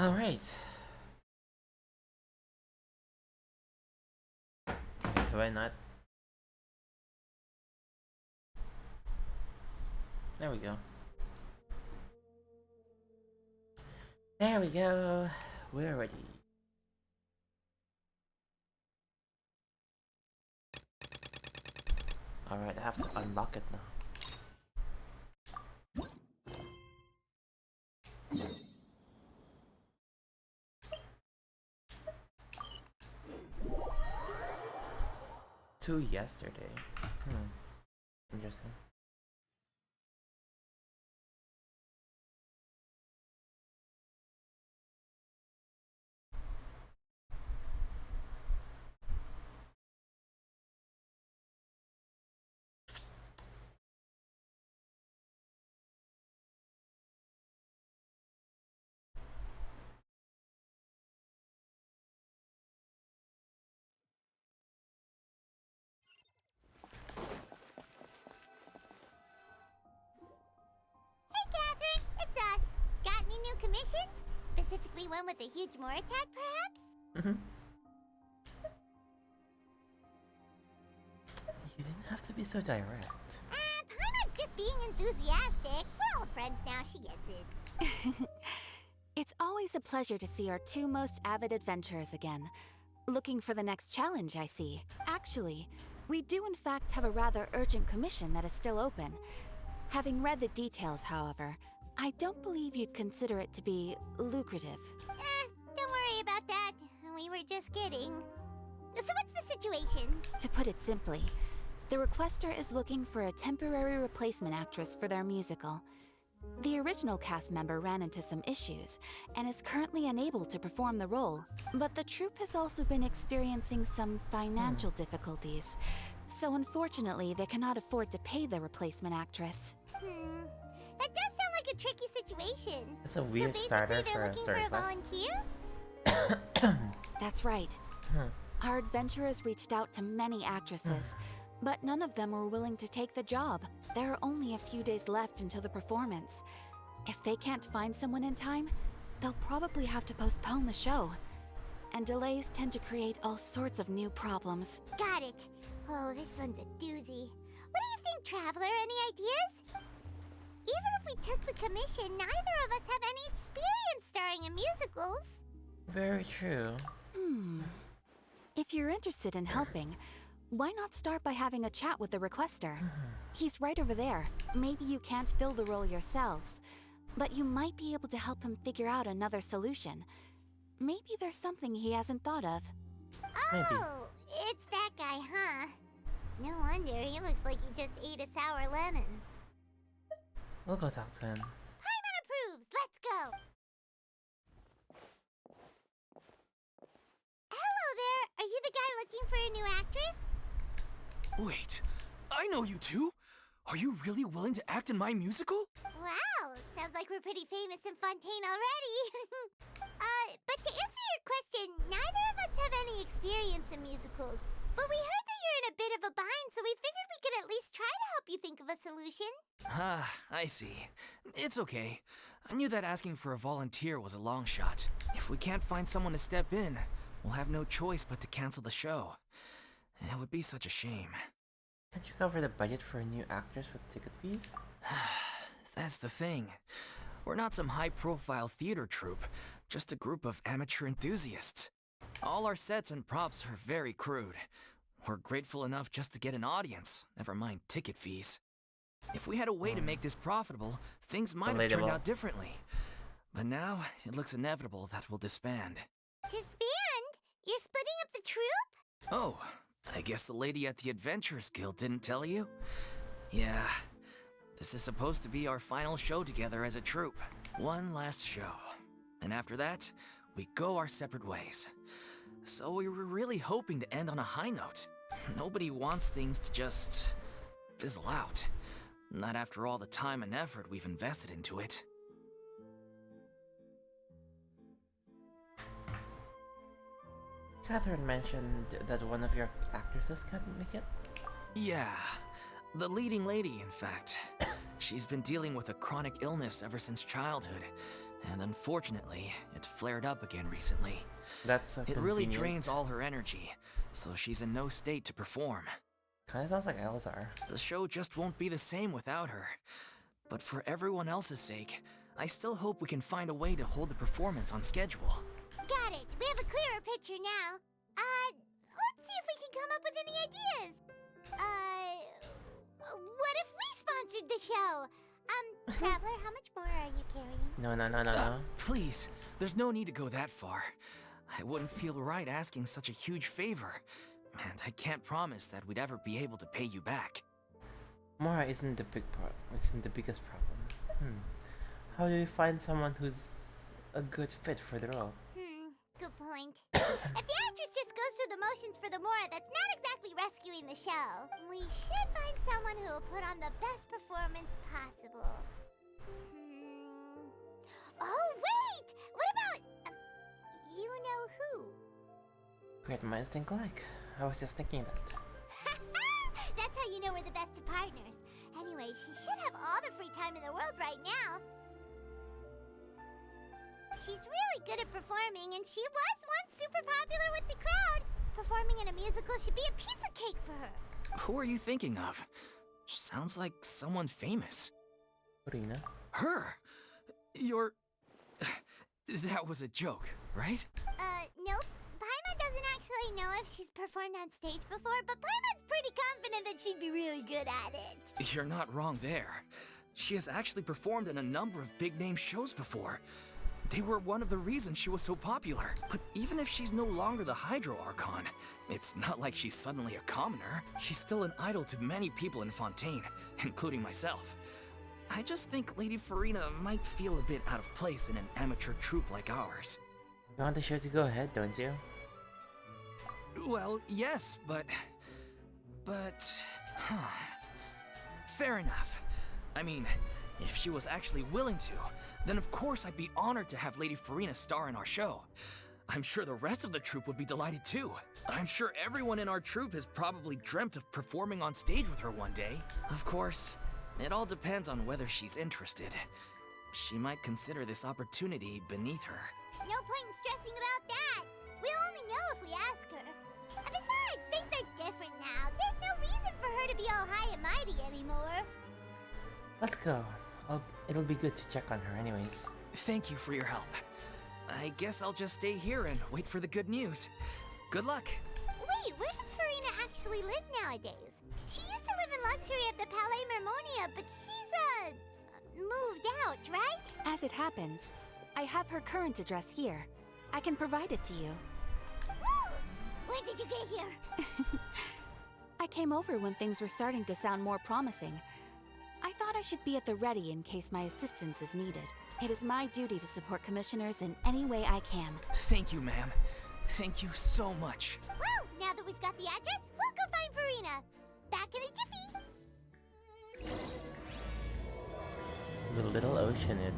Alright. Why not? There we go. There we go. We're ready. Alright, I have to unlock it now. Two yesterday. Interesting. Commissions? Specifically one with a huge more attack, perhaps? You didn't have to be so direct. Paimon's just being enthusiastic. We're old friends now, she gets it. It's always a pleasure to see our two most avid adventurers again. Looking for the next challenge, I see. Actually, we do in fact have a rather urgent commission that is still open. Having read the details, however, I don't believe you'd consider it to be lucrative. Don't worry about that. We were just kidding. So what's the situation? To put it simply, the requester is looking for a temporary replacement actress for their musical. The original cast member ran into some issues and is currently unable to perform the role, but the troupe has also been experiencing some financial difficulties, so unfortunately they cannot afford to pay the replacement actress. That does sound like a tricky situation. It's a weird so starter they're for a looking story for a quest. volunteer? That's right. Our adventurers reached out to many actresses, but none of them were willing to take the job. There are only a few days left until the performance. If they can't find someone in time, they'll probably have to postpone the show. And delays tend to create all sorts of new problems. Got it. Oh, this one's a doozy. What do you think, Traveler? Any ideas? Even if we took the commission, neither of us have any experience starring in musicals. Very true. If you're interested in helping, why not start by having a chat with the requester? He's right over there. Maybe you can't fill the role yourselves, but you might be able to help him figure out another solution. Maybe there's something he hasn't thought of. Maybe. Oh, it's that guy, huh? No wonder, he looks like he just ate a sour lemon. We'll go talk to him. Paimon approves! Let's go! Hello there! Are you the guy looking for a new actress? Wait, I know you two! Are you really willing to act in my musical? Wow, sounds like we're pretty famous in Fontaine already. But to answer your question, neither of us have any experience in musicals. But we heard that you're in a bit of a bind, so we figured we could at least try to help you think of a solution. Ah, I see. It's okay. I knew that asking for a volunteer was a long shot. If we can't find someone to step in, we'll have no choice but to cancel the show. It would be such a shame. Can't you cover the budget for a new actress with ticket fees? That's the thing. We're not some high-profile theater troupe, just a group of amateur enthusiasts. All our sets and props are very crude. We're grateful enough just to get an audience, never mind ticket fees. If we had a way to make this profitable, things might have turned out differently. But now, it looks inevitable that we'll disband. Disband? You're splitting up the troupe? Oh, I guess the lady at the Adventurers Guild didn't tell you? Yeah, this is supposed to be our final show together as a troupe. One last show. And after that, we go our separate ways. So we were really hoping to end on a high note. Nobody wants things to just fizzle out. Not after all the time and effort we've invested into it. Catherine mentioned that one of your actresses can't make it. Yeah, the leading lady, in fact. She's been dealing with a chronic illness ever since childhood, and unfortunately, it flared up again recently. That's It really convenient. drains all her energy, so she's in no state to perform. Kinda sounds like Elzar. The show just won't be the same without her. But for everyone else's sake, I still hope we can find a way to hold the performance on schedule. Got it. We have a clearer picture now. Let's see if we can come up with any ideas. What if we sponsored the show? Traveler, how much more are you carrying? No. Please, there's no need to go that far. I wouldn't feel right asking such a huge favor, and I can't promise that we'd ever be able to pay you back. Mora isn't the biggest problem. How do we find someone who's a good fit for the role? Good point. If the actress just goes through the motions for the Mora, that's not exactly rescuing the show. We should find someone who will put on the best performance possible. Oh, wait! What about... you know who? Great minds think alike. I was just thinking that. That's how you know we're the best of partners. Anyway, she should have all the free time in the world right now. She's really good at performing, and she was once super popular with the crowd. Performing in a musical should be a piece of cake for her. Who are you thinking of? Sounds like someone famous. Furina? Her? You're... That was a joke, right? Nope. Paimon doesn't actually know if she's performed on stage before, but Paimon's pretty confident that she'd be really good at it. You're not wrong there. She has actually performed in a number of big-name shows before. They were one of the reasons she was so popular. But even if she's no longer the Hydro Archon, it's not like she's suddenly a commoner. She's still an idol to many people in Fontaine, including myself. I just think Lady Furina might feel a bit out of place in an amateur troupe like ours. You want the show to go ahead, don't you? Well, yes, but... Fair enough. I mean, if she was actually willing to, then of course I'd be honored to have Lady Furina star in our show. I'm sure the rest of the troupe would be delighted too. I'm sure everyone in our troupe has probably dreamt of performing on stage with her one day. Of course, it all depends on whether she's interested. She might consider this opportunity beneath her. No point in stressing about that. We'll only know if we ask her. And besides, things are different now. There's no reason for her to be all high and mighty anymore. Let's go. It'll be good to check on her anyways. Thank you for your help. I guess I'll just stay here and wait for the good news. Good luck. Wait, where does Furina actually live nowadays? She used to live in luxury at the Palais Mermonia, but she's, moved out, right? As it happens, I have her current address here. I can provide it to you. Woo! When did you get here? I came over when things were starting to sound more promising. I thought I should be at the ready in case my assistance is needed. It is my duty to support commissioners in any way I can. Thank you, ma'am. Thank you so much. Well, now that we've got the address, we'll go find Furina. Back in a jiffy. The little oceanid.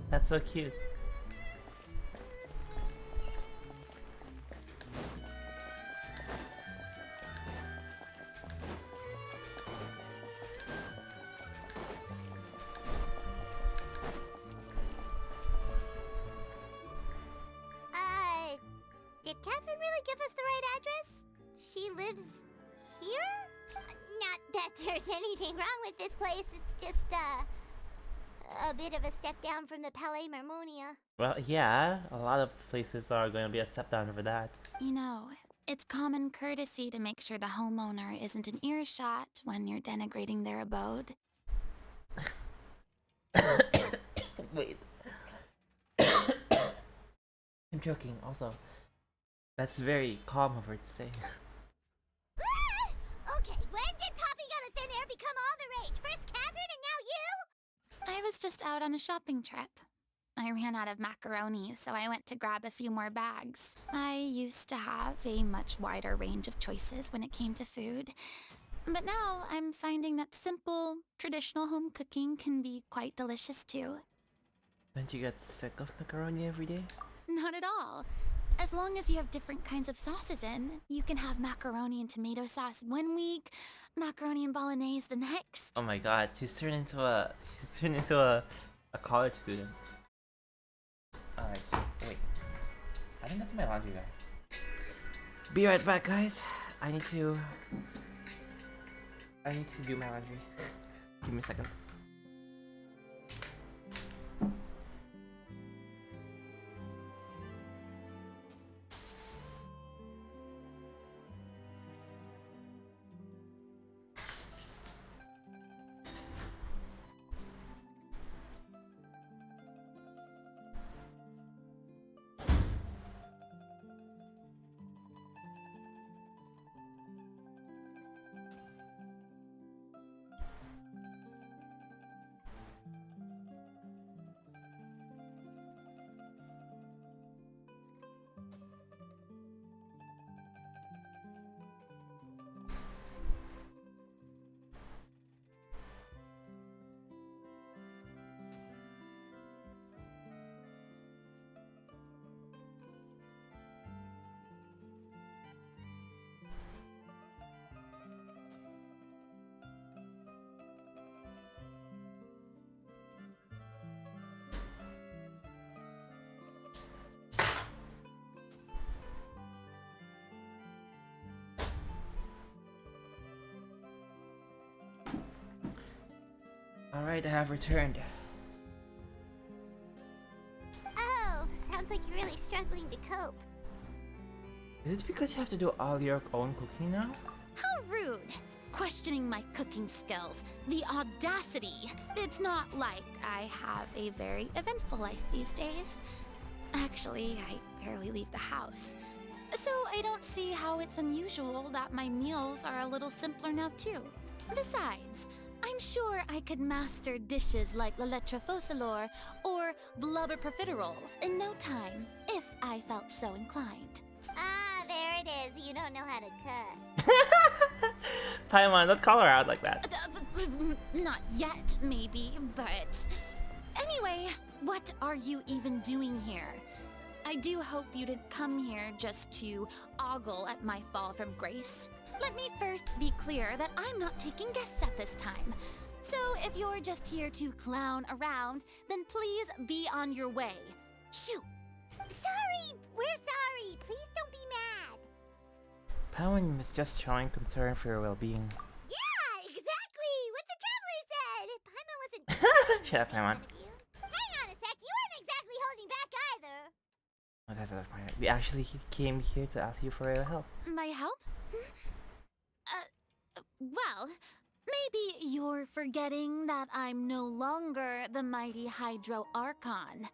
That's so cute. Did Catherine really give us the right address? She lives here? Not that there's anything wrong with this place. It's just, a bit of a step down from the Palais Mermonia. Well, yeah, a lot of places are going to be a step down for that. You know, it's common courtesy to make sure the homeowner isn't an earshot when you're denigrating their abode. Wait. I'm joking, also. That's very calm of her to say. Okay, when did popping out of thin air become all the rage? First Catherine and now you? I was just out on a shopping trip. I ran out of macaroni, so I went to grab a few more bags. I used to have a much wider range of choices when it came to food. But now I'm finding that simple, traditional home cooking can be quite delicious too. Don't you get sick of macaroni every day? Not at all. As long as you have different kinds of sauces in, you can have macaroni and tomato sauce one week, macaroni and bolognese the next. Oh my god, she's turned into a college student. Alright, wait. I think that's my laundry guy. Be right back, guys. I need to do my laundry. Give me a second. Alright, I have returned. Oh, sounds like you're really struggling to cope. Is it because you have to do all your own cooking now? How rude! Questioning my cooking skills. The audacity! It's not like I have a very eventful life these days. Actually, I barely leave the house. So I don't see how it's unusual that my meals are a little simpler now too. Besides, I'm sure I could master dishes like la lettre focilor or blubber profiteroles in no time, if I felt so inclined. Ah, there it is. You don't know how to cook. Paimon, don't call her out like that. Not yet, maybe, but... Anyway, what are you even doing here? I do hope you didn't come here just to ogle at my fall from grace. Let me first be clear that I'm not taking guests at this time. So if you're just here to clown around, then please be on your way. Shoo! Sorry, we're sorry. Please don't be mad. Paimon was just showing concern for your well-being. Yeah, exactly what the traveler said. Paimon wasn't. Shut up, Paimon. Hang on a sec. You weren't exactly holding back either. Oh, that's not point. We actually came here to ask you for your help. My help? Well, maybe you're forgetting that I'm no longer the mighty Hydro Archon.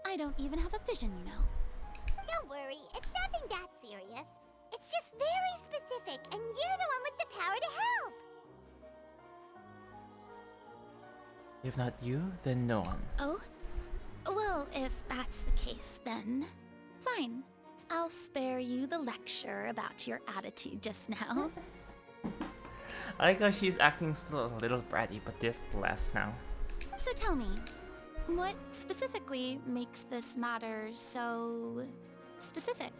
I don't even have a vision, you know. Don't worry, it's nothing that serious. It's just very specific, and you're the one with the power to help. If not you, then no one. Oh? Well, if that's the case, then fine. I'll spare you the lecture about your attitude just now. I like how she's acting still a little bratty, but just less now. So tell me, what specifically makes this matter so specific?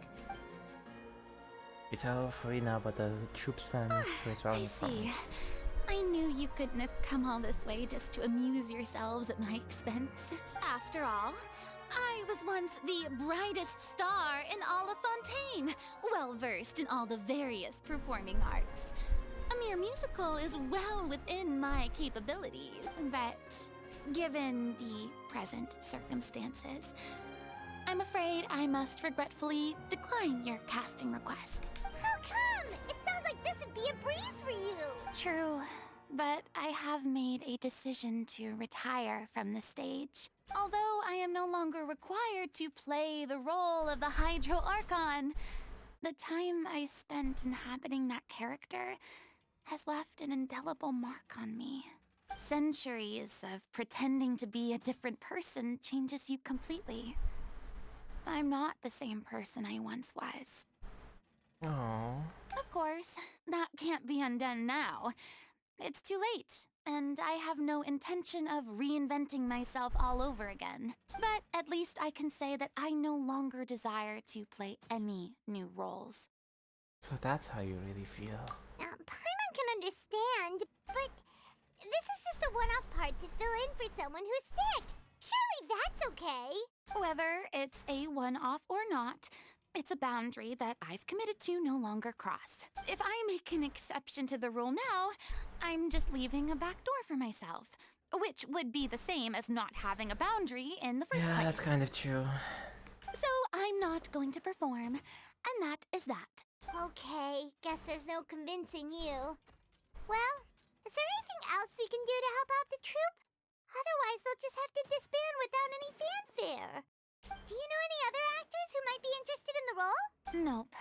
You tell Furina about the troops plans for his I rebel see. province. I knew you couldn't have come all this way just to amuse yourselves at my expense. After all, I was once the brightest star in all of Fontaine, well versed in all the various performing arts. A mere musical is well within my capabilities, but given the present circumstances, I'm afraid I must regretfully decline your casting request. How come? It sounds like this would be a breeze for you. True, but I have made a decision to retire from the stage. Although I am no longer required to play the role of the Hydro Archon, the time I spent inhabiting that character has left an indelible mark on me. Centuries of pretending to be a different person changes you completely. I'm not the same person I once was. Aww. Of course, that can't be undone now. It's too late, and I have no intention of reinventing myself all over again. But at least I can say that I no longer desire to play any new roles. So that's how you really feel. Paimon can understand, but this is just a one-off part to fill in for someone who's sick. Surely that's okay. Whether it's a one-off or not, it's a boundary that I've committed to no longer cross. If I make an exception to the rule now, I'm just leaving a back door for myself, which would be the same as not having a boundary in the first Yeah, place. that's kind of true. So I'm not going to perform, and that is that. Okay, guess there's no convincing you. Well, is there anything else we can do to help out the troupe? Otherwise, they'll just have to disband without any fanfare. Do you know any other actors who might be interested in the role? Nope.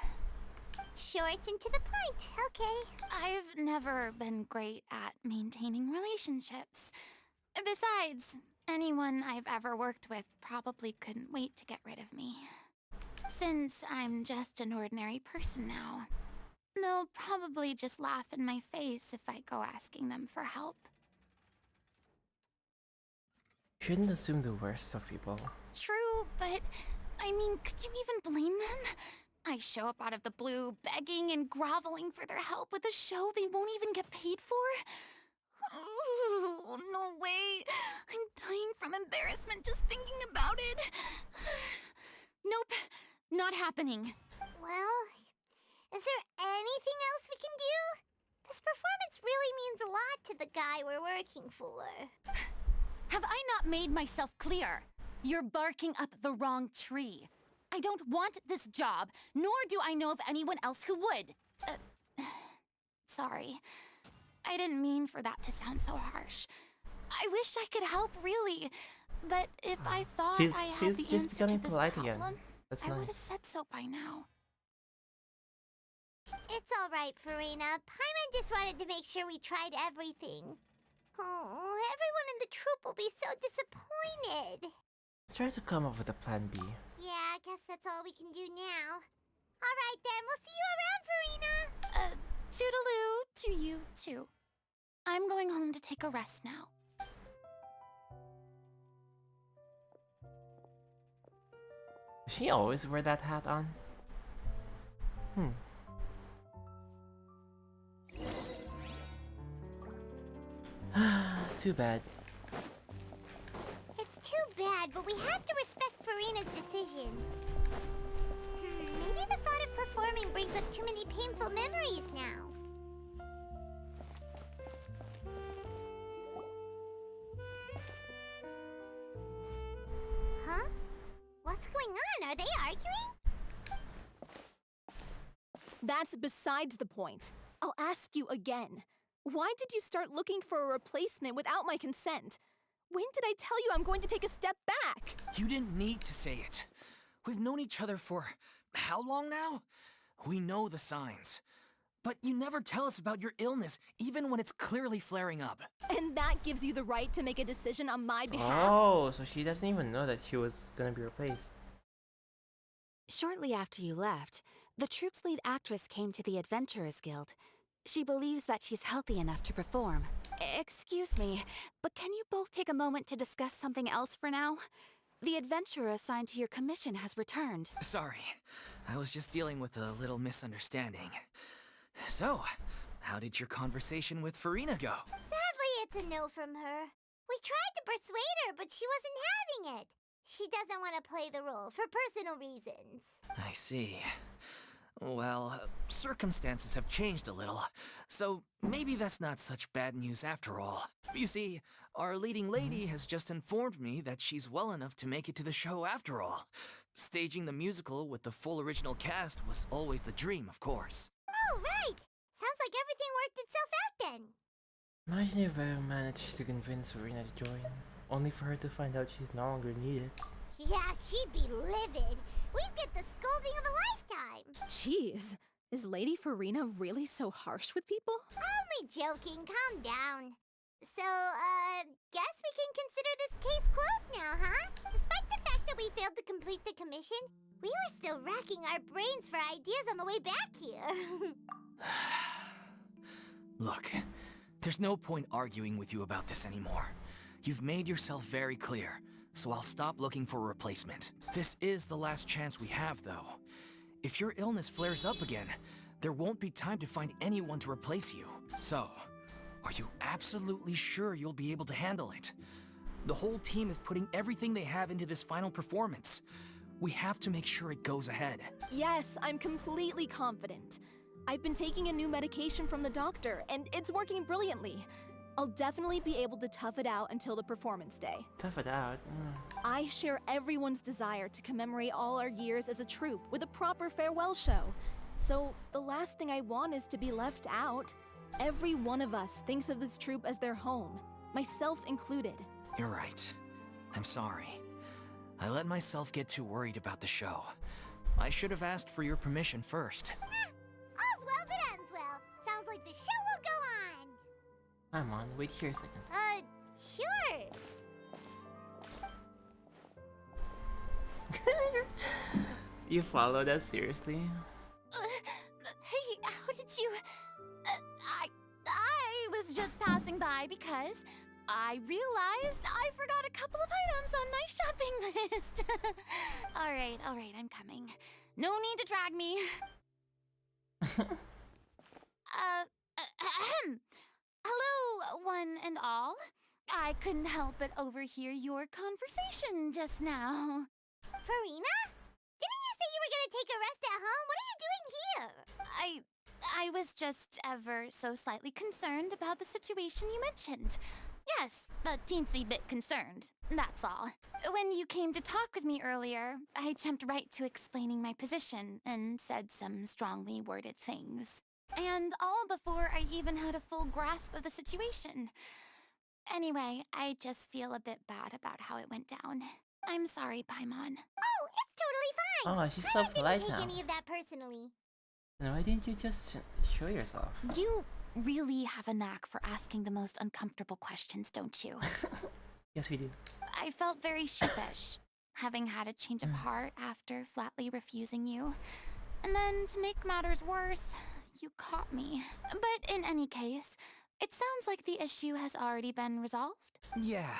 Short and to the point, okay. I've never been great at maintaining relationships. Besides, anyone I've ever worked with probably couldn't wait to get rid of me. Since I'm just an ordinary person now, they'll probably just laugh in my face if I go asking them for help. Shouldn't assume the worst of people. True, but I mean, could you even blame them? I show up out of the blue, begging and groveling for their help with a show they won't even get paid for? Oh, no way. I'm dying from embarrassment just thinking about it. Nope, not happening. Well, is there anything else we can do? This performance really means a lot to the guy we're working for. Have I not made myself clear? You're barking up the wrong tree. I don't want this job, nor do I know of anyone else who would. Sorry. I didn't mean for that to sound so harsh. I wish I could help, really. But if I thought I had the she's answer to becoming this polite problem, again. That's I would have nice. said so by now. It's all right, Furina. Paimon just wanted to make sure we tried everything. Oh, everyone in the troupe will be so disappointed. Let's try to come up with a plan B. Yeah, I guess that's all we can do now. All right then, we'll see you around, Furina. Toodaloo to you, too. I'm going home to take a rest now. Does she always wear that hat on? Too bad. It's too bad, but we have to respect Furina's decision. Maybe the thought of performing brings up too many painful memories now. Huh? What's going on? Are they arguing? That's besides the point. I'll ask you again. Why did you start looking for a replacement without my consent? When did I tell you I'm going to take a step back? You didn't need to say it. We've known each other for how long now? We know the signs. But you never tell us about your illness, even when it's clearly flaring up. And that gives you the right to make a decision on my behalf? Oh, so she doesn't even know that she was gonna be replaced. Shortly after you left, the troupe's lead actress came to the Adventurers Guild. She believes that she's healthy enough to perform. Excuse me, but can you both take a moment to discuss something else for now? The adventurer assigned to your commission has returned. Sorry, I was just dealing with a little misunderstanding. So, how did your conversation with Furina go? Sadly, it's a no from her. We tried to persuade her, but she wasn't having it. She doesn't want to play the role for personal reasons. I see. Well, circumstances have changed a little, so maybe that's not such bad news after all. You see, our leading lady has just informed me that she's well enough to make it to the show after all. Staging the musical with the full original cast was always the dream, of course. Oh, right! Sounds like everything worked itself out then. Imagine if I managed to convince Furina to join, only for her to find out she's no longer needed. Yeah, she'd be livid. We'd get the scolding of a lifetime. Jeez, is Lady Furina really so harsh with people? Only joking, calm down. So, guess we can consider this case closed now, huh? Despite the fact that we failed to complete the commission, we were still racking our brains for ideas on the way back here. Look, there's no point arguing with you about this anymore. You've made yourself very clear, so I'll stop looking for a replacement. This is the last chance we have, though. If your illness flares up again, there won't be time to find anyone to replace you. So, are you absolutely sure you'll be able to handle it? The whole team is putting everything they have into this final performance. We have to make sure it goes ahead. Yes, I'm completely confident. I've been taking a new medication from the doctor, and it's working brilliantly. I'll definitely be able to tough it out until the performance day. Tough it out. I share everyone's desire to commemorate all our years as a troupe with a proper farewell show. So the last thing I want is to be left out. Every one of us thinks of this troupe as their home, myself included. You're right. I'm sorry. I let myself get too worried about the show. I should have asked for your permission first. All's well that ends well. Sounds like the show will go on. I'm on. Wait here a second. Sure. You follow that seriously? Hey, how did you... I was just passing by because I realized I forgot a couple of items on my shopping list. All right, I'm coming. No need to drag me. Hello, one and all. I couldn't help but overhear your conversation just now. Furina? Didn't you say you were gonna take a rest at home? What are you doing here? I was just ever so slightly concerned about the situation you mentioned. Yes, a teensy bit concerned, that's all. When you came to talk with me earlier, I jumped right to explaining my position and said some strongly worded things. And all before I even had a full grasp of the situation. Anyway, I just feel a bit bad about how it went down. I'm sorry, Paimon. Oh, it's totally fine. Oh, she's so I didn't polite take now. any of that personally. No, why didn't you just show yourself? You really have a knack for asking the most uncomfortable questions, don't you? Yes, we do. I felt very sheepish, having had a change of heart after flatly refusing you. And then, to make matters worse, you caught me. But in any case, it sounds like the issue has already been resolved. Yeah.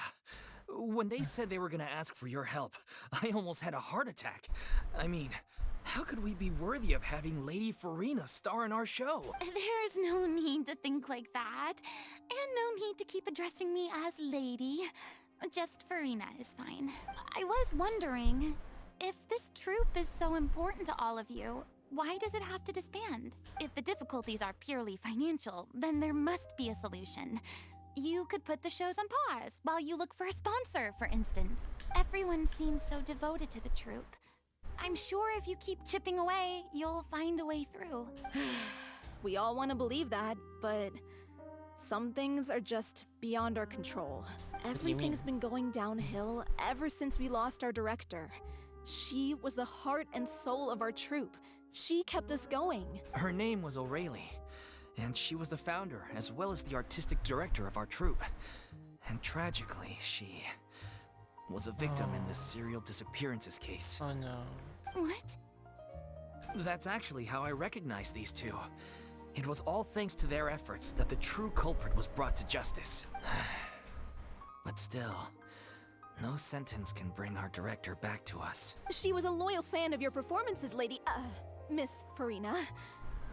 When they said they were gonna ask for your help, I almost had a heart attack. I mean, how could we be worthy of having Lady Furina star in our show? There's no need to think like that. And no need to keep addressing me as Lady. Just Furina is fine. I was wondering, if this troupe is so important to all of you, why does it have to disband? If the difficulties are purely financial, then there must be a solution. You could put the shows on pause while you look for a sponsor, for instance. Everyone seems so devoted to the troupe. I'm sure if you keep chipping away, you'll find a way through. We all want to believe that, but some things are just beyond our control. do you Everything's mean? been going downhill ever since we lost our director. She was the heart and soul of our troupe. She kept us going. Her name was O'Reilly, and she was the founder as well as the artistic director of our troupe. And tragically, she was a victim in this serial disappearances case. Oh no. What? That's actually how I recognized these two. It was all thanks to their efforts that the true culprit was brought to justice. But still, no sentence can bring our director back to us. She was a loyal fan of your performances, Miss Furina.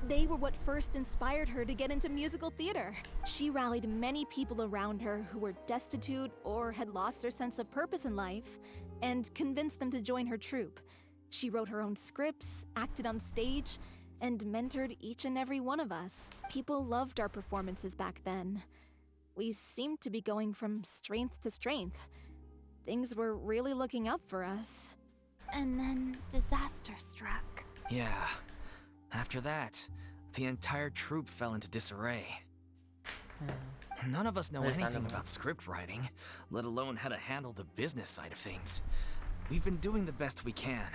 They were what first inspired her to get into musical theater. She rallied many people around her who were destitute or had lost their sense of purpose in life, and convinced them to join her troupe. She wrote her own scripts, acted on stage, and mentored each and every one of us. People loved our performances back then. We seemed to be going from strength to strength. Things were really looking up for us. And then disaster struck. Yeah. After that, the entire troupe fell into disarray. None of us know anything Understandable. about script writing, let alone how to handle the business side of things. We've been doing the best we can,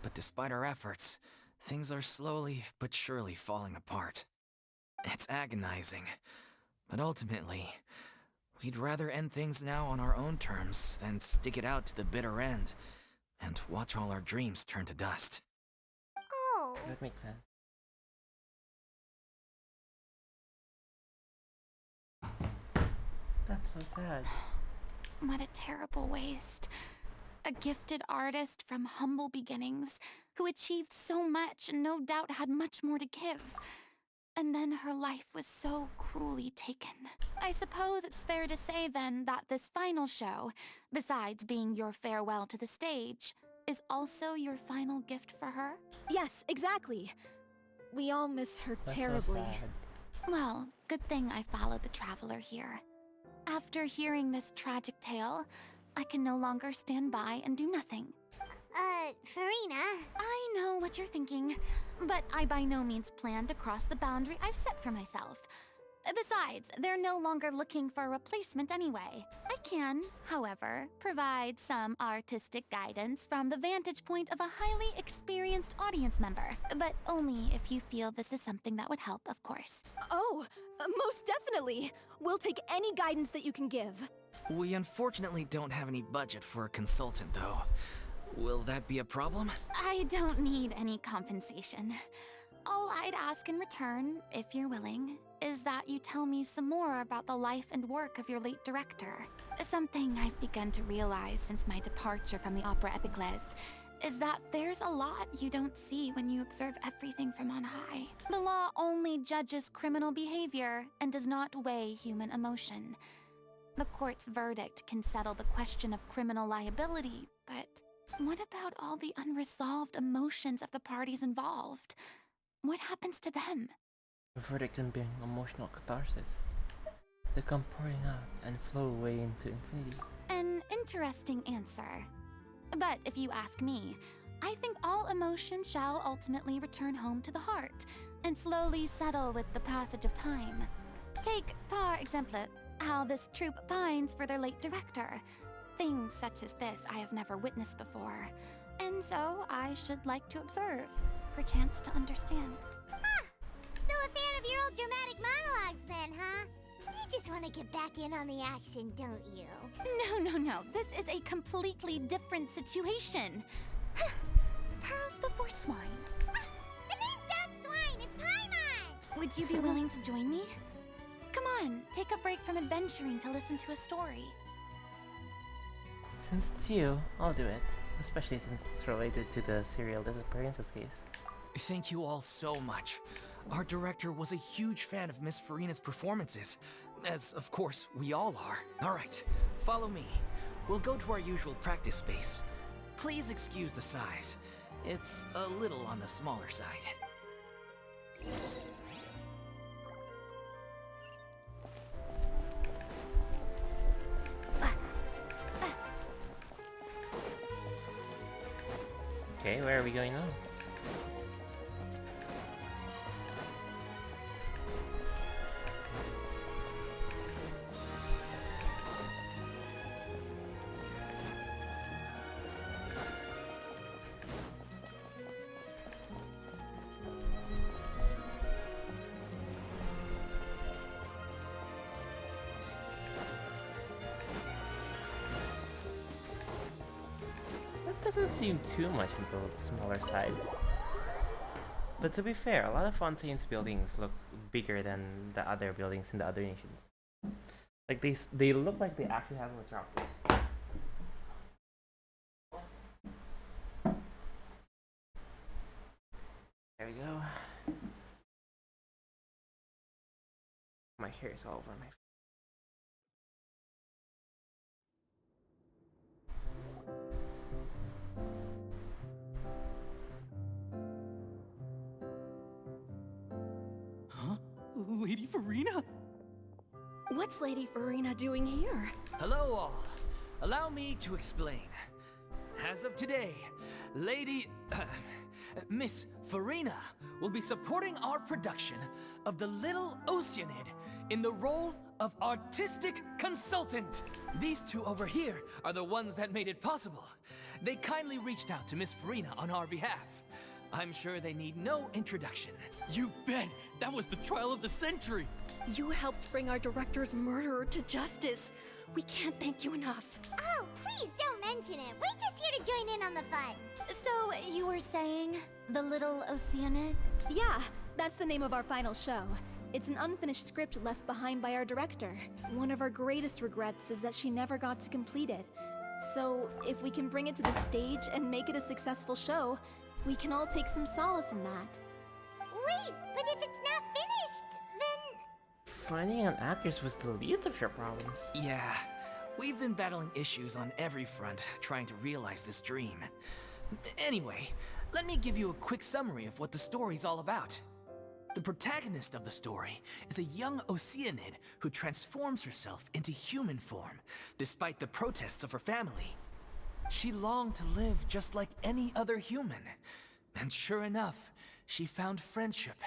but despite our efforts, things are slowly but surely falling apart. It's agonizing, but ultimately, we'd rather end things now on our own terms than stick it out to the bitter end and watch all our dreams turn to dust. Oh. That makes sense. That's so sad. What a terrible waste. A gifted artist from humble beginnings who achieved so much and no doubt had much more to give. and then her life was so cruelly taken. I suppose it's fair to say then that this final show, besides being your farewell to the stage, is also your final gift for her? Yes, exactly. We all miss her That's terribly. so sad. Well, good thing I followed the traveler here. After hearing this tragic tale, I can no longer stand by and do nothing. Furina. I know what you're thinking, but I by no means plan to cross the boundary I've set for myself. Besides, they're no longer looking for a replacement anyway. I can, however, provide some artistic guidance from the vantage point of a highly experienced audience member, but only if you feel this is something that would help, of course. Oh, most definitely. We'll take any guidance that you can give. We unfortunately don't have any budget for a consultant, though. Will that be a problem? I don't need any compensation. All I'd ask in return, if you're willing, is that you tell me some more about the life and work of your late director. Something I've begun to realize since my departure from the Opera Epiclese is that there's a lot you don't see when you observe everything from on high. The law only judges criminal behavior and does not weigh human emotion. The court's verdict can settle the question of criminal liability, but what about all the unresolved emotions of the parties involved? What happens to them? The verdict can bring emotional catharsis. They come pouring out and flow away into infinity. An interesting answer. But if you ask me, I think all emotion shall ultimately return home to the heart and slowly settle with the passage of time. Take, par exemple, how this troupe pines for their late director. Things such as this I have never witnessed before, and so I should like to observe, perchance to understand. Still a fan of your old dramatic monologues then, huh? You just want to get back in on the action, don't you? No. This is a completely different situation. Pearls before swine. The name's not Swine, it's Paimon! Would you be willing to join me? Come on, take a break from adventuring to listen to a story. Since it's you, I'll do it. Especially since it's related to the serial disappearances case. Thank you all so much. Our director was a huge fan of Miss Furina's performances, as of course we all are. All right, follow me. We'll go to our usual practice space. Please excuse the size. It's a little on the smaller side. Okay, where are we going now? Doesn't seem too much into the smaller side. But to be fair, a lot of Fontaine's buildings look bigger than the other buildings in the other nations. Like they look like they actually have a metropolis. There we go. My hair is all over my face. Lady Furina? What's Lady Furina doing here? Hello all. Allow me to explain. As of today, Miss Furina will be supporting our production of The Little Oceanid in the role of artistic consultant. These two over here are the ones that made it possible. They kindly reached out to Miss Furina on our behalf. I'm sure they need no introduction. You bet! That was the trial of the century! You helped bring our director's murderer to justice. We can't thank you enough. Oh, please don't mention it. We're just here to join in on the fun. So, you were saying, The Little Oceanid? Yeah, that's the name of our final show. It's an unfinished script left behind by our director. One of our greatest regrets is that she never got to complete it. So, if we can bring it to the stage and make it a successful show, we can all take some solace in that. Wait, but if it's not finished, finding an actress was the least of your problems. Yeah, we've been battling issues on every front trying to realize this dream. Anyway, let me give you a quick summary of what the story's all about. The protagonist of the story is a young Oceanid who transforms herself into human form, despite the protests of her family. She longed to live just like any other human. And sure enough, she found friendship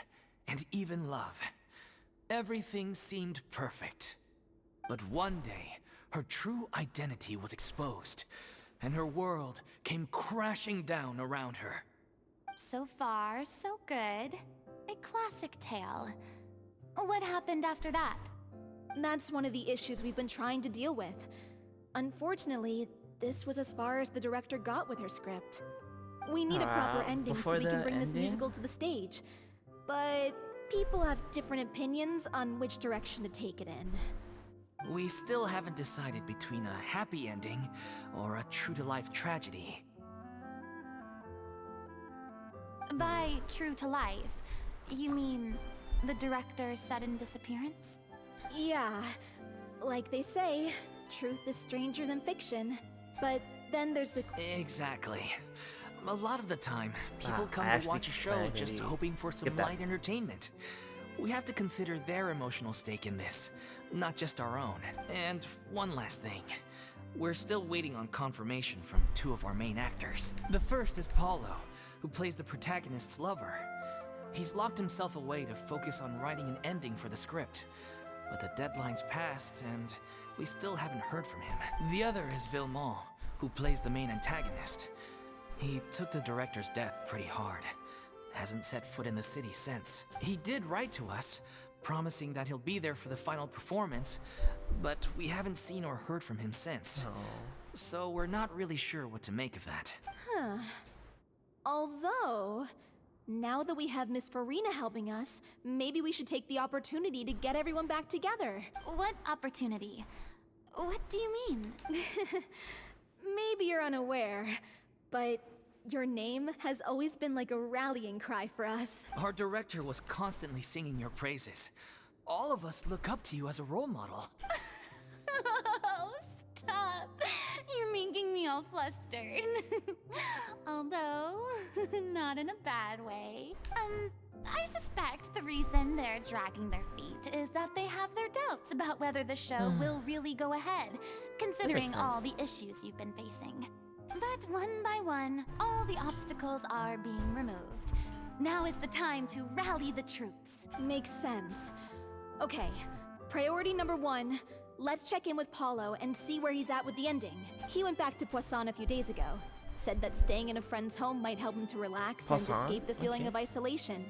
and even love. Everything seemed perfect. But one day, her true identity was exposed, and her world came crashing down around her. So far, so good. A classic tale. What happened after that? That's one of the issues we've been trying to deal with. Unfortunately, this was as far as the director got with her script. We need a proper ending so before we can the bring this ending? musical to the stage. But people have different opinions on which direction to take it in. We still haven't decided between a happy ending or a true-to-life tragedy. By true to life, you mean the director's sudden disappearance? Yeah, like they say, truth is stranger than fiction. But then there's the... Exactly. A lot of the time, people I come to actually watch a show just really hoping for some get that. light entertainment. We have to consider their emotional stake in this, not just our own. And one last thing. We're still waiting on confirmation from two of our main actors. The first is Paulo, who plays the protagonist's lover. He's locked himself away to focus on writing an ending for the script. But the deadline's passed, and we still haven't heard from him. The other is Villemont, who plays the main antagonist. He took the director's death pretty hard. Hasn't set foot in the city since. He did write to us, promising that he'll be there for the final performance, but we haven't seen or heard from him since. Oh. So we're not really sure what to make of that. Huh. Although, now that we have Miss Furina helping us, maybe we should take the opportunity to get everyone back together. What opportunity? What do you mean? Maybe you're unaware, but your name has always been like a rallying cry for us. Our director was constantly singing your praises. All of us look up to you as a role model. Oh, stop. You're making me all flustered. Although, not in a bad way. I suspect the reason they're dragging their feet is that they have their doubts about whether the show will really go ahead, considering all the issues you've been facing. But one by one, all the obstacles are being removed. Now is the time to rally the troops. Makes sense. Okay, priority number 1. Let's check in with Paulo and see where he's at with the ending. He went back to Poisson a few days ago. Said that staying in a friend's home might help him to relax Poisson? and escape the feeling Okay. of isolation.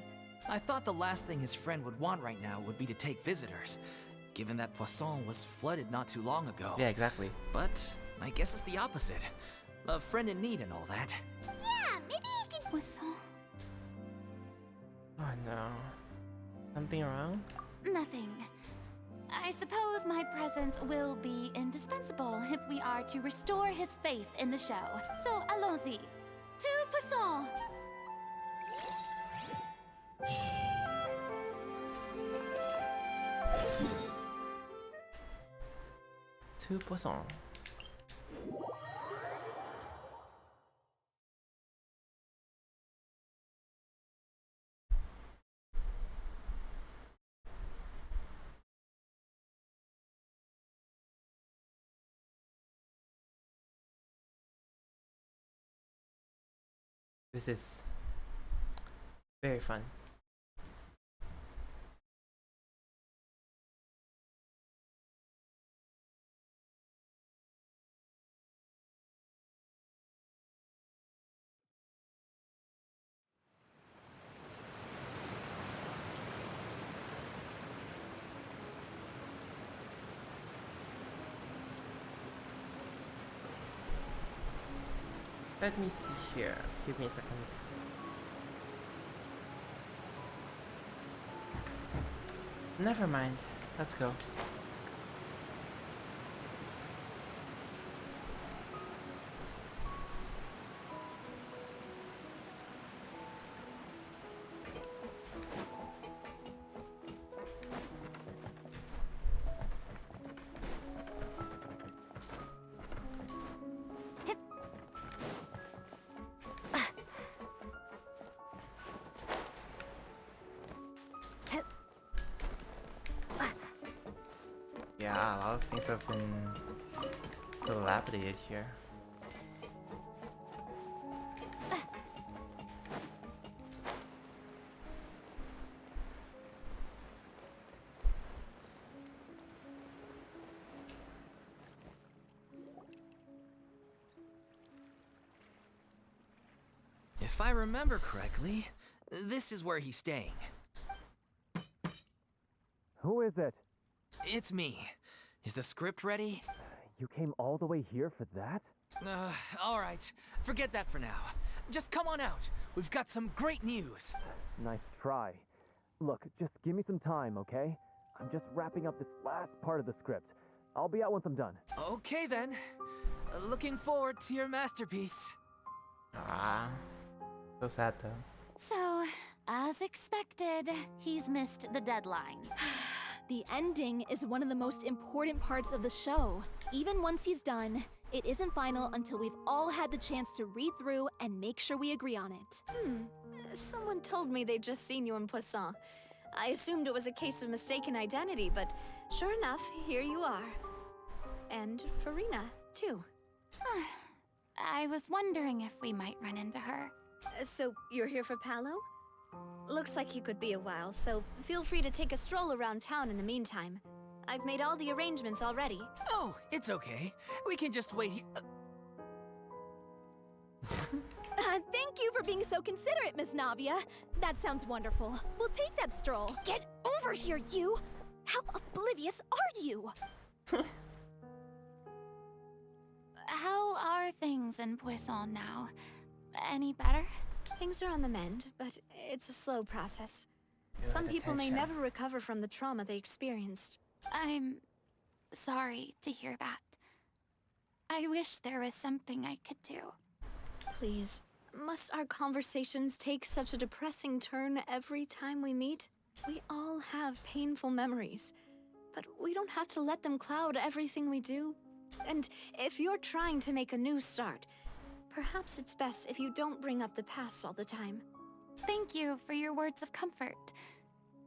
I thought the last thing his friend would want right now would be to take visitors, given that Poisson was flooded not too long ago. Yeah, exactly. But I guess it's the opposite. A friend in need and all that. Yeah, maybe he can... Whistle. Oh no. Something wrong? Nothing. I suppose my presence will be indispensable if we are to restore his faith in the show. So, allons-y. To Poisson! Two Poisson. This is very fun. Let me see here. Give me a second. Never mind. Let's go. Yeah, a lot of things have been dilapidated here. If I remember correctly, this is where he's staying. Who is it? It's me. Is the script ready? You came all the way here for that? Alright. Forget that for now. Just come on out. We've got some great news. Nice try. Look, just give me some time, okay? I'm just wrapping up this last part of the script. I'll be out once I'm done. Okay then. Looking forward to your masterpiece. Ah, so sad though. So, as expected, he's missed the deadline. The ending is one of the most important parts of the show. Even once he's done, it isn't final until we've all had the chance to read through and make sure we agree on it. Someone told me they'd just seen you in Poisson. I assumed it was a case of mistaken identity, but sure enough, here you are. And Furina, too. I was wondering if we might run into her. So you're here for Palo? Looks like you could be a while, so feel free to take a stroll around town in the meantime. I've made all the arrangements already. Oh, it's okay. We can just wait here. Thank you for being so considerate, Miss Navia. That sounds wonderful. We'll take that stroll. Get over here, you! How oblivious are you? How are things in Poisson now? Any better? Things are on the mend, but it's a slow process. You Some like people may attention. never recover from the trauma they experienced. I'm sorry to hear that. I wish there was something I could do. Please, must our conversations take such a depressing turn every time we meet? We all have painful memories, but we don't have to let them cloud everything we do. And if you're trying to make a new start, perhaps it's best if you don't bring up the past all the time. Thank you for your words of comfort.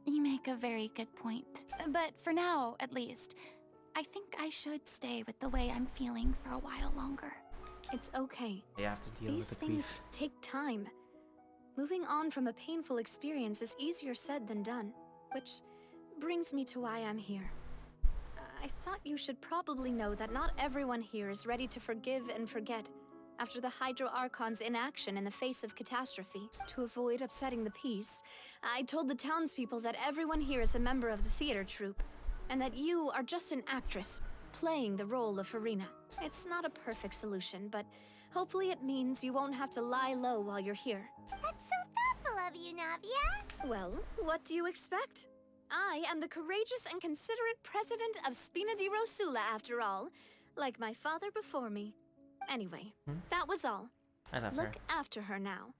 You make a very good point. But for now, at least, I think I should stay with the way I'm feeling for a while longer. It's okay. You have to deal These with the things grief. take time. Moving on from a painful experience is easier said than done, which brings me to why I'm here. I thought you should probably know that not everyone here is ready to forgive and forget after the Hydro Archon's inaction in the face of catastrophe. To avoid upsetting the peace, I told the townspeople that everyone here is a member of the theater troupe, and that you are just an actress playing the role of Furina. It's not a perfect solution, but hopefully it means you won't have to lie low while you're here. That's so thoughtful of you, Navia. Well, what do you expect? I am the courageous and considerate president of Spina di Rosula, after all, like my father before me. Anyway, that was all. I love Look her. after her now.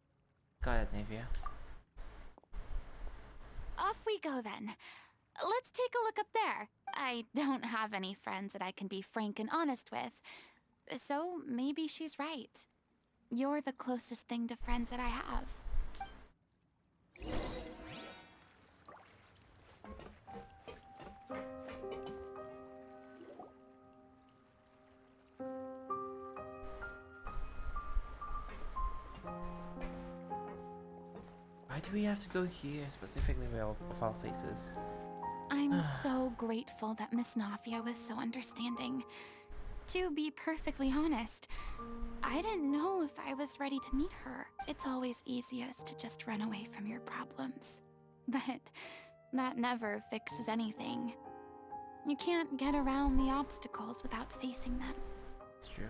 Go ahead, Navia. Off we go then. Let's take a look up there. I don't have any friends that I can be frank and honest with, so maybe she's right. You're the closest thing to friends that I have. Why do we have to go here specifically of all places? I'm so grateful that Miss Navia was so understanding. To be perfectly honest, I didn't know if I was ready to meet her. It's always easiest to just run away from your problems. But that never fixes anything. You can't get around the obstacles without facing them. It's true.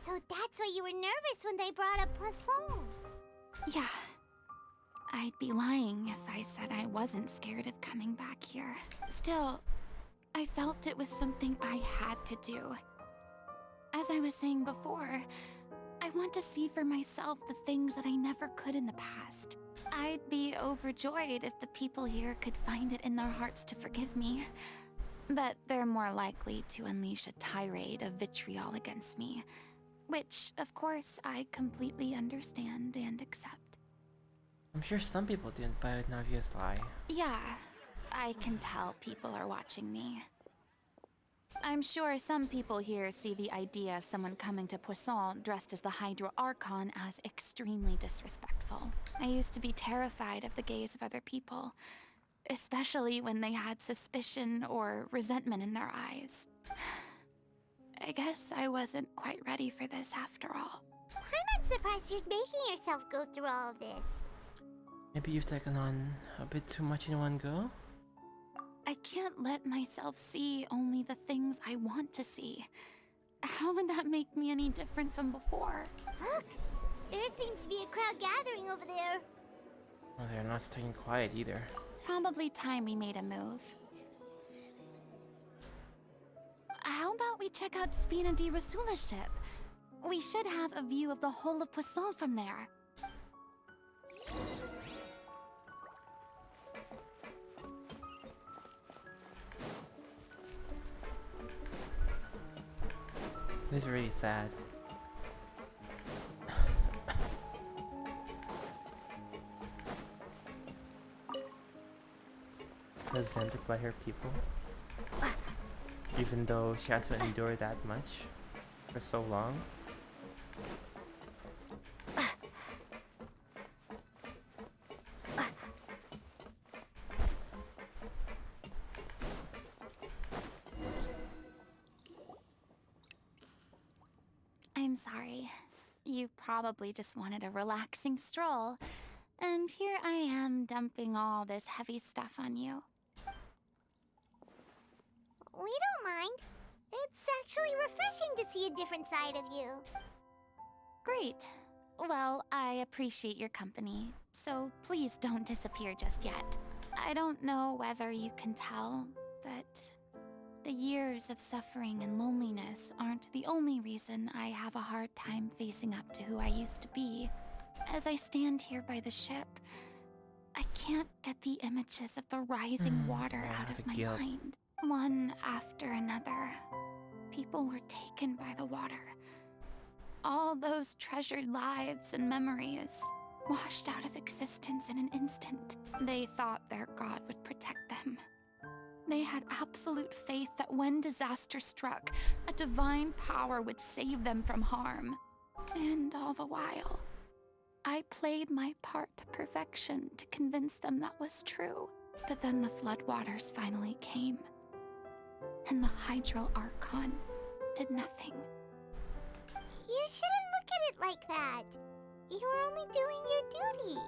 So that's why you were nervous when they brought up Poisson. Yeah. I'd be lying if I said I wasn't scared of coming back here. Still, I felt it was something I had to do. As I was saying before, I want to see for myself the things that I never could in the past. I'd be overjoyed if the people here could find it in their hearts to forgive me. But they're more likely to unleash a tirade of vitriol against me, which, of course, I completely understand and accept. I'm sure some people didn't buy Navia's lie. Yeah, I can tell people are watching me. I'm sure some people here see the idea of someone coming to Poisson dressed as the Hydro Archon as extremely disrespectful. I used to be terrified of the gaze of other people, especially when they had suspicion or resentment in their eyes. I guess I wasn't quite ready for this after all. I'm not surprised you're making yourself go through all of this. Maybe you've taken on a bit too much in one go? I can't let myself see only the things I want to see. How would that make me any different from before? Look! There seems to be a crowd gathering over there. Well, they're not staying quiet either. Probably time we made a move. How about we check out Spina di Rasula's ship? We should have a view of the whole of Poisson from there. This is really sad. Resented by her people. Even though she had to endure that much for so long. I'm sorry. You probably just wanted a relaxing stroll. And here I am dumping all this heavy stuff on you. We don't mind. It's actually refreshing to see a different side of you. Great. Well, I appreciate your company, so please don't disappear just yet. I don't know whether you can tell, but the years of suffering and loneliness aren't the only reason I have a hard time facing up to who I used to be. As I stand here by the ship, I can't get the images of the rising water out of my mind. One after another, people were taken by the water. All those treasured lives and memories washed out of existence in an instant. They thought their god would protect them. They had absolute faith that when disaster struck, a divine power would save them from harm. And all the while, I played my part to perfection to convince them that was true. But then the floodwaters finally came, and the Hydro Archon did nothing. You shouldn't look at it like that. You were only doing your duty.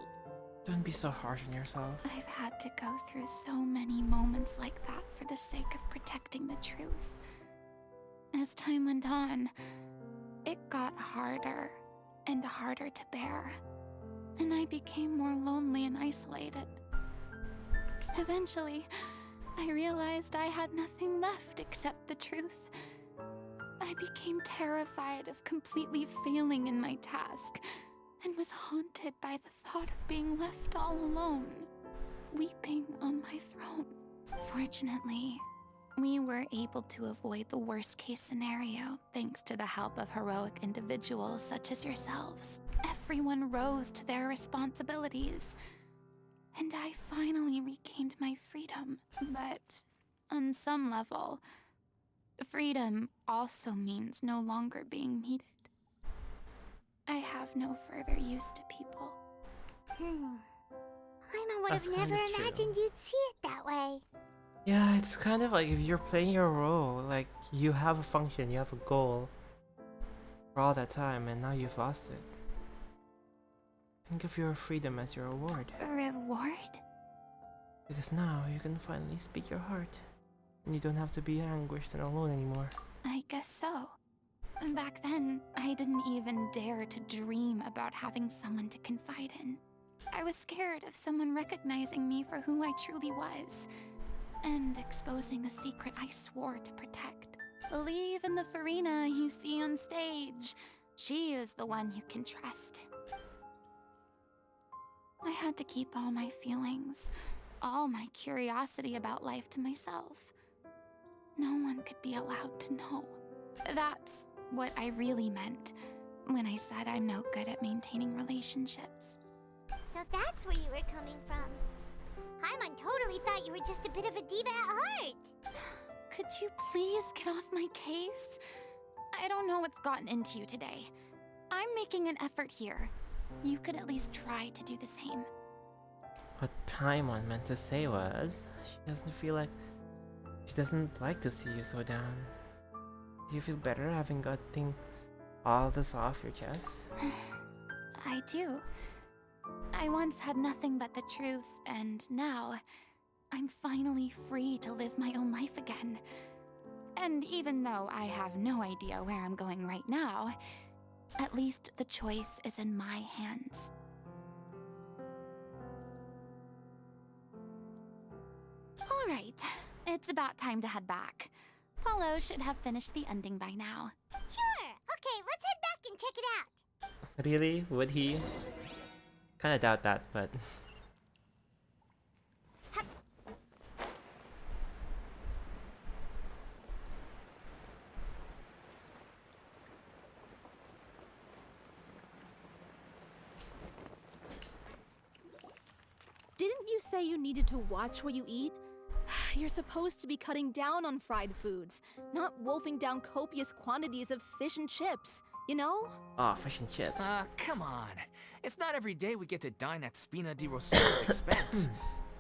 Don't be so harsh on yourself. I've had to go through so many moments like that for the sake of protecting the truth. As time went on, it got harder and harder to bear, and I became more lonely and isolated. Eventually, I realized I had nothing left except the truth. I became terrified of completely failing in my task, and was haunted by the thought of being left all alone, weeping on my throne. Fortunately, we were able to avoid the worst-case scenario thanks to the help of heroic individuals such as yourselves. Everyone rose to their responsibilities, and I finally regained my freedom. But on some level, freedom also means no longer being needed. I have no further use to people. I would That's have kind never of true. imagined you'd see it that way. Yeah, it's kind of like if you're playing your role, like you have a function, you have a goal for all that time, and now you've lost it. Think of your freedom as your reward. A reward? Because now you can finally speak your heart. And you don't have to be anguished and alone anymore. I guess so. Back then, I didn't even dare to dream about having someone to confide in. I was scared of someone recognizing me for who I truly was, and exposing the secret I swore to protect. Believe in the Furina you see on stage. She is the one you can trust. I had to keep all my feelings, all my curiosity about life to myself. No one could be allowed to know. That's what I really meant when I said I'm no good at maintaining relationships. So that's where you were coming from. Paimon totally thought you were just a bit of a diva at heart. Could you please get off my case? I don't know what's gotten into you today. I'm making an effort here. You could at least try to do the same. What Paimon meant to say was, she doesn't like to see you so down. Do you feel better having gotten all this off your chest? I do. I once had nothing but the truth, and now I'm finally free to live my own life again. And even though I have no idea where I'm going right now, at least the choice is in my hands. All right, it's about time to head back. Paulo should have finished the ending by now. Sure. Okay, let's head back and check it out. Really? Would he? Kinda doubt that, but... Didn't you say you needed to watch what you eat? You're supposed to be cutting down on fried foods, not wolfing down copious quantities of fish and chips, you know? Oh, fish and chips. Come on. It's not every day we get to dine at Spina di Rosola's expense.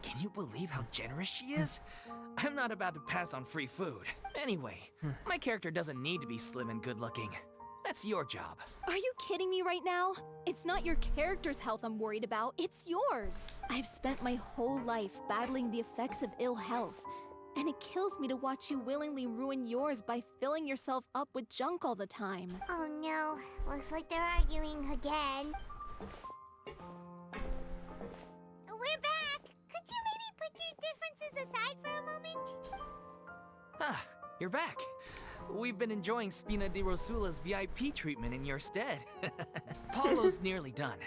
Can you believe how generous she is? I'm not about to pass on free food. Anyway, my character doesn't need to be slim and good-looking. That's your job. Are you kidding me right now? It's not your character's health I'm worried about, it's yours. I've spent my whole life battling the effects of ill health, and it kills me to watch you willingly ruin yours by filling yourself up with junk all the time. Oh no, looks like they're arguing again. We're back! Could you maybe put your differences aside for a moment? Ah, you're back. We've been enjoying Spina di Rosula's VIP treatment in your stead. Paulo's nearly done.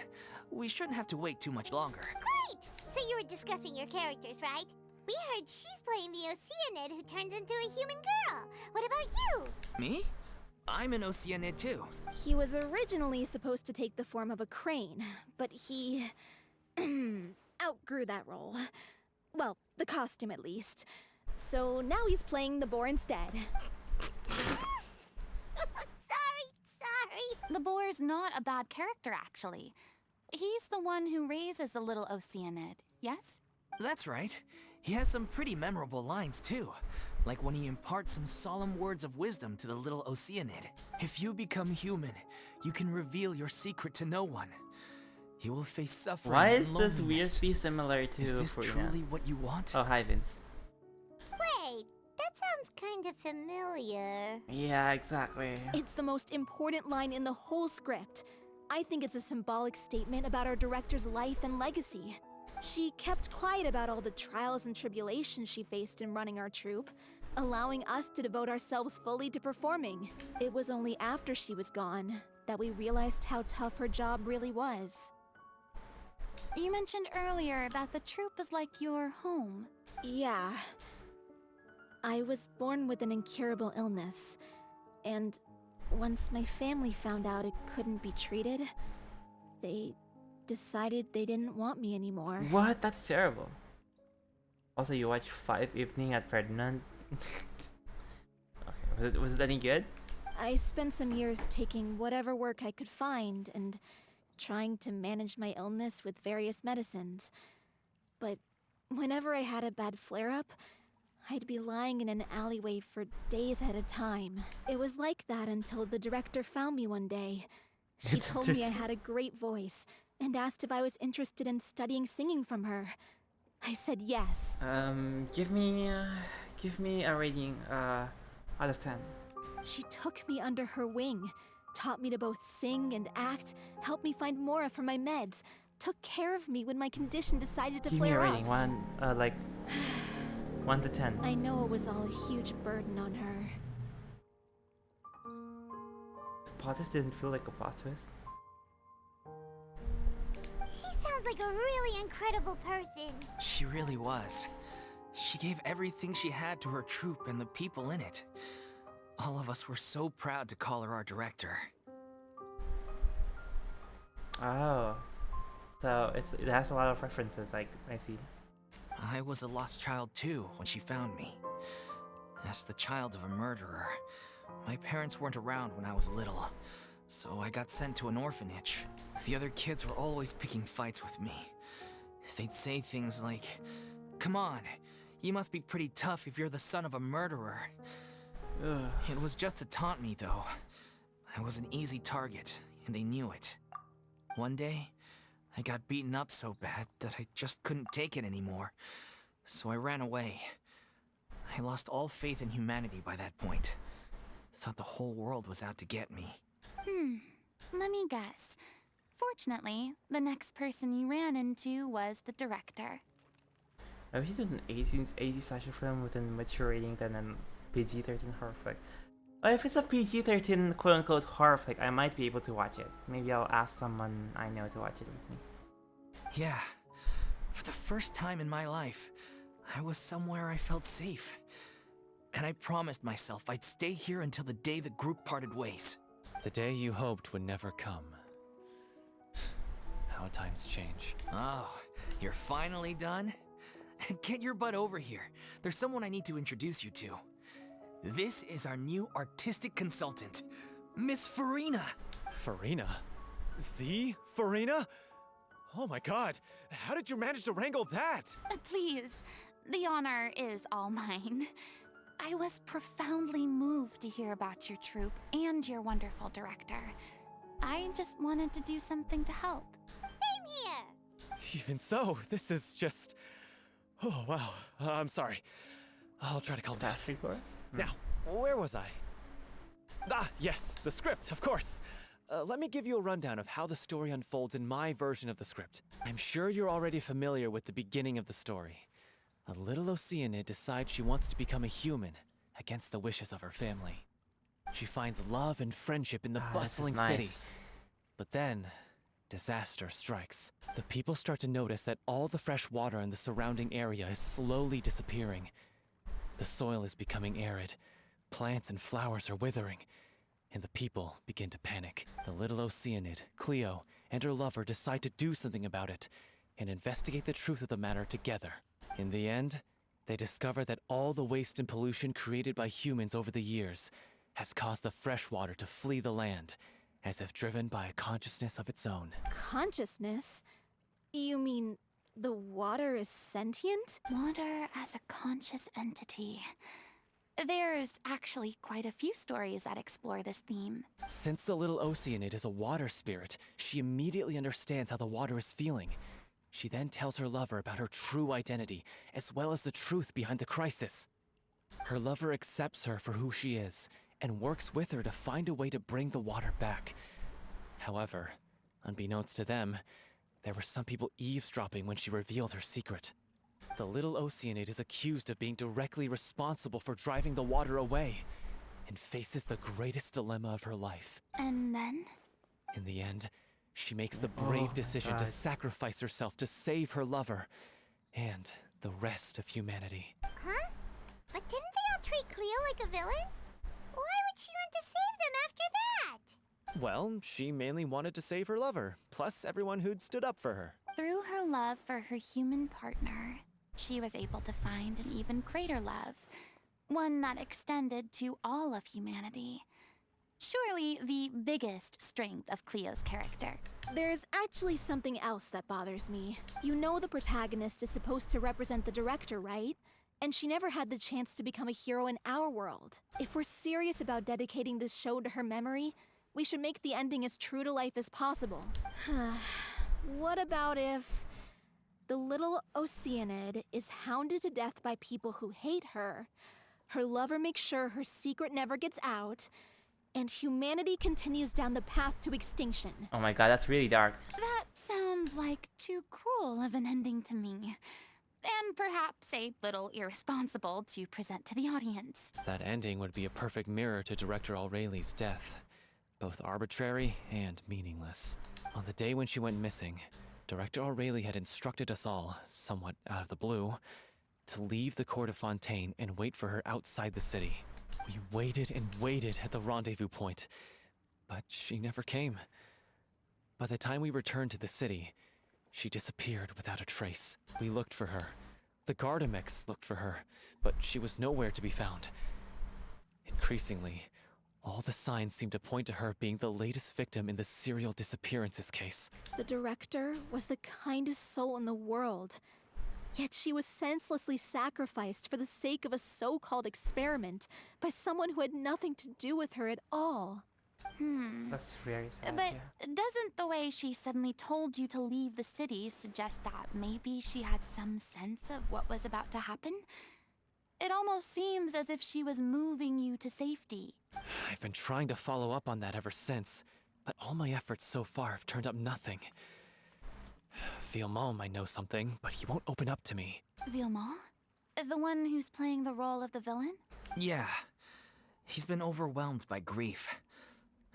We shouldn't have to wait too much longer. Great! So you were discussing your characters, right? We heard she's playing the Oceanid who turns into a human girl. What about you? Me? I'm an Oceanid too. He was originally supposed to take the form of a crane, but he outgrew that role. Well, the costume at least. So now he's playing the boar instead. Sorry. The boar's not a bad character, actually. He's the one who raises the little Oceanid, yes? That's right. He has some pretty memorable lines too. Like when he imparts some solemn words of wisdom to the little Oceanid. If you become human, you can reveal your secret to no one. You will face suffering Why and is this loneliness. weirdly similar to Is this Furina? truly what you want? Oh, hi Vince. Wait, that sounds kind of familiar. Yeah, exactly. It's the most important line in the whole script. I think it's a symbolic statement about our director's life and legacy. She kept quiet about all the trials and tribulations she faced in running our troupe, allowing us to devote ourselves fully to performing. It was only after she was gone that we realized how tough her job really was. You mentioned earlier that the troupe is like your home. Yeah. I was born with an incurable illness, and once my family found out it couldn't be treated, they decided they didn't want me anymore. What? That's terrible. Also, you watched 5 Evening at Ferdinand? Okay, was it any good? I spent some years taking whatever work I could find and trying to manage my illness with various medicines. But whenever I had a bad flare-up, I'd be lying in an alleyway for days at a time. It was like that until the director found me one day. She It's told me I interesting. had a great voice and asked if I was interested in studying singing from her. I said yes. Give me a rating, out of 10. She took me under her wing, taught me to both sing and act, helped me find Mora for my meds, took care of me when my condition decided to Give me a flare rating, up. 1 to 10. I know it was all a huge burden on her. The plot twist didn't feel like a plot twist. She sounds like a really incredible person. She really was. She gave everything she had to her troupe and the people in it. All of us were so proud to call her our director. Oh, so it has a lot of references. Like I see. I was a lost child too when she found me. As the child of a murderer, my parents weren't around when I was little, so I got sent to an orphanage. The other kids were always picking fights with me. They'd say things like, "Come on, you must be pretty tough if you're the son of a murderer." Ugh. It was just to taunt me, though. I was an easy target, and they knew it. One day, I got beaten up so bad that I just couldn't take it anymore, so I ran away. I lost all faith in humanity by that point. Thought the whole world was out to get me. Let me guess. Fortunately, the next person you ran into was the director. I wish it was an 18 slasher film with a mature rating than an PG-13 horror flick. If it's a PG-13 quote-unquote horror flick, I might be able to watch it. Maybe I'll ask someone I know to watch it with me. Yeah, for the first time in my life, I was somewhere I felt safe. And I promised myself I'd stay here until the day the group parted ways. The day you hoped would never come. How times change. Oh, you're finally done? Get your butt over here. There's someone I need to introduce you to. This is our new artistic consultant, Miss Furina. Furina? The Furina? Oh my god, how did you manage to wrangle that? Please, the honor is all mine. I was profoundly moved to hear about your troupe and your wonderful director. I just wanted to do something to help. Same here. Even so, this is just... Oh, wow. I'm sorry. I'll try to calm down. Now, where was I? Ah, yes, the script, of course. Let me give you a rundown of how the story unfolds in my version of the script. I'm sure you're already familiar with the beginning of the story. A little Oceanid decides she wants to become a human, against the wishes of her family. She finds love and friendship in the bustling city. But then, disaster strikes. The people start to notice that all the fresh water in the surrounding area is slowly disappearing. The soil is becoming arid, plants and flowers are withering, and the people begin to panic. The little Oceanid, Cleo, and her lover decide to do something about it, and investigate the truth of the matter together. In the end, they discover that all the waste and pollution created by humans over the years has caused the fresh water to flee the land, as if driven by a consciousness of its own. Consciousness? You mean the water is sentient? Water as a conscious entity. There's actually quite a few stories that explore this theme. Since the little Oceanid is a water spirit, she immediately understands how the water is feeling. She then tells her lover about her true identity, as well as the truth behind the crisis. Her lover accepts her for who she is, and works with her to find a way to bring the water back. However, unbeknownst to them, there were some people eavesdropping when she revealed her secret. The little Oceanid is accused of being directly responsible for driving the water away, and faces the greatest dilemma of her life. And then? In the end, she makes the brave decision to sacrifice herself to save her lover, and the rest of humanity. Huh? But didn't they all treat Cleo like a villain? Why would she want to save them after that? Well, she mainly wanted to save her lover, plus everyone who'd stood up for her. Through her love for her human partner, she was able to find an even greater love, one that extended to all of humanity. Surely the biggest strength of Cleo's character. There's actually something else that bothers me. You know the protagonist is supposed to represent the director, right? And she never had the chance to become a hero in our world. If we're serious about dedicating this show to her memory, we should make the ending as true to life as possible. What about if the little Oceanid is hounded to death by people who hate her, her lover makes sure her secret never gets out, and humanity continues down the path to extinction? Oh my god, that's really dark. That sounds like too cruel of an ending to me. And perhaps a little irresponsible to present to the audience. That ending would be a perfect mirror to Director Aureli's death. Both arbitrary and meaningless. On the day when she went missing, Director Aureli had instructed us all, somewhat out of the blue, to leave the court of Fontaine and wait for her outside the city. We waited and waited at the rendezvous point, but she never came. By the time we returned to the city, she disappeared without a trace. We looked for her, The Gardamex looked for her, but she was nowhere to be found. Increasingly, all the signs seemed to point to her being the latest victim in the serial disappearances case. The director was the kindest soul in the world. Yet she was senselessly sacrificed for the sake of a so-called experiment by someone who had nothing to do with her at all. That's very sad. But Yeah. doesn't the way she suddenly told you to leave the city suggest that maybe she had some sense of what was about to happen? It almost seems as if she was moving you to safety. I've been trying to follow up on that ever since, but all my efforts so far have turned up nothing. Villemont might know something, but he won't open up to me. Villemont? The one who's playing the role of the villain? Yeah. He's been overwhelmed by grief.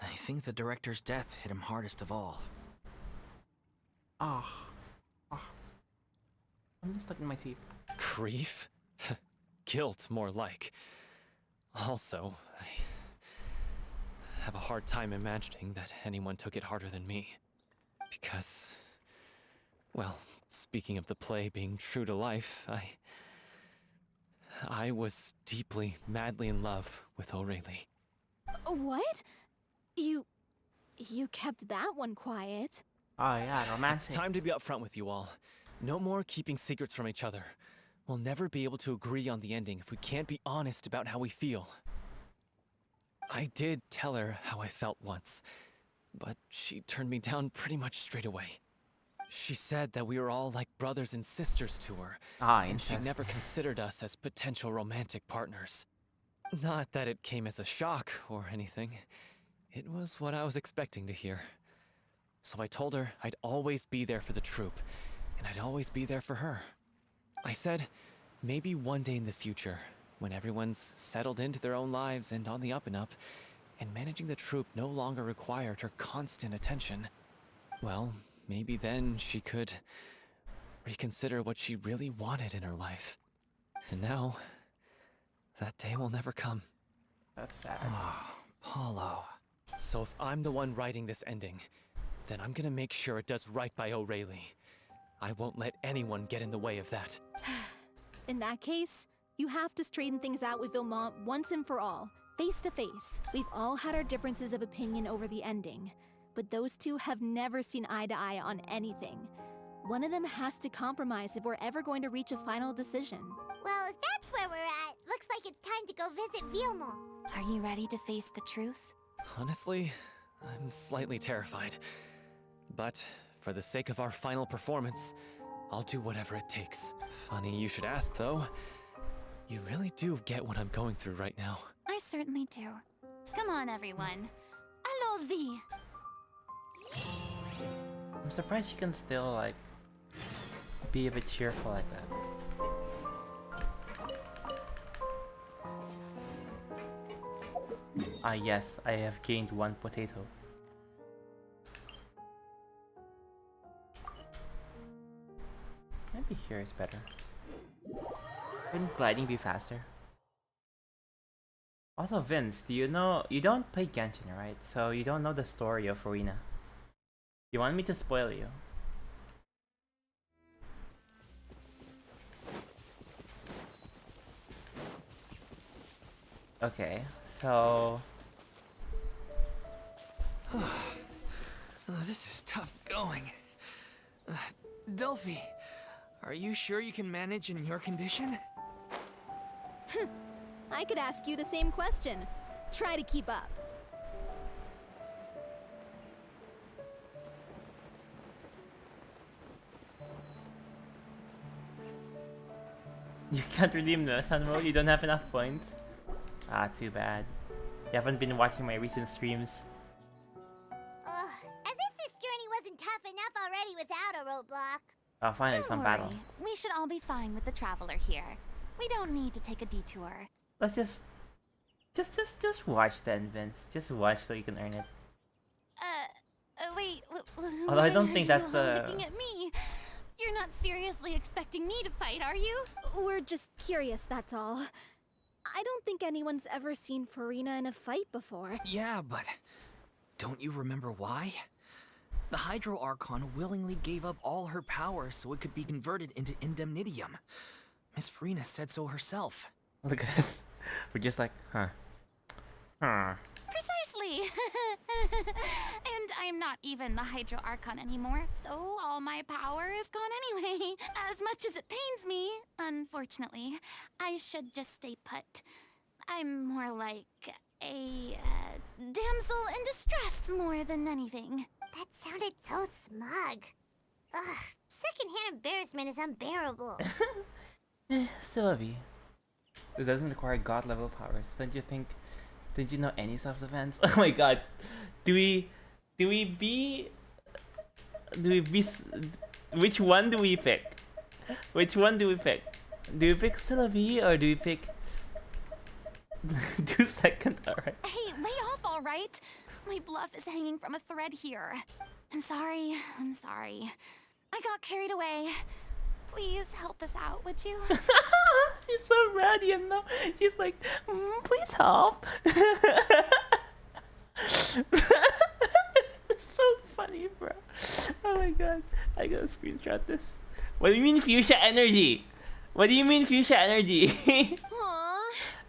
I think the director's death hit him hardest of all. I'm just stuck in my teeth. Grief? Guilt, more like. Also, I have a hard time imagining that anyone took it harder than me. Because, well, speaking of the play being true to life, I was deeply, madly in love with Aurelie. What? You kept that one quiet. Oh yeah, It's romantic. time to be upfront with you all. No more keeping secrets from each other. We'll never be able to agree on the ending if we can't be honest about how we feel. I did tell her how I felt once, but she turned me down pretty much straight away. She said that we were all like brothers and sisters to her, and she never considered us as potential romantic partners. Not that it came as a shock or anything. It was what I was expecting to hear. So I told her I'd always be there for the troupe, and I'd always be there for her. I said, maybe one day in the future, when everyone's settled into their own lives and on the up and up, and managing the troupe no longer required her constant attention, well, maybe then she could reconsider what she really wanted in her life. And now, that day will never come. That's sad. Oh, Paulo. So if I'm the one writing this ending, then I'm gonna make sure it does right by Aurelie. I won't let anyone get in the way of that. In that case, you have to straighten things out with Villemont once and for all, face to face. We've all had our differences of opinion over the ending, but those two have never seen eye to eye on anything. One of them has to compromise if we're ever going to reach a final decision. Well, if that's where we're at, looks like it's time to go visit Villemont. Are you ready to face the truth? Honestly, I'm slightly terrified. But for the sake of our final performance, I'll do whatever it takes. Funny you should ask, though. You really do get what I'm going through right now. I certainly do. Come on, everyone. Allons-y! I'm surprised you can still like be a bit cheerful like that. Ah yes, I have gained 1 potato. Maybe here is better. Wouldn't gliding be faster? Also, Vince, do you know you don't play Genshin, right? So you don't know the story of Furina. You want me to spoil you? Okay, so This is tough going. Delphi, are you sure you can manage in your condition? I could ask you the same question. Try to keep up. you can't redeem the Sun Mode. You don't have enough points. Ah, too bad. You haven't been watching my recent streams. Ugh, as if this journey wasn't tough enough already without a roadblock. I'll find Don't some worry. battle. We should all be fine with the traveler here. We don't need to take a detour. Let's just watch then, Vince. Just watch so you can earn it. Wait. Although I don't why think are that's you the- all looking at me. You're not seriously expecting me to fight, are you? We're just curious, that's all. I don't think anyone's ever seen Furina in a fight before. Yeah, but don't you remember why? The Hydro Archon willingly gave up all her power so it could be converted into Indemnitium. Miss Furina said so herself. Look at us. We're just like, huh. Huh. Precisely. And I'm not even the Hydro Archon anymore, so all my power is gone anyway. As much as it pains me, unfortunately, I should just stay put. I'm more like a damsel in distress more than anything. That sounded so smug. Ugh, secondhand embarrassment is unbearable. Sylvie. This doesn't require god level powers. Don't you think? Don't you know any self-defense? Oh my god. Which one do we pick? Which one do we pick? Do we pick Sylvie or do we pick do second? Alright. Hey, lay off, all right? My bluff is hanging from a thread here. I'm sorry. I got carried away. Please help us out, would you? She's so radiant though. She's like, please help. It's so funny, bro. Oh my god. I gotta screenshot this. What do you mean fuchsia energy? What do you mean fuchsia energy? Aww.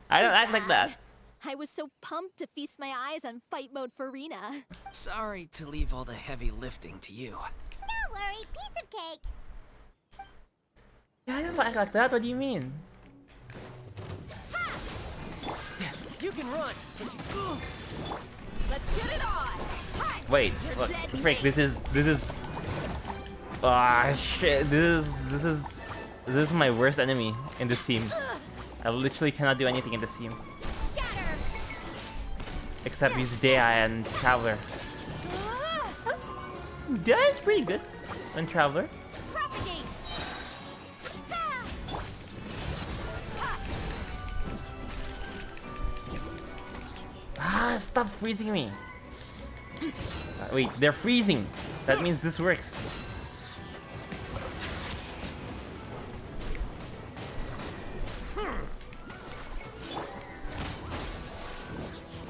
I don't too act like that. bad. I was so pumped to feast my eyes on fight mode Furina. Sorry to leave all the heavy lifting to you. Don't worry, piece of cake. Yeah, I don't act like that. What do you mean? You can run. Let's get it on! Wait, look, frick, this is ah shit, this is my worst enemy in this team. I literally cannot do anything in this team. Scatter! Except use Dei and Traveler. Dei is pretty good on Traveler. Propagate! Ah, stop freezing me. Wait, they're freezing. That means this works.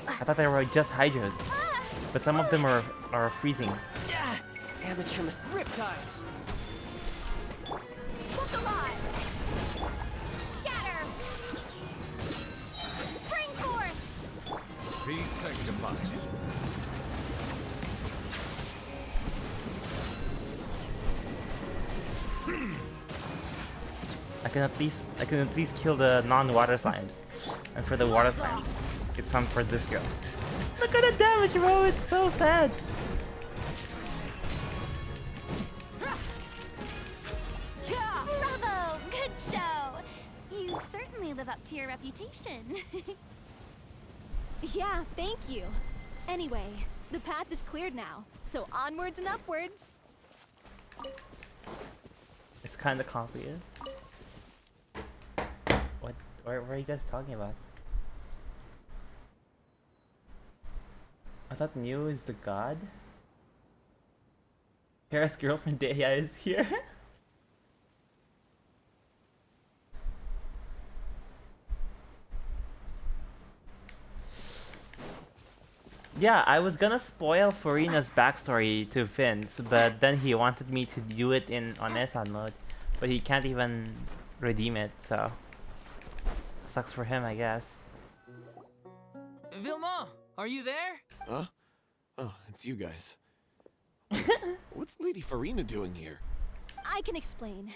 I thought they were just Hydras, but some of them are freezing. Amateur must riptide. Look alive! Scatter! Spring force! Be sanctified. I can at least kill the non-water slimes, and for the water slimes, it's time for this girl. Look at the damage, bro! It's so sad. Bravo! Good show! You certainly live up to your reputation. Yeah, thank you. Anyway, the path is cleared now, so onwards and upwards. It's kind of complicated. What are you guys talking about? I thought Neo is the god. Kara's girlfriend Deia is here. Yeah, I was gonna spoil Furina's backstory to Vince, but then he wanted me to do it on Esan mode, but he can't even redeem it, so sucks for him, I guess. Vilma, are you there? Huh? Oh, it's you guys. What's Lady Furina doing here? I can explain.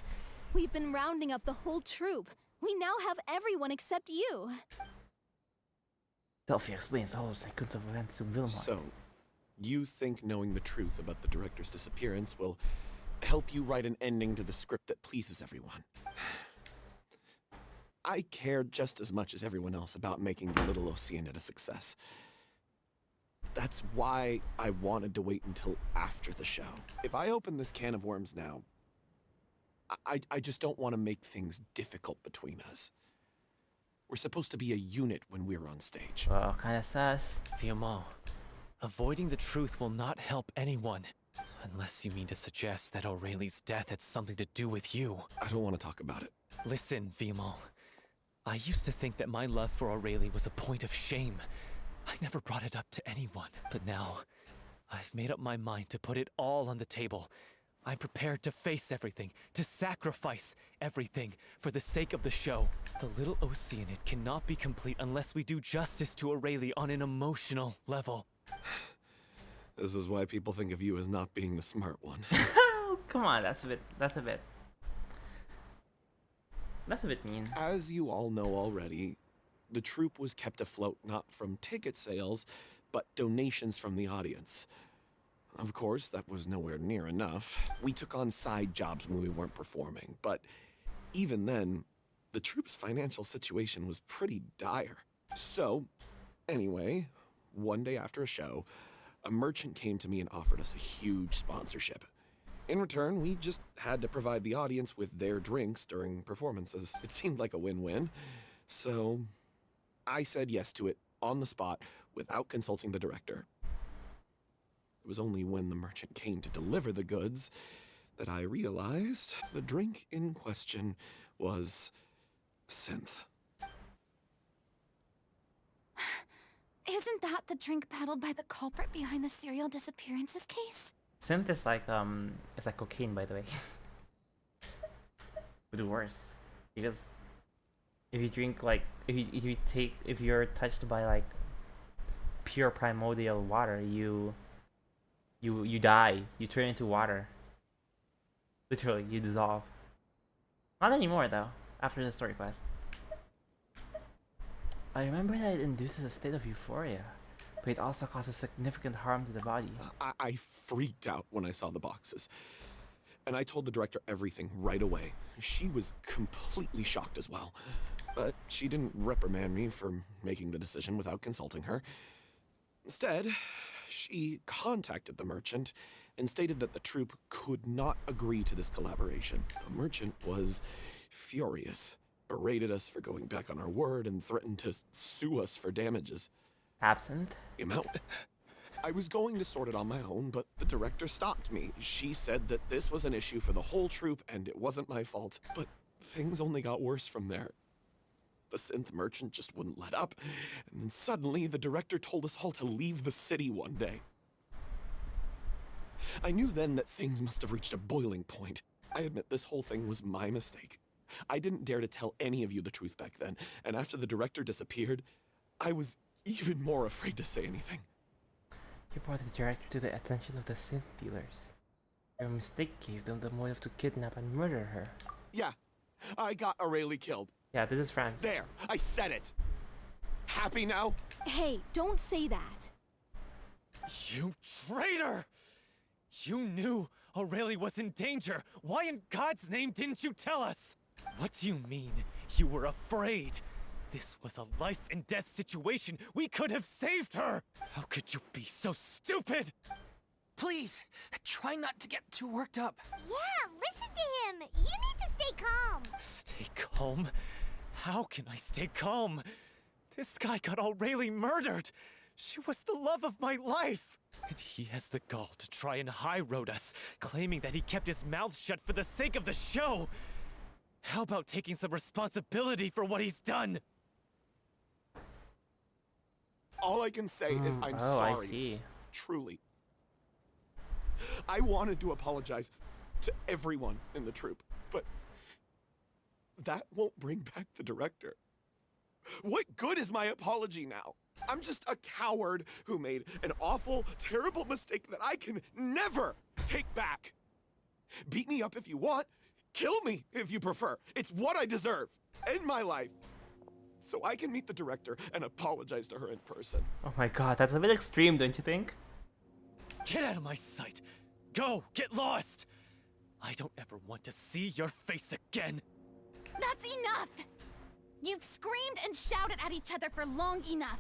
We've been rounding up the whole troop. We now have everyone except you. Delphi explains the whole sequence of events to Vilmont. So, you think knowing the truth about the director's disappearance will help you write an ending to the script that pleases everyone? I care just as much as everyone else about making the Little Oceanid a success. That's why I wanted to wait until after the show. If I open this can of worms now, I just don't want to make things difficult between us. We're supposed to be a unit when we're on stage. Well, kinda sus. Vilma, avoiding the truth will not help anyone. Unless you mean to suggest that Aurelie's death had something to do with you. I don't want to talk about it. Listen, Vilma. I used to think that my love for Aurelie was a point of shame. I never brought it up to anyone. But now, I've made up my mind to put it all on the table. I'm prepared to face everything, to sacrifice everything for the sake of the show. The Little Oceanid cannot be complete unless we do justice to Aurelie on an emotional level. This is why people think of you as not being the smart one. Come on, that's a bit mean. As you all know already, the troupe was kept afloat not from ticket sales, but donations from the audience. Of course, that was nowhere near enough. We took on side jobs when we weren't performing, but even then, the troupe's financial situation was pretty dire. So, anyway, one day after a show, a merchant came to me and offered us a huge sponsorship. In return, we just had to provide the audience with their drinks during performances. It seemed like a win-win. So, I said yes to it on the spot without consulting the director. It was only when the merchant came to deliver the goods that I realized the drink in question was synth. Isn't that the drink peddled by the culprit behind the serial disappearances case? Synth is like it's like cocaine, by the way. But worse, because if you drink like if you're touched by like pure primordial water, you die. You turn into water. Literally, you dissolve. Not anymore though. After the story quest, I remember that it induces a state of euphoria, but it also causes significant harm to the body. I freaked out when I saw the boxes. And I told the director everything right away. She was completely shocked as well. But she didn't reprimand me for making the decision without consulting her. Instead, she contacted the merchant and stated that the troupe could not agree to this collaboration. The merchant was furious, berated us for going back on our word, and threatened to sue us for damages. Absinthe? The amount. I was going to sort it on my own, but the director stopped me. She said that this was an issue for the whole troupe and it wasn't my fault. But things only got worse from there. The synth merchant just wouldn't let up, and then suddenly the director told us all to leave the city one day. I knew then that things must have reached a boiling point. I admit this whole thing was my mistake. I didn't dare to tell any of you the truth back then, and after the director disappeared, I was even more afraid to say anything. You brought the director to the attention of the synth dealers. Your mistake gave them the motive to kidnap and murder her. Yeah, I got Aurelie killed. Yeah, this is France. There, I said it. Happy now? Hey, don't say that. You traitor! You knew Aurelie was in danger. Why in God's name didn't you tell us? What do you mean? You were afraid? This was a life and death situation. We could have saved her. How could you be so stupid? Please, try not to get too worked up. Yeah, listen to him. You need to stay calm. Stay calm? How can I stay calm? This guy got Aurelie murdered. She was the love of my life. And he has the gall to try and high-road us, claiming that he kept his mouth shut for the sake of the show. How about taking some responsibility for what he's done? All I can say is I'm sorry. I see. Truly. I wanted to apologize to everyone in the troupe, but that won't bring back the director. What good is my apology now? I'm just a coward who made an awful, terrible mistake that I can never take back. Beat me up if you want. Kill me if you prefer. It's what I deserve. End my life. So I can meet the director and apologize to her in person. Oh my god, that's a bit extreme, don't you think? Get out of my sight! Go! Get lost! I don't ever want to see your face again! That's enough! You've screamed and shouted at each other for long enough.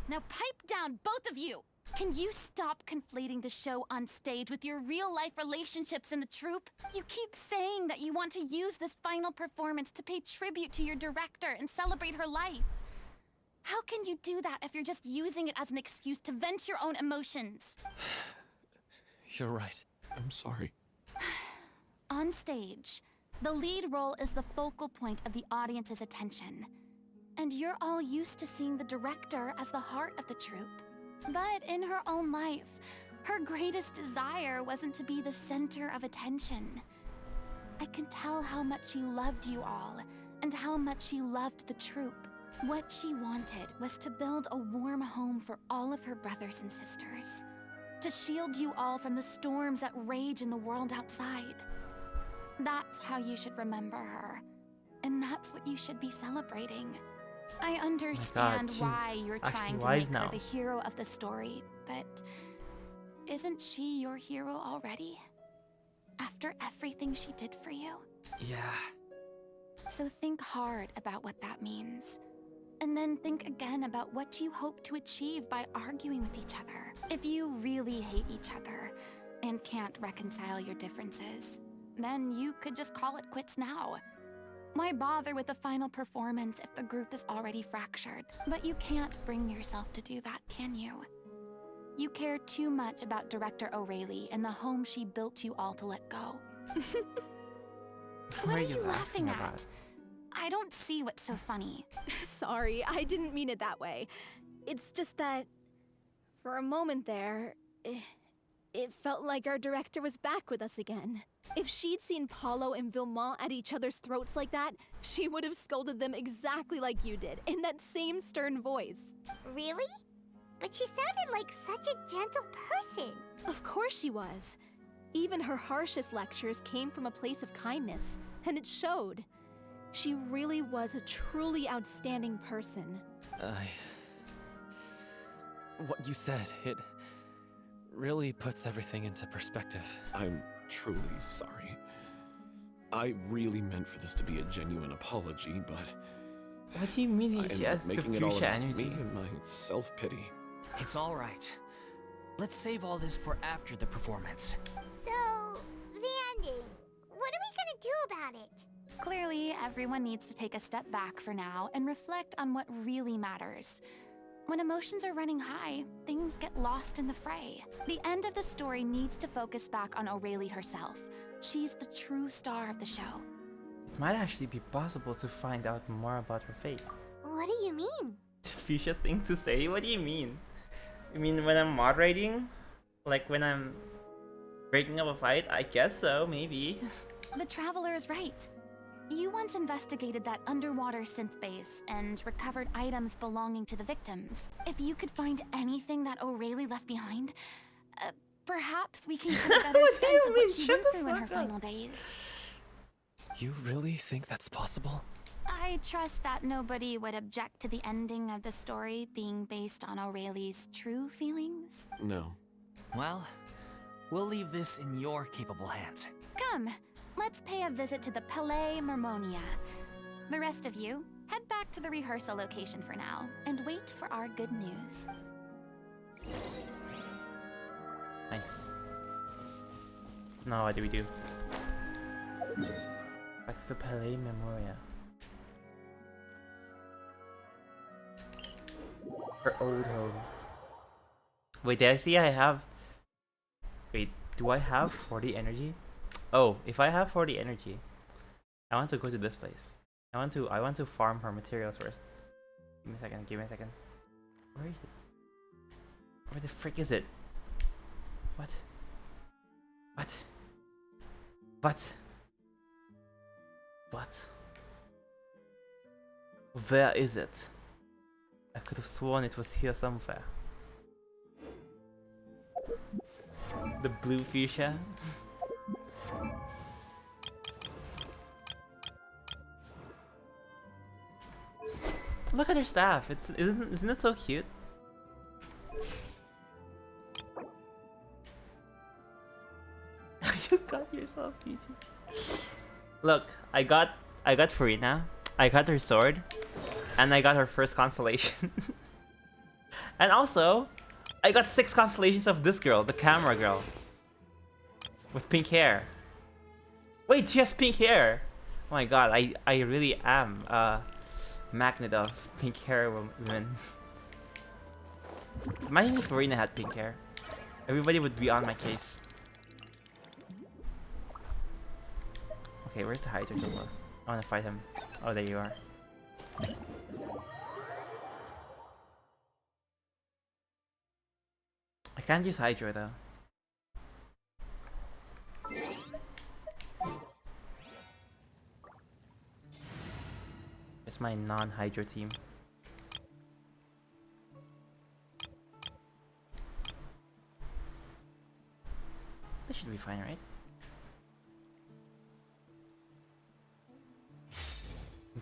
Now pipe down, both of you! Can you stop conflating the show on stage with your real-life relationships in the troupe? You keep saying that you want to use this final performance to pay tribute to your director and celebrate her life. How can you do that if you're just using it as an excuse to vent your own emotions? You're right. I'm sorry. On stage, the lead role is the focal point of the audience's attention. And you're all used to seeing the director as the heart of the troupe. But in her own life, Her greatest desire wasn't to be the center of attention. I can tell how much she loved you all, and how much she loved the troupe. What she wanted was to build a warm home for all of her brothers and sisters. To shield you all from the storms that rage in the world outside. That's how you should remember her. And that's what you should be celebrating. I understand she's why you're trying to wise make her now. the hero of the story, but isn't she your hero already? After everything she did for you? Yeah. So think hard about what that means. And then think again about what you hope to achieve by arguing with each other. If you really hate each other and can't reconcile your differences, then you could just call it quits now. Why bother with the final performance if the group is already fractured? But you can't bring yourself to do that, can you? You care too much about Director O'Reilly and the home she built you all to let go. What are you laughing at? I don't see what's so funny. Sorry, I didn't mean it that way. It's just that, for a moment there, it felt like our director was back with us again. If she'd seen Paulo and Vilmont at each other's throats like that, she would have scolded them exactly like you did, in that same stern voice. Really? But she sounded like such a gentle person. Of course she was. Even her harshest lectures came from a place of kindness, and it showed. She really was a truly outstanding person. What you said, it really puts everything into perspective. I'm truly sorry. I really meant for this to be a genuine apology, but What do you mean I he ended has up the making it all fuchsia about me energy? and my self-pity. It's all right. Let's save all this for after the performance. So, the ending. What are we gonna do about it? Clearly, everyone needs to take a step back for now and reflect on what really matters. When emotions are running high, things get lost in the fray. The end of the story needs to focus back on O'Reilly herself. She's the true star of the show. It might actually be possible to find out more about her fate. What do you mean? Fuchsia thing to say? What do you mean? You mean when I'm moderating? Like when I'm breaking up a fight? I guess so, maybe. The Traveler is right. You once investigated that underwater synth base and recovered items belonging to the victims. If you could find anything that O'Reilly left behind, perhaps we can get a better What do sense you of mean? what she Shut went the through in her fuck up. final days. You really think that's possible? I trust that nobody would object to the ending of the story being based on O'Reilly's true feelings. No. Well, we'll leave this in your capable hands. Come, let's pay a visit to the Palais Mermonia. The rest of you, head back to the rehearsal location for now, and wait for our good news. Nice. Now what do we do? Back to the Palais Memoria. Her old home. Wait, did I see I have... Wait, do I have 40 energy? Oh, if I have 40 energy, I want to go to this place. I want to farm her materials first. Give me a second, give me a second. Where is it? Where the frick is it? What? What? What? What? Where is it? I could have sworn it was here somewhere. The blue fuchsia? Look at her staff. Isn't it so cute? You got yourself, Peachy. Look, I got Furina. I got her sword, and I got her first constellation. And also, I got 6 constellations of this girl, the camera girl, with pink hair. Wait, she has pink hair. Oh my god, I really am a magnet of pink hair women. Imagine if Furina had pink hair. Everybody would be on my case. Okay, where's the Hydra Jumbo? I wanna fight him. Oh, there you are. I can't use Hydra though. Where's my non-Hydro team? This should be fine, right?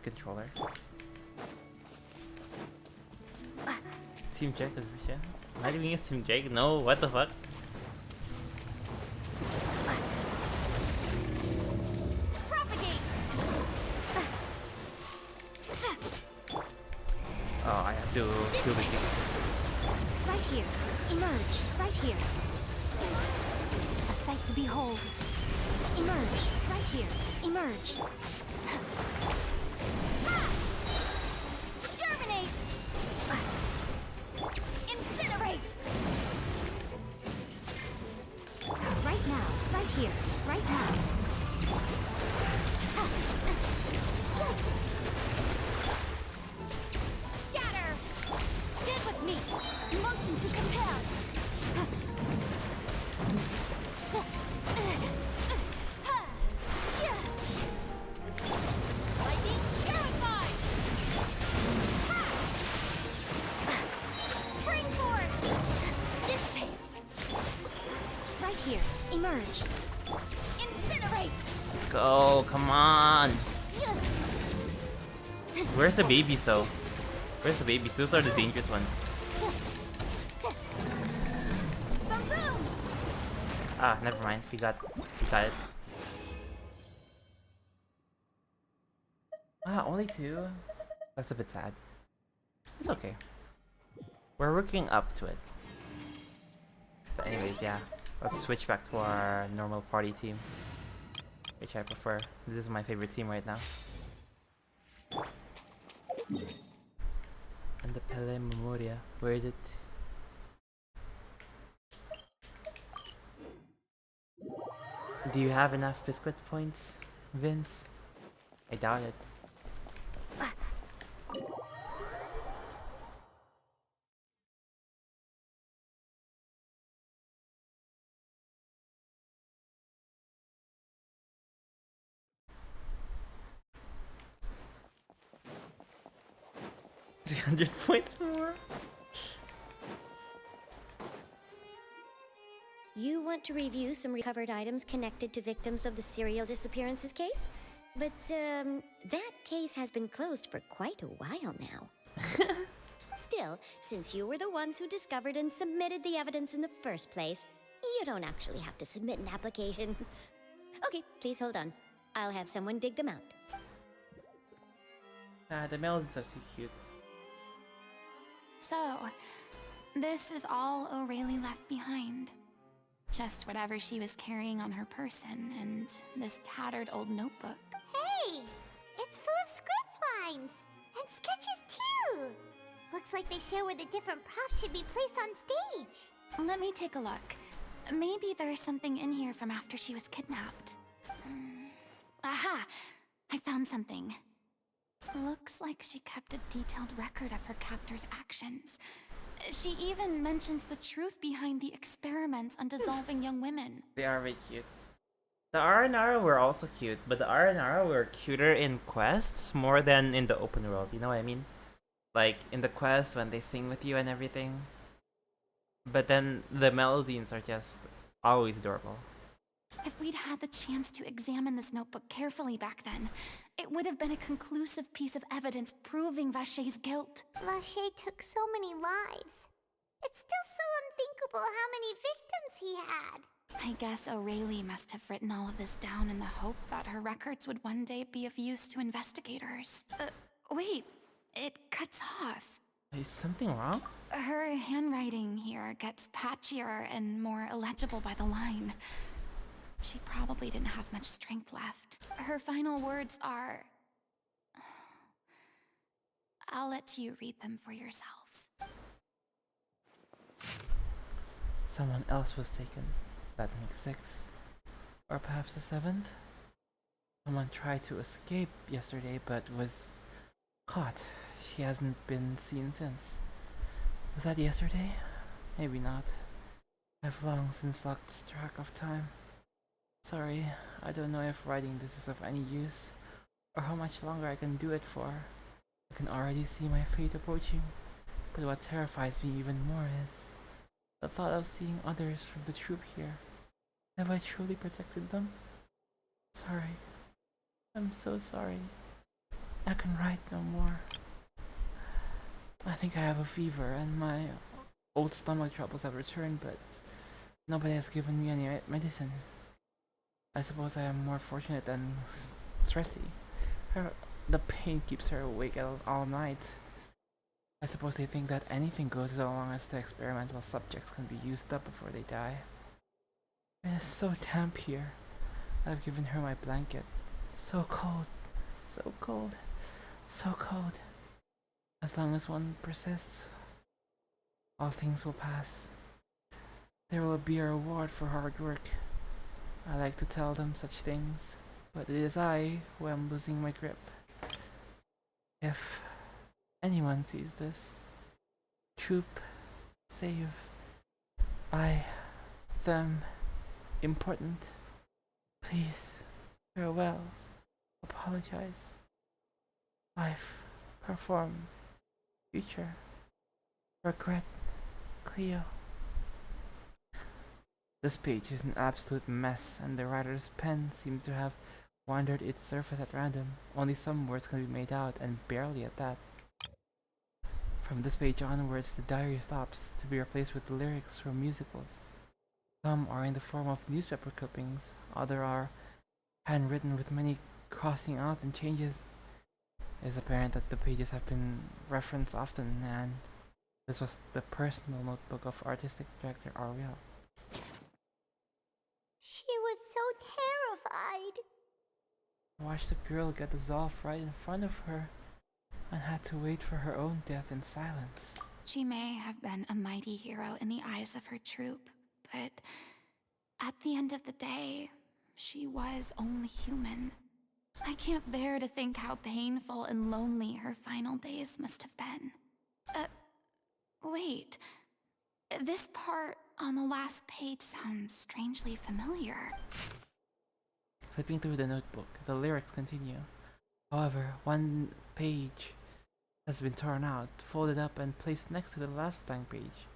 Controller. Team Jake, yeah. Am I doing a Team Jake? No, what the fuck? Propagate! Oh, I have to kill the team. Right here. Emerge. Right here. A sight to behold. Emerge. Right here. Emerge. Germinate! Incinerate! Right now. Right here. Right now. Flex! Scatter! Get with me! Motion to compel! Lightning purify! Spring forth! Dissipate! Right here. Emerge. Incinerate! Let's go, come on! Where's the babies though? Where's the babies? Those are the dangerous ones. Boom boom! Ah, never mind. We got it. Ah, only 2? That's a bit sad. It's okay. We're working up to it. But anyways, yeah. Let's switch back to our normal party team, which I prefer. This is my favorite team right now. And the Pele Memoria. Where is it? Do you have enough biscuit points, Vince? I doubt it. $300 points more? You want to review some recovered items connected to victims of the serial disappearances case? But, that case has been closed for quite a while now. Still, since you were the ones who discovered and submitted the evidence in the first place, you don't actually have to submit an application. Okay, please hold on. I'll have someone dig them out. Ah, the melons are so cute. So, this is all O'Reilly left behind. Just whatever she was carrying on her person and this tattered old notebook. Hey! It's full of script lines! And sketches too! Looks like they show where the different props should be placed on stage. Let me take a look. Maybe there's something in here from after she was kidnapped. Aha! I found something. Looks like she kept a detailed record of her captor's actions. She even mentions the truth behind the experiments on dissolving young women. They are very cute. The R&R were also cute, but the R&R were cuter in quests more than in the open world, you know what I mean? Like, in the quests when they sing with you and everything. But then the melodies are just always adorable. If we'd had the chance to examine this notebook carefully back then, it would have been a conclusive piece of evidence proving Vachey's guilt. Vachey took so many lives. It's still so unthinkable how many victims he had. I guess O'Reilly must have written all of this down in the hope that her records would one day be of use to investigators. Wait, it cuts off. Is something wrong? Her handwriting here gets patchier and more illegible by the line. She probably didn't have much strength left. Her final words are... I'll let you read them for yourselves. Someone else was taken. That makes 6. Or perhaps the 7th? Someone tried to escape yesterday but was caught. She hasn't been seen since. Was that yesterday? Maybe not. I've long since lost track of time. Sorry, I don't know if writing this is of any use, or how much longer I can do it for. I can already see my fate approaching, but what terrifies me even more is the thought of seeing others from the troop here. Have I truly protected them? Sorry. I'm so sorry. I can write no more. I think I have a fever and my old stomach troubles have returned, but nobody has given me any medicine. I suppose I am more fortunate than stressy. The pain keeps her awake all night. I suppose they think that anything goes as long as the experimental subjects can be used up before they die. It is so damp here. I've given her my blanket. So cold, so cold, so cold. As long as one persists, all things will pass. There will be a reward for hard work. I like to tell them such things, but it is I who am losing my grip. If anyone sees this, troop, save, I, them, important, please, farewell, apologize, life, perform, future, regret, Cleo. This page is an absolute mess, and the writer's pen seems to have wandered its surface at random. Only some words can be made out, and barely at that. From this page onwards, the diary stops, to be replaced with lyrics from musicals. Some are in the form of newspaper clippings, others are handwritten with many crossing out and changes. It is apparent that the pages have been referenced often, and this was the personal notebook of artistic director Ariel. She was so terrified. Watched the girl get dissolved right in front of her, and had to wait for her own death in silence. She may have been a mighty hero in the eyes of her troop, but at the end of the day, she was only human. I can't bear to think how painful and lonely her final days must have been. Wait. This part on the last page sounds strangely familiar. Flipping through the notebook, the lyrics continue. However, one page has been torn out, folded up, and placed next to the last blank page.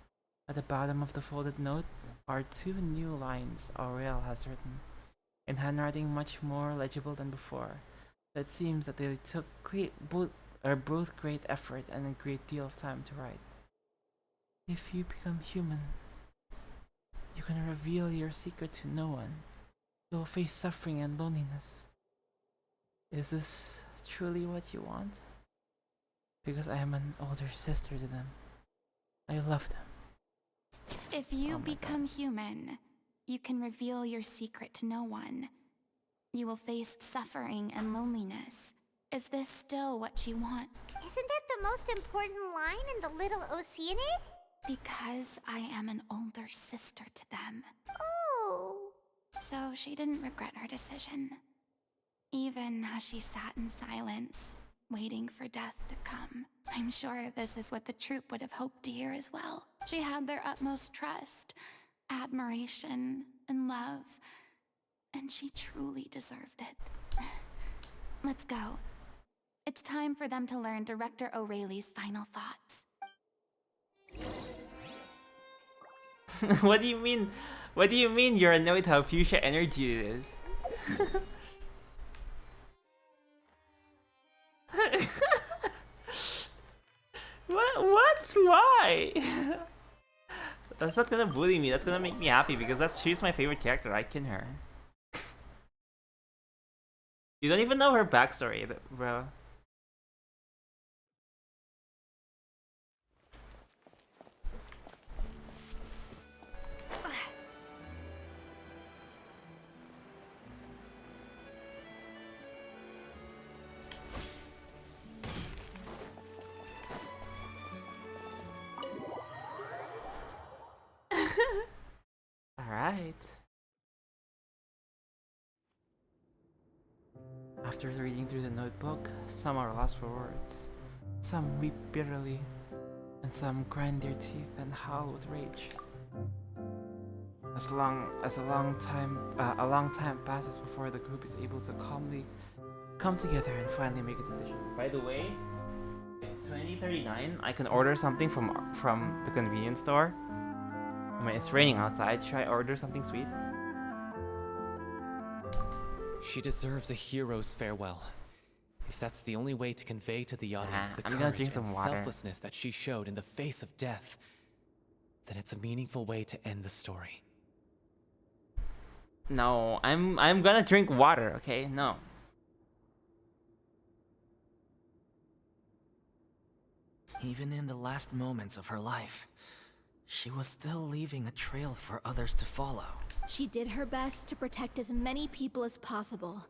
At the bottom of the folded note are two new lines Aurel has written, in handwriting much more legible than before. It seems that they took both great effort and a great deal of time to write. If you become human, you can reveal your secret to no one. You will face suffering and loneliness. Is this truly what you want? Because I am an older sister to them. I love them. If you Oh my become human, you can reveal your secret to no one. You will face suffering and loneliness. Is this still what you want? Isn't that the most important line in the Little Oceanid? Because I am an older sister to them. Oh. So she didn't regret her decision. Even as she sat in silence, waiting for death to come. I'm sure this is what the troupe would have hoped to hear as well. She had their utmost trust, admiration, and love. And she truly deserved it. Let's go. It's time for them to learn Director O'Reilly's final thoughts. What do you mean? What do you mean you're annoyed how fuchsia energy it is? What? Why? That's not gonna bully me. That's gonna make me happy because she's my favorite character. I kin her. You don't even know her backstory, bro. Alright. After reading through the notebook, some are lost for words, some weep bitterly, and some grind their teeth and howl with rage. A long time passes before the group is able to calmly come together and finally make a decision. By the way, 20:39. I can order something from the convenience store. I mean, it's raining outside. Should I order something sweet? She deserves a hero's farewell. If that's the only way to convey to the audience the I'm gonna courage drink some and water. selflessness that she showed in the face of death, then it's a meaningful way to end the story. No, I'm gonna drink water. Okay, no. Even in the last moments of her life, she was still leaving a trail for others to follow. She did her best to protect as many people as possible,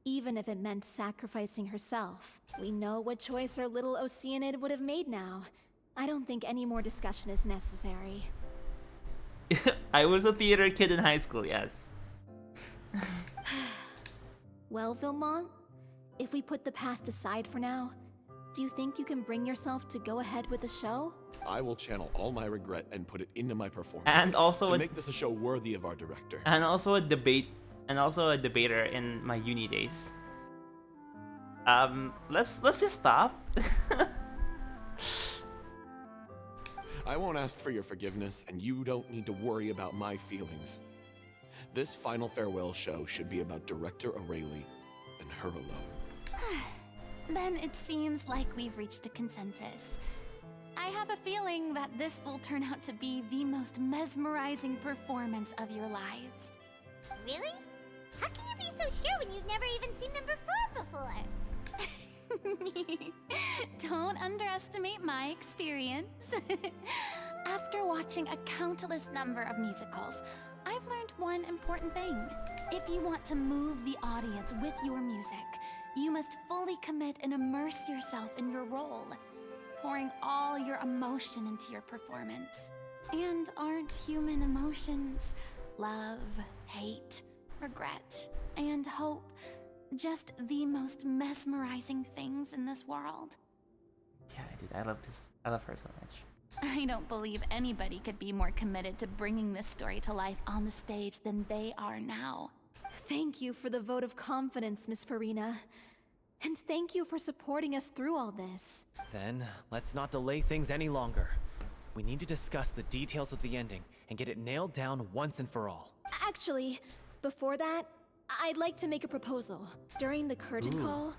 even if it meant sacrificing herself. We know what choice our little Oceanid would have made now. I don't think any more discussion is necessary. I was a theater kid in high school, yes. Well, Vilmont, if we put the past aside for now, do you think you can bring yourself to go ahead with the show? I will channel all my regret and put it into my performance. And also to make this a show worthy of our director. And also a debater in my uni days. Let's just stop. I won't ask for your forgiveness, and you don't need to worry about my feelings. This final farewell show should be about director O'Reilly and her alone. Then it seems like we've reached a consensus. I have a feeling that this will turn out to be the most mesmerizing performance of your lives. Really? How can you be so sure when you've never even seen them perform before? Don't underestimate my experience. After watching a countless number of musicals, I've learned one important thing. If you want to move the audience with your music, you must fully commit and immerse yourself in your role, pouring all your emotion into your performance. And aren't human emotions love, hate, regret, and hope just the most mesmerizing things in this world? Yeah, dude, I love this. I love her so much. I don't believe anybody could be more committed to bringing this story to life on the stage than they are now. Thank you for the vote of confidence, Miss Furina. And thank you for supporting us through all this. Then, let's not delay things any longer. We need to discuss the details of the ending and get it nailed down once and for all. Actually, before that, I'd like to make a proposal. During the curtain call,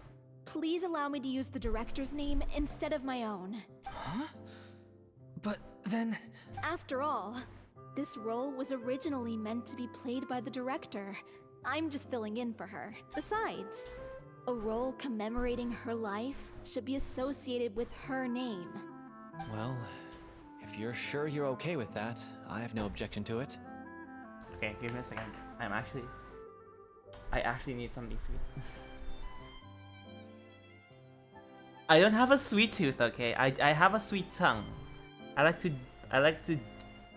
please allow me to use the director's name instead of my own. Huh? But then... After all, this role was originally meant to be played by the director. I'm just filling in for her. Besides, a role commemorating her life should be associated with her name. Well, if you're sure you're okay with that, I have no objection to it. Okay, give me a second. I actually need something sweet. I don't have a sweet tooth, okay? I have a sweet tongue. I like to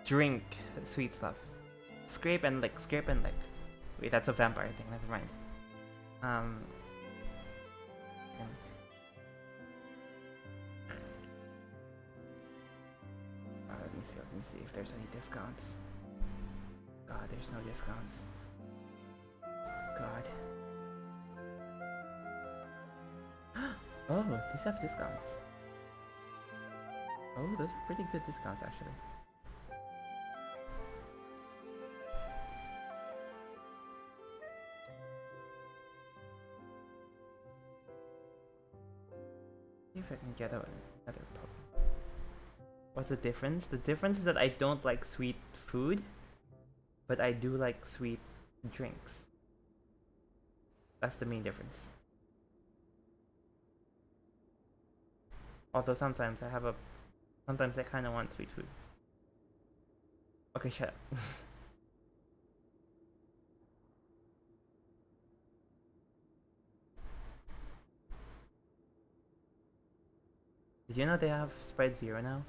drink sweet stuff. Scrape and lick, scrape and lick. Wait, that's a vampire thing, never mind. Let me see if there's any discounts. God, there's no discounts. God. Oh, these have discounts. Oh, those are pretty good discounts actually. See if I can get another pop. What's the difference? The difference is that I don't like sweet food, but I do like sweet drinks. That's the main difference. Although sometimes I kind of want sweet food. Okay, shut up. Did you know they have Sprite Zero now?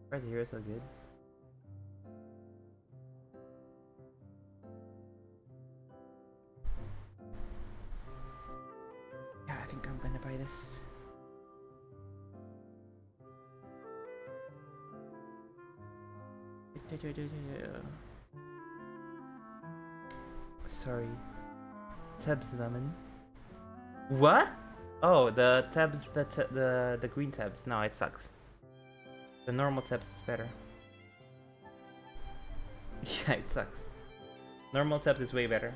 Sprite Zero is so good. Yeah, I think I'm gonna buy this. Sorry. Tebs lemon. What? Oh, the tabs, the green tabs. No, it sucks. The normal tabs is better. Yeah, it sucks. Normal tabs is way better.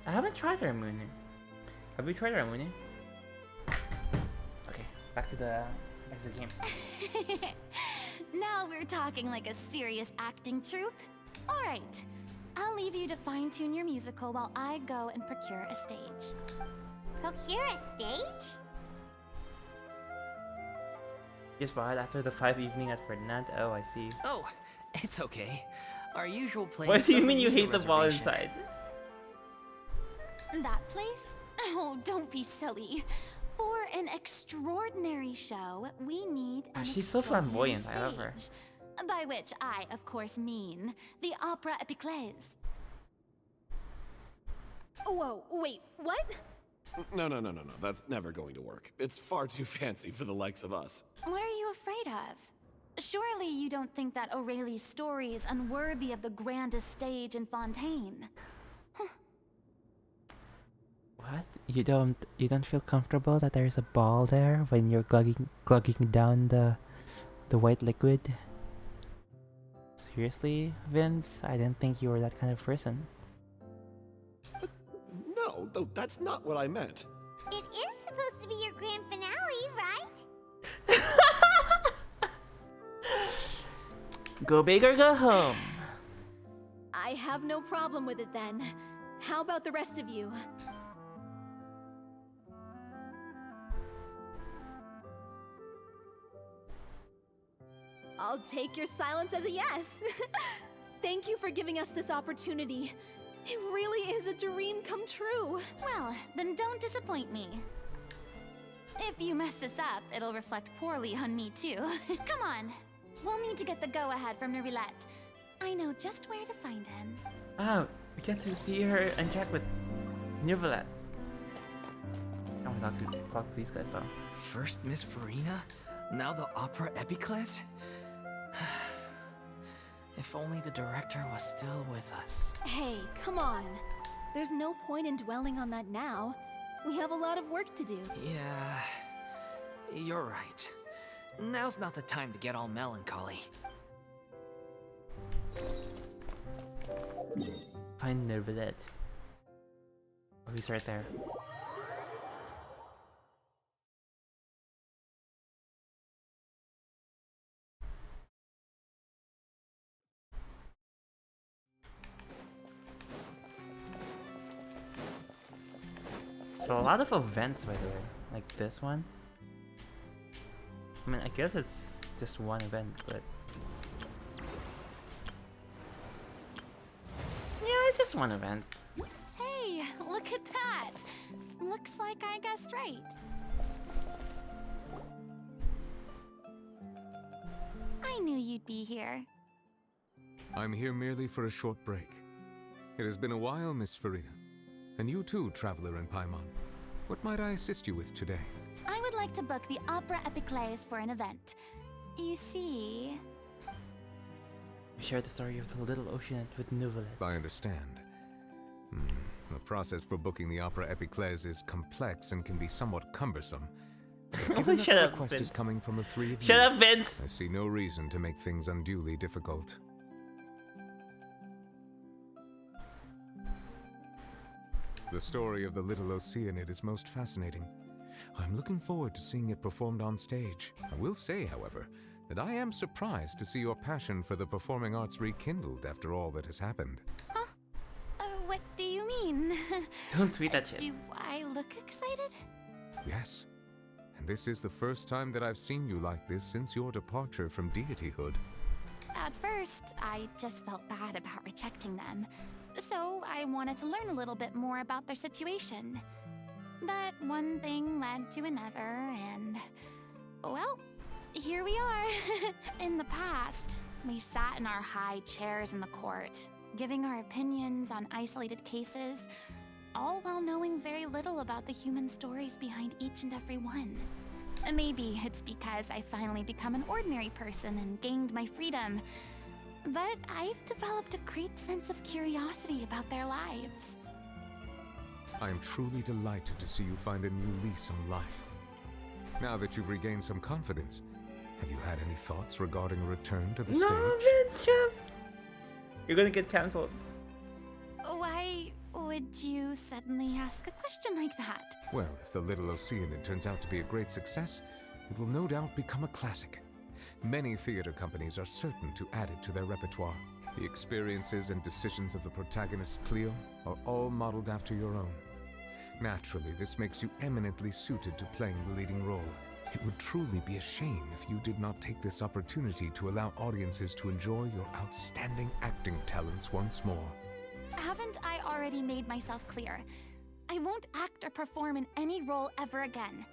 I haven't tried Ramune. Have you tried Ramune? Okay, back to the game. Now we're talking like a serious acting troupe. All right, I'll leave you to fine-tune your musical while I go and procure a stage. Procure a stage? Just bought it after the 5 evening at Ferdinand. Oh, I see. Oh, it's okay. Our usual place. What do you doesn't mean you need a hate the ball reservation. inside? That place? Oh, don't be silly. For an extraordinary show, we need an She's so extraordinary flamboyant. I love her. stage. By which I, of course, mean the Opera Epiclese. Whoa, wait, what? No. That's never going to work. It's far too fancy for the likes of us. What are you afraid of? Surely you don't think that Aurelie's story is unworthy of the grandest stage in Fontaine. What? You don't feel comfortable that there's a ball there when you're glugging down the white liquid? Seriously, Vince? I didn't think you were that kind of person. No, though that's not what I meant. It is supposed to be your grand finale, right? Go big or go home. I have no problem with it then. How about the rest of you? I'll take your silence as a yes. Thank you for giving us this opportunity. It really is a dream come true. Well, then don't disappoint me. If you mess this up, it'll reflect poorly on me too. Come on. We'll need to get the go-ahead from Neuvillette. I know just where to find him. Oh, we get to see her and check with Neuvillette. I want to talk to these guys though. First Miss Furina, now the Opera Epiclese? If only the director was still with us. Hey, come on. There's no point in dwelling on that now. We have a lot of work to do. Yeah, you're right. Now's not the time to get all melancholy. Find Neuvillette. Oh, he's right there. So a lot of events, by the way, like this one. I mean, I guess it's just one event, but yeah, it's just one event. Hey, look at that. Looks like I guessed right. I knew you'd be here. I'm here merely for a short break. It has been a while, Miss Furina. And you too, traveler in Paimon. What might I assist you with today? I would like to book the Opera Epiclese for an event. You see... We share the story of the Little Oceanette with Neuvillette. I understand. The process for booking the Opera Epiclese is complex and can be somewhat cumbersome. Given that Shut the up, request Vince. is coming from the three of Shut you, up, Vince! I see no reason to make things unduly difficult. The story of the Little Oceanid is most fascinating. I'm looking forward to seeing it performed on stage. I will say, however, that I am surprised to see your passion for the performing arts rekindled after all that has happened. Huh? What do you mean? Don't tweet that shit. Do I look excited? Yes, and this is the first time that I've seen you like this since your departure from deityhood. At first, I just felt bad about rejecting them. So I wanted to learn a little bit more about their situation. But one thing led to another, and... well, here we are. In the past, we sat in our high chairs in the court, giving our opinions on isolated cases, all while knowing very little about the human stories behind each and every one. Maybe it's because I finally become an ordinary person and gained my freedom. but I've developed a great sense of curiosity about their lives. I am truly delighted to see you find a new lease on life. Now that you've regained some confidence, have you had any thoughts regarding a return to the stage? No, Vince, Chef! You're gonna get cancelled. Why would you suddenly ask a question like that? Well, if the Little Oceanid turns out to be a great success, it will no doubt become a classic. Many theater companies are certain to add it to their repertoire. The experiences and decisions of the protagonist Cleo are all modeled after your own. Naturally, this makes you eminently suited to playing the leading role. It would truly be a shame if you did not take this opportunity to allow audiences to enjoy your outstanding acting talents once more. Haven't I already made myself clear? I won't act or perform in any role ever again.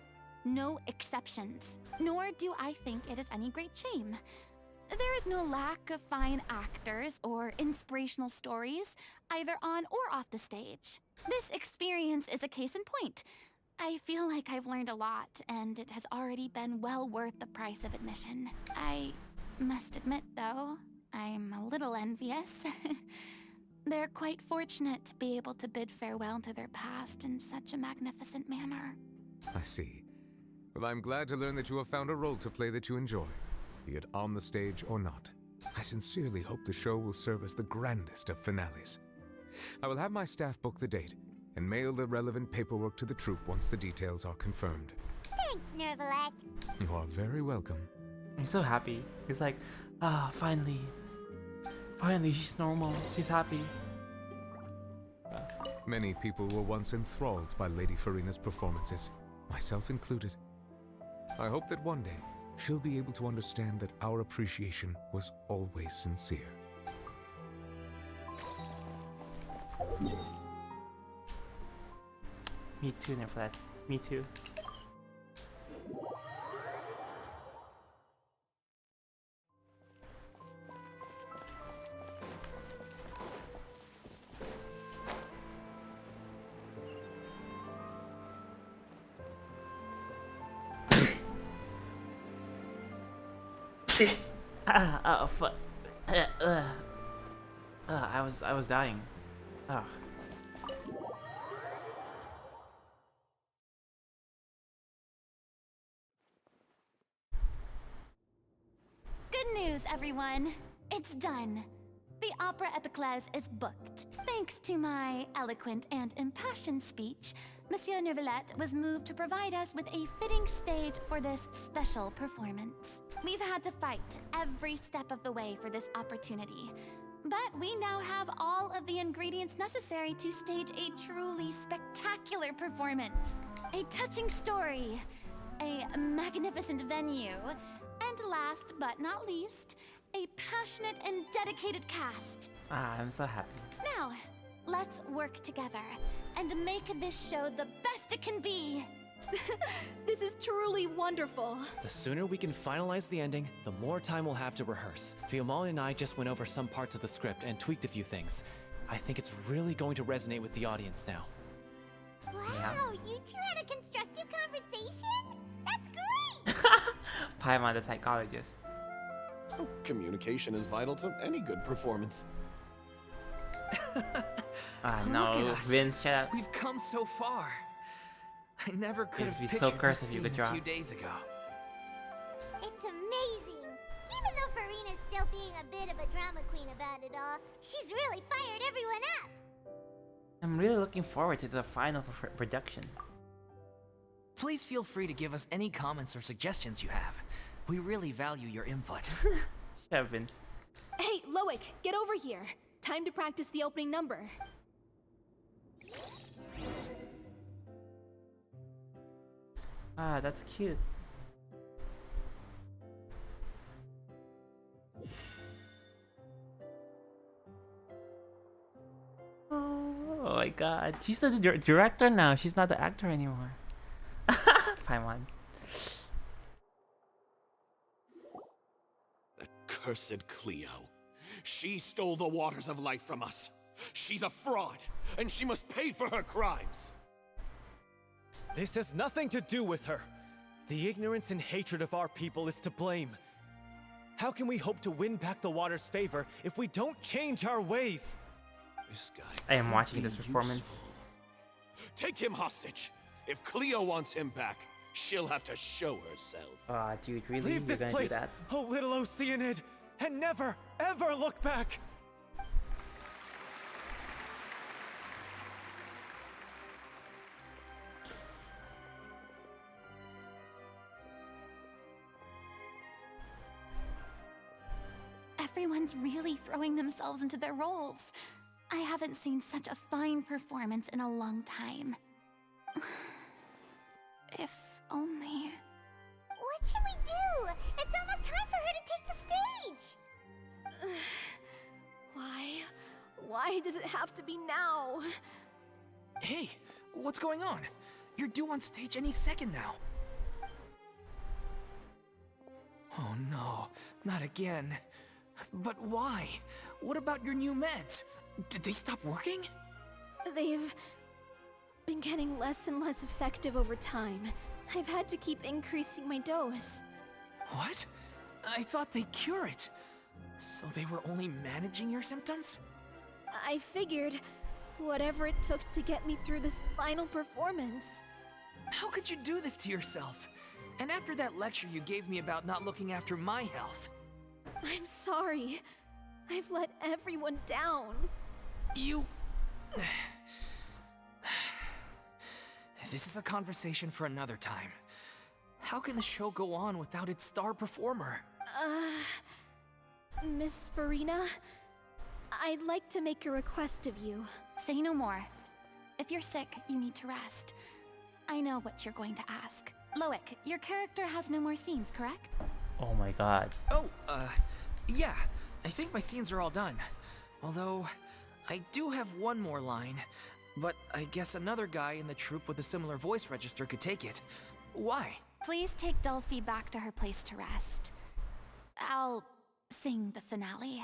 No exceptions. Nor do I think it is any great shame. There is no lack of fine actors or inspirational stories, either on or off the stage. This experience is a case in point. I feel like I've learned a lot, and it has already been well worth the price of admission. I must admit, though, I'm a little envious. They're quite fortunate to be able to bid farewell to their past in such a magnificent manner. I see. Well, I'm glad to learn that you have found a role to play that you enjoy, be it on the stage or not. I sincerely hope the show will serve as the grandest of finales. I will have my staff book the date and mail the relevant paperwork to the troupe once the details are confirmed. Thanks, Nervalette. You are very welcome. He's so happy. He's like, ah, finally. Finally, she's normal. She's happy. Many people were once enthralled by Lady Furina's performances, myself included. I hope that one day she'll be able to understand that our appreciation was always sincere. Me too, Nerflat. Me too. Oh fuck. I was dying. Oh. Good news, everyone. It's done. The Opera Epiclese is booked. Thanks to my eloquent and impassioned speech, Monsieur Nervalette was moved to provide us with a fitting stage for this special performance. We've had to fight every step of the way for this opportunity, but we now have all of the ingredients necessary to stage a truly spectacular performance. A touching story, a magnificent venue, and last but not least, a passionate and dedicated cast. Ah, I'm so happy. Now, let's work together and make this show the best it can be. This is truly wonderful. The sooner we can finalize the ending, the more time we'll have to rehearse. Fiamali and I just went over some parts of the script and tweaked a few things. I think it's really going to resonate with the audience now. Wow, Yeah. you two had a constructive conversation? That's great! Paimon the psychologist. Communication is vital to any good performance. Ah, Look no, at us. Vince, shut up. We've come so far. I never could It'd have be pictured so this cursed if you scene could a draw. few days ago. It's amazing! Even though Furina's still being a bit of a drama queen about it all, she's really fired everyone up! I'm really looking forward to the final production. Please feel free to give us any comments or suggestions you have. We really value your input. Shut up, Vince. Hey, Loic, get over here. Time to practice the opening number. Ah, that's cute. Oh my god. She's the director now. She's not the actor anymore. Paimon. That cursed Cleo. She stole the waters of life from us. She's a fraud, and she must pay for her crimes. This has nothing to do with her. The ignorance and hatred of our people is to blame. How can we hope to win back the water's favor if we don't change our ways? This guy. I am could watching be this performance. useful. Take him hostage. If Cleo wants him back, she'll have to show herself. Dude, really? Leave You're this gonna place, do that? oh little Oceanid, and never, ever look back! Everyone's really throwing themselves into their roles. I haven't seen such a fine performance in a long time. If only... What should we do? It's almost time for her to take the stage! Why? Why does it have to be now? Hey, what's going on? You're due on stage any second now. Oh no, not again. But why? What about your new meds? Did they stop working? They've been getting less and less effective over time. I've had to keep increasing my dose. What? I thought they cure it. So they were only managing your symptoms? I figured whatever it took to get me through this final performance. How could you do this to yourself? And after that lecture you gave me about not looking after my health. I'm sorry. I've let everyone down. You... This is a conversation for another time. How can the show go on without its star performer? Miss Furina, I'd like to make a request of you. Say no more. If you're sick, you need to rest. I know what you're going to ask. Loic, your character has no more scenes, correct? Oh my god. Oh, yeah. I think my scenes are all done. Although, I do have one more line. But I guess another guy in the troupe with a similar voice register could take it. Why? Please take Delphi back to her place to rest. I'll sing the finale.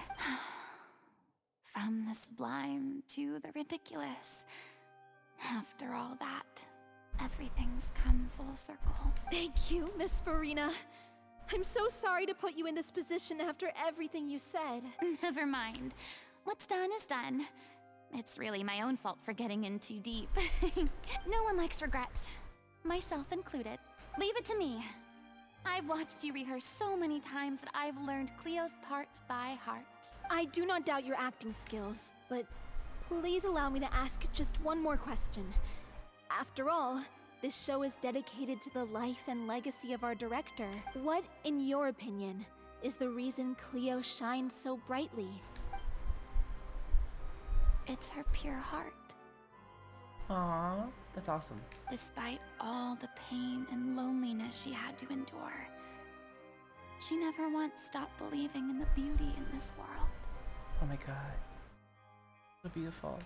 From the sublime to the ridiculous. After all that, everything's come full circle. Thank you, Miss Furina. I'm so sorry to put you in this position after everything you said. Never mind. What's done is done. It's really my own fault for getting in too deep. No one likes regrets, myself included. Leave it to me. I've watched you rehearse so many times that I've learned Cleo's part by heart. I do not doubt your acting skills, but please allow me to ask just one more question. After all, this show is dedicated to the life and legacy of our director. What, in your opinion, is the reason Cleo shines so brightly? It's her pure heart. Aww, that's awesome. Despite all the pain and loneliness she had to endure, she never once stopped believing in the beauty in this world. Oh my god. So beautiful.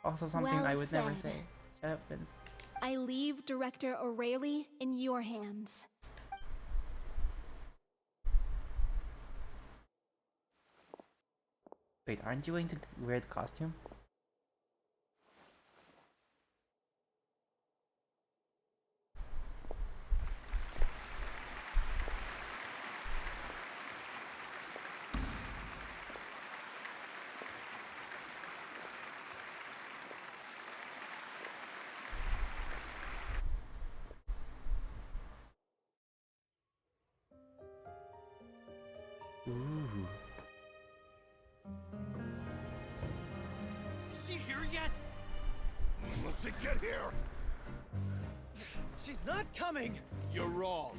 Also something Well I would never said. say. Shut up, Vince. I leave Director O'Reilly in your hands. Wait, aren't you going to wear the costume? Ooh. Is she here yet? When will she get here? She's not coming! You're wrong.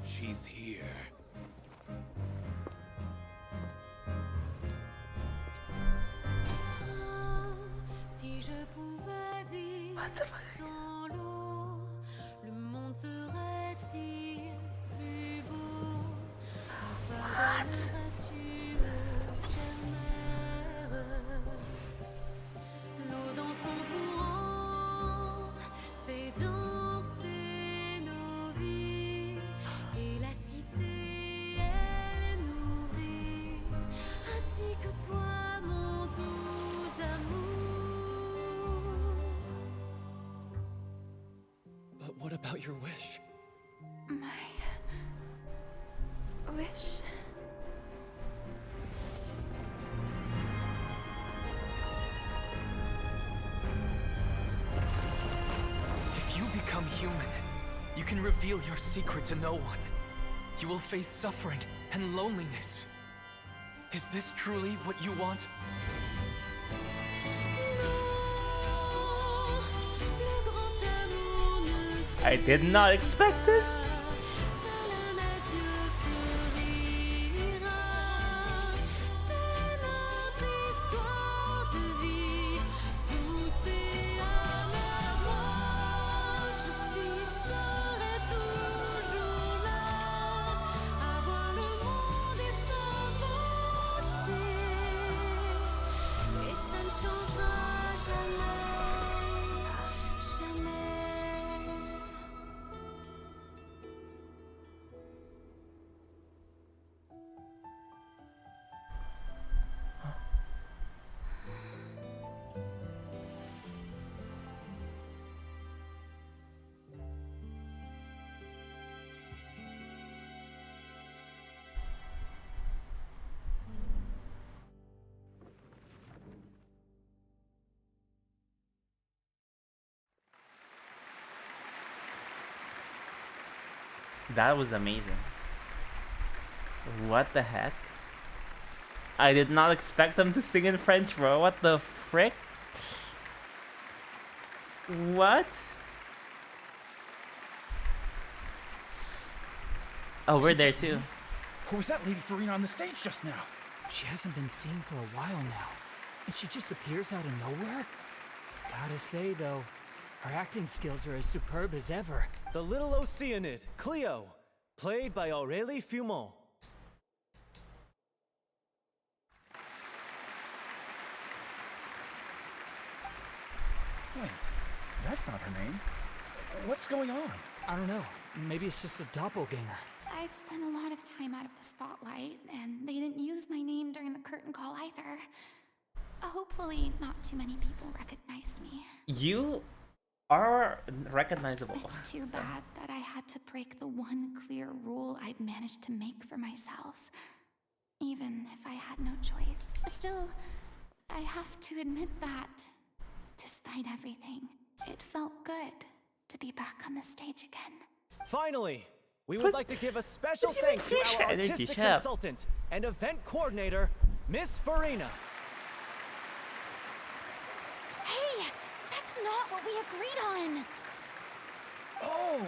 She's here. What the fuck? What? But what about your wish? wish. If you become human, you can reveal your secret to no one. You will face suffering and loneliness. Is this truly what you want? I did not expect this. That was amazing. What the heck? I did not expect them to sing in French, bro. What the frick? What? Oh, we're there too. Who was that Lady Furina on the stage just now? She hasn't been seen for a while now, and she just appears out of nowhere? Gotta say, though, her acting skills are as superb as ever. The little Oceanid, Cleo, played by Aurélie Fumont. Wait, that's not her name. What's going on? I don't know. Maybe it's just a doppelganger. I've spent a lot of time out of the spotlight, and they didn't use my name during the curtain call either. Hopefully, not too many people recognized me. You are recognizable. It's too bad that I had to break the one clear rule I'd managed to make for myself, even if I had no choice. Still, I have to admit that, despite everything, it felt good to be back on the stage again. Finally, we would like to give a special thanks to our artistic consultant and event coordinator, Miss Furina. Hey, that's not what we agreed on. Oh,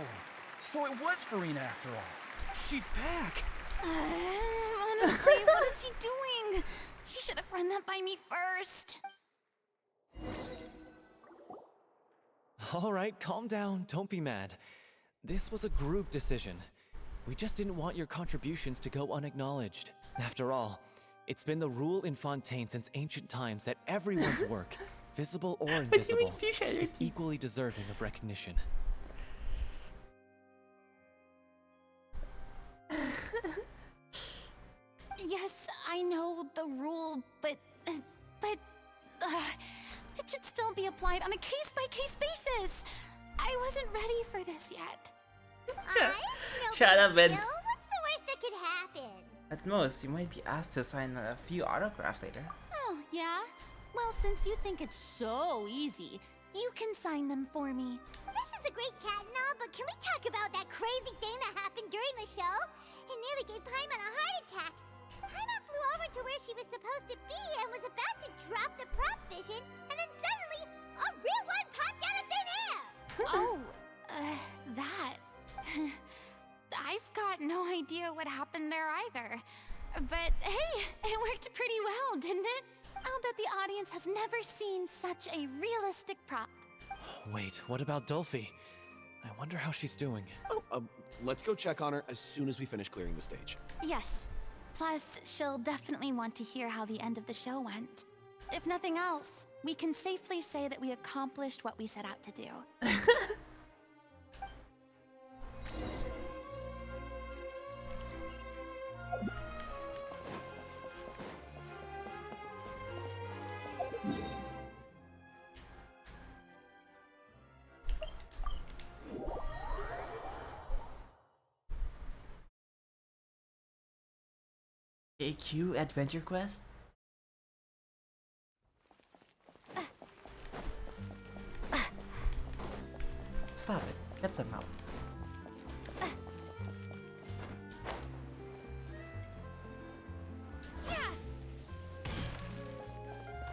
so it was Furina after all. She's back. Honestly, what is he doing? He should have run that by me first. All right, calm down, don't be mad. This was a group decision. We just didn't want your contributions to go unacknowledged. After all, it's been the rule in Fontaine since ancient times that everyone's work, visible or invisible, is equally deserving of recognition. Yes, I know the rule, but it should still be applied on a case-by-case basis. I wasn't ready for this yet. Shut up, Vince. What's the worst that could happen? At most, you might be asked to sign a few autographs later. Oh, yeah? Well, since you think it's so easy, you can sign them for me. This is a great chat and all, but can we talk about that crazy thing that happened during the show? It nearly gave Paimon a heart attack. Paimon flew over to where she was supposed to be and was about to drop the prop vision, and then suddenly, a real one popped out of thin air! Oh, that. I've got no idea what happened there either. But hey, it worked pretty well, didn't it? I'll bet the audience has never seen such a realistic prop. Wait, what about Dolphy? I wonder how she's doing. Oh, let's go check on her as soon as we finish clearing the stage. Yes. Plus, she'll definitely want to hear how the end of the show went. If nothing else, we can safely say that we accomplished what we set out to do. AQ Adventure Quest? Stop it. Get some out.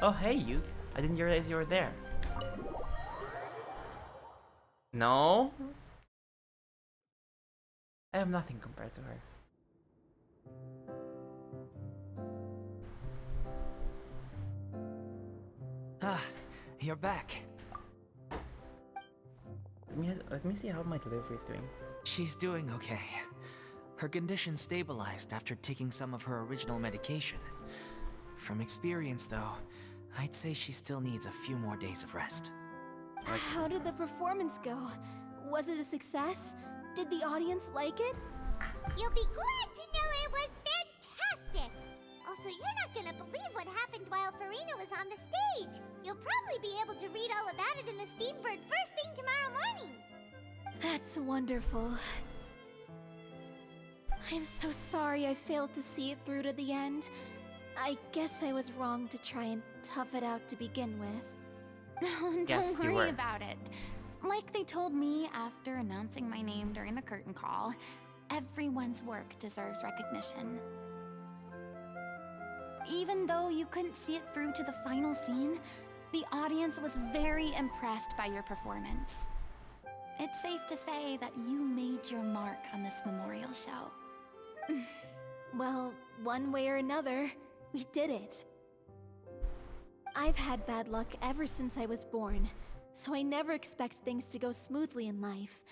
Oh, hey, Yuke. I didn't realize you were there. No? I have nothing compared to her. Ah, you're back. Let me see how my delivery is doing. She's doing okay. Her condition stabilized after taking some of her original medication. From experience, though, I'd say she still needs a few more days of rest. How did the performance go? Was it a success? Did the audience like it? You'll be glad to know it was fantastic! Also, you're not gonna believe what happened while Furina was on the stage. You'll probably be able to read all about it in the Steambird first thing tomorrow morning. That's wonderful. I'm so sorry I failed to see it through to the end. I guess I was wrong to try and tough it out to begin with. Don't Yes, you worry were. about it. Like they told me after announcing my name during the curtain call, everyone's work deserves recognition. Even though you couldn't see it through to the final scene, the audience was very impressed by your performance. It's safe to say that you made your mark on this memorial show. Well, one way or another, we did it. I've had bad luck ever since I was born, so I never expect things to go smoothly in life.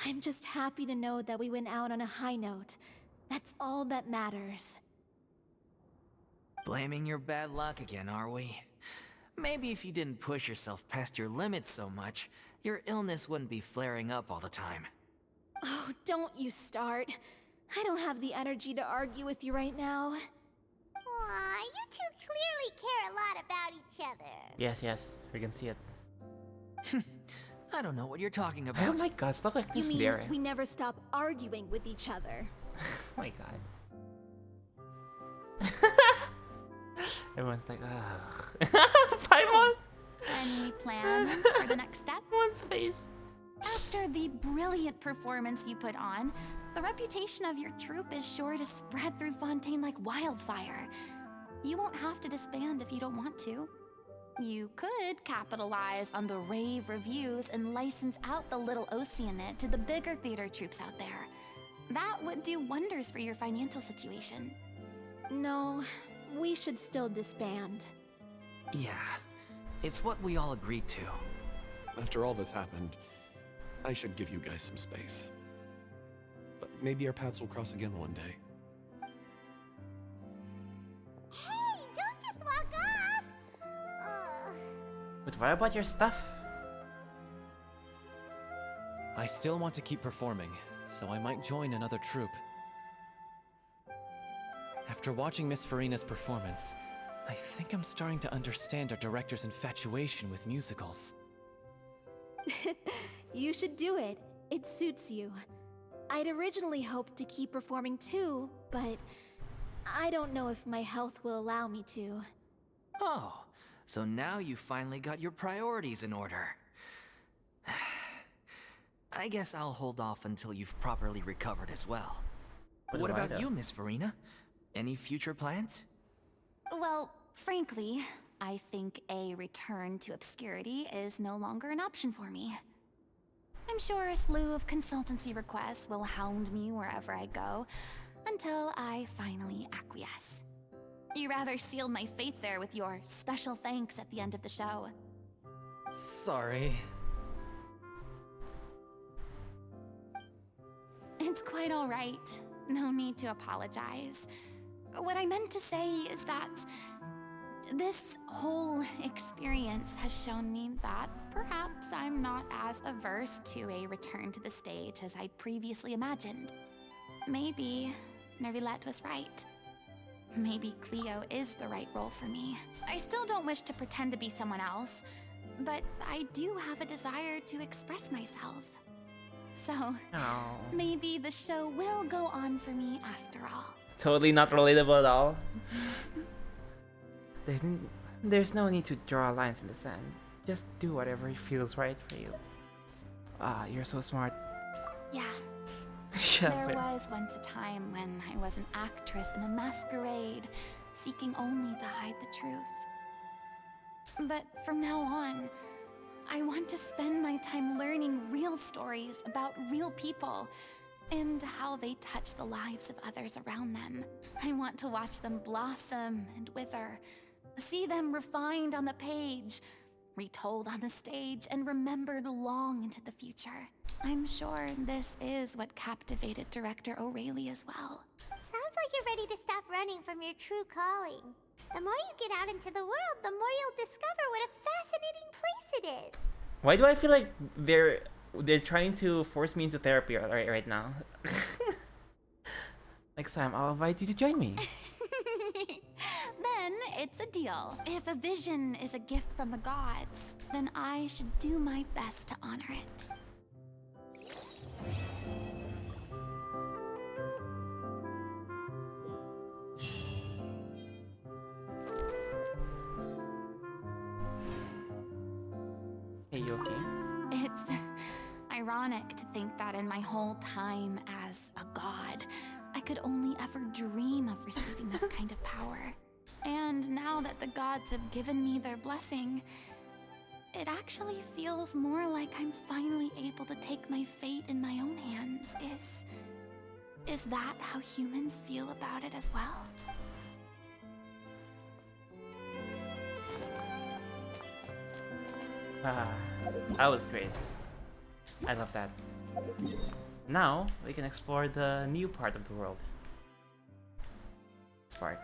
I'm just happy to know that we went out on a high note. That's all that matters. Blaming your bad luck again, are we? Maybe if you didn't push yourself past your limits so much, your illness wouldn't be flaring up all the time. Oh, don't you start. I don't have the energy to argue with you right now. Aw, you two clearly care a lot about each other. Yes, we can see it. I don't know what you're talking about. Oh my god, stop like You this, mean Lyra. we never stop arguing with each other? Oh my god. Everyone's like, ugh. Paimon! Any plans for the next step? One's face. After the brilliant performance you put on, the reputation of your troupe is sure to spread through Fontaine like wildfire. You won't have to disband if you don't want to. You could capitalize on the rave reviews and license out the Little Oceanid to the bigger theater troupes out there. That would do wonders for your financial situation. No, we should still disband. Yeah, it's what we all agreed to. After all that's happened, I should give you guys some space. But maybe our paths will cross again one day. Hey, don't just walk off! But what about your stuff? I still want to keep performing, so I might join another troupe. After watching Miss Furina's performance, I think I'm starting to understand our director's infatuation with musicals. You should do it. It suits you. I'd originally hoped to keep performing too, but I don't know if my health will allow me to. Oh, so now you finally got your priorities in order. I guess I'll hold off until you've properly recovered as well. What What do I about do? you, Miss Furina? Any future plans? Well, frankly, I think a return to obscurity is no longer an option for me. I'm sure a slew of consultancy requests will hound me wherever I go, until I finally acquiesce. You rather sealed my fate there with your special thanks at the end of the show. Sorry. It's quite all right. No need to apologize. What I meant to say is that this whole experience has shown me that perhaps I'm not as averse to a return to the stage as I'd previously imagined. Maybe Nervilette was right. Maybe Cleo is the right role for me. I still don't wish to pretend to be someone else, but I do have a desire to express myself. So, Oh. maybe the show will go on for me after all. Totally not relatable at all. There's, there's no need to draw lines in the sand. Just do whatever feels right for you. Ah, you're so smart. Yeah. Shut There up. was once a time when I was an actress in a masquerade, seeking only to hide the truth. But from now on, I want to spend my time learning real stories about real people and how they touch the lives of others around them. I want to watch them blossom and wither, see them refined on the page, retold on the stage, and remembered long into the future. I'm sure this is what captivated director O'Reilly as well. Sounds like you're ready to stop running from your true calling. The more you get out into the world, the more you'll discover what a fascinating place it is. Why do I feel like they're trying to force me into therapy right now? Next time, I'll invite you to join me. Then it's a deal. If a vision is a gift from the gods, then I should do my best to honor it. Hey, you okay? It's ironic to think that in my whole time as a god, I could only ever dream of receiving this kind of power. And now that the gods have given me their blessing, it actually feels more like I'm finally able to take my fate in my own hands. Is that how humans feel about it as well? Ah, that was great. I love that. Now, we can explore the new part of the world. This part.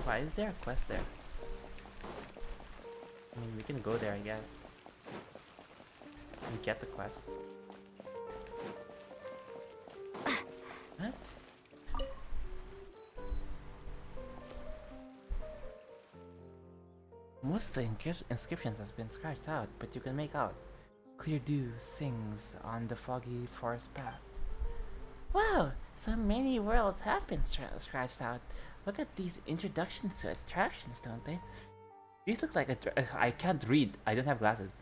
Why is there a quest there? I mean, we can go there, I guess. And get the quest. What? Most of the inscriptions has been scratched out, but you can make out. Clear dew sings on the foggy forest path. Wow! So many worlds have been scratched out. Look at these introductions to attractions, don't they? These look like I can't read. I don't have glasses.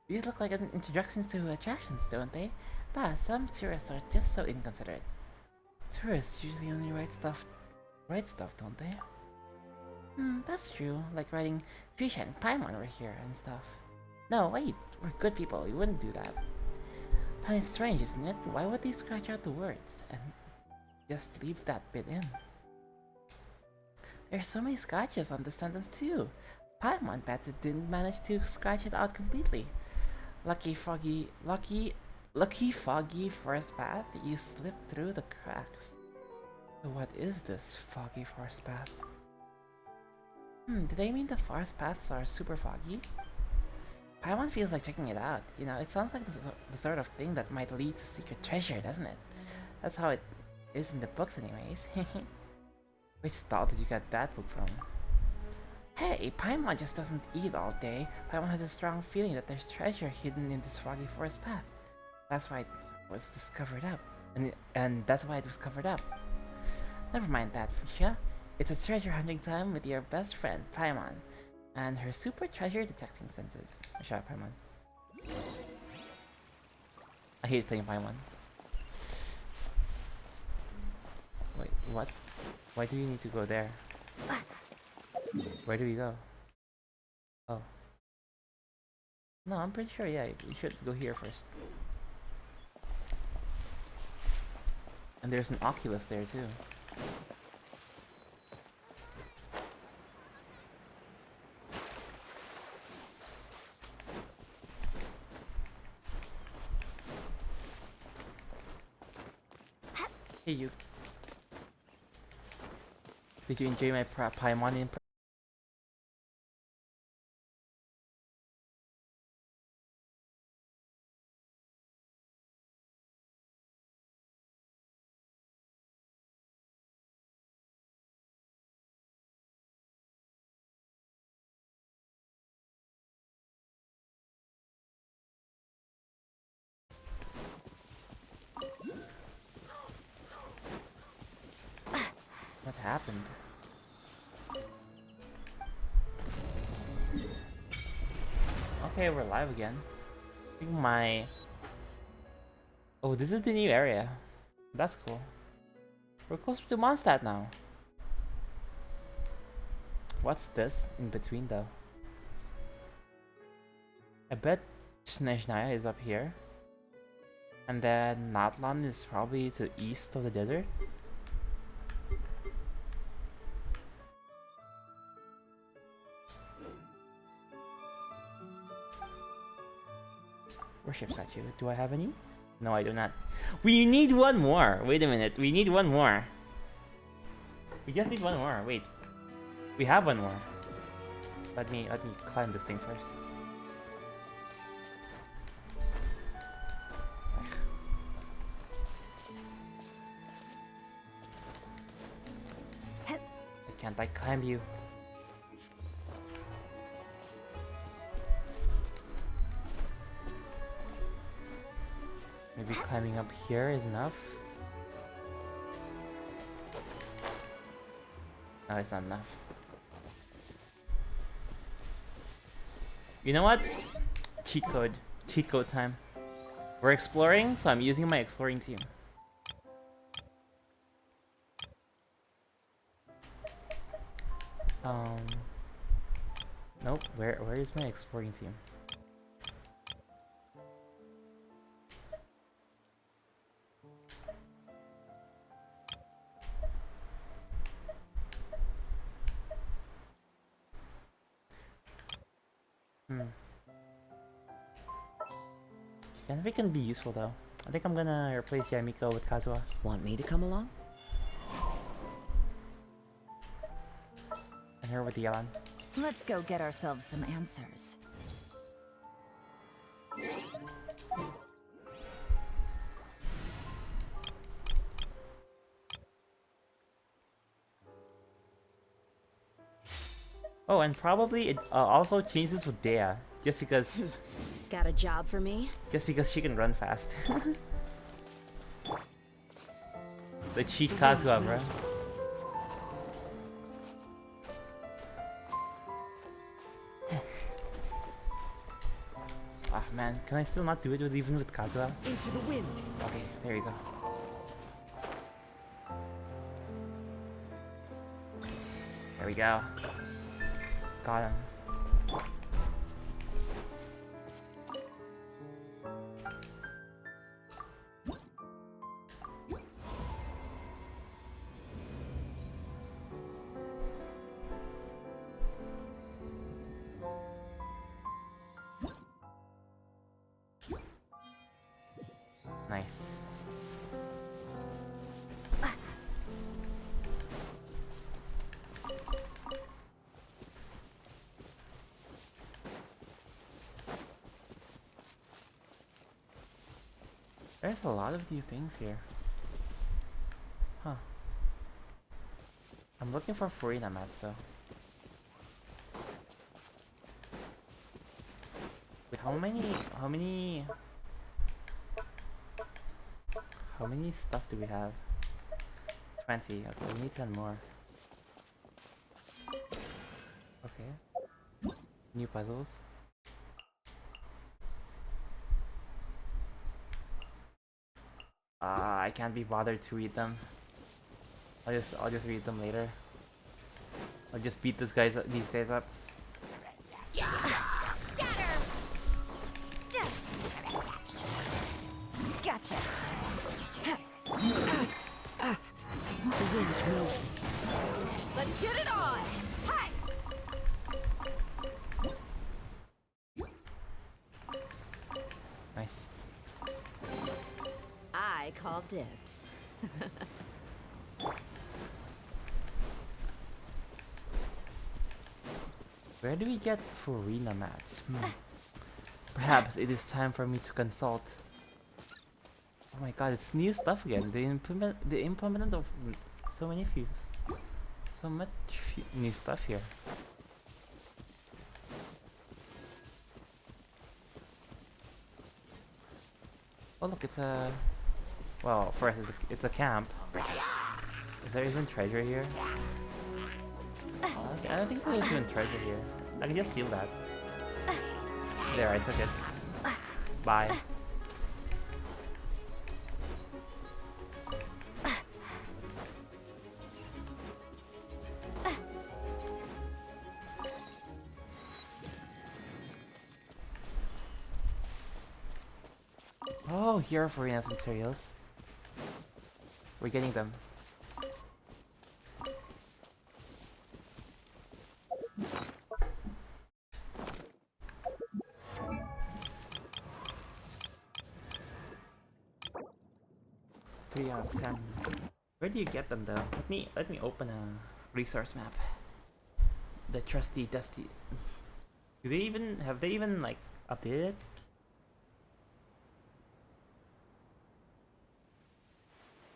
These look like introductions to attractions, don't they? But some tourists are just so inconsiderate. Tourists usually only write stuff, don't they? That's true. Like writing Fuchsia and Paimon were here and stuff. No, wait. We're good people. We wouldn't do that. That is strange, isn't it? Why would they scratch out the words and just leave that bit in? There's so many scratches on the sentence too. Paimon bets it didn't manage to scratch it out completely. Lucky foggy forest path, you slipped through the cracks. So what is this foggy forest path? Do they mean the forest paths are super foggy? Paimon feels like checking it out. You know, it sounds like the sort of thing that might lead to secret treasure, doesn't it? That's how it is in the books anyways. Which stall did you get that book from? Hey, Paimon just doesn't eat all day. Paimon has a strong feeling that there's treasure hidden in this foggy forest path. That's why it was discovered up. And that's why it was covered up. Never mind that, Fuchsia. It's a treasure hunting time with your best friend, Paimon, and her super treasure detecting senses. Shut up, Paimon. I hate playing Paimon. Wait, what? Why do you need to go there? Where do we go? Oh. No, I'm pretty sure, yeah, we should go here first. And there's an Oculus there too. Hey you. Did you enjoy my Paimon impression? Okay, we're live again. I think my... Oh, this is the new area. That's cool. We're closer to Mondstadt now. What's this in between though? I bet Snezhnaya is up here. And then Natlan is probably to the east of the desert. Worship statue. Do I have any? No, I do not. We need one more. Wait a minute. We need one more. We just need one more. Wait. We have one more. Let me climb this thing first. Can't I climb you? Maybe climbing up here is enough? No, it's not enough. You know what? Cheat code. Cheat code time. We're exploring, so I'm using my exploring team. Nope. Where is my exploring team? Yanvi can be useful though. I think I'm gonna replace Yamiko with Kazuha. Want me to come along? And her with Yalan. Let's go get ourselves some answers. Oh, and probably it also changes with Dea, just because. Got a job for me? Just because she can run fast. The cheat Kazuha, bro. Ah man, can I still not do it with even with Kazuha? Into the wind. Okay, there you go. There we go. Got him. Nice. There's a lot of new things here. Huh. I'm looking for Furina mats though. Wait, how many stuff do we have? 20. Okay, we need 10 more. Okay. New puzzles. I can't be bothered to read them. I'll just read them later. I'll just beat these guys up. Gotcha. The wind knows me. Let's get it on! Hi! Nice. I call dibs. Where do we get Furina mats? Perhaps it is time for me to consult. Oh my god, it's new stuff again. The implement of so much new stuff here. Oh look, it's a... Well, first it's a camp. Is there even treasure here? I don't think there's even treasure here. I can just steal that. There, I took it. Bye. Oh, here are Furina's materials. We're getting them. Three out of 10. Where do you get them though? Let me open a resource map. The trusty dusty. Have they even like updated it?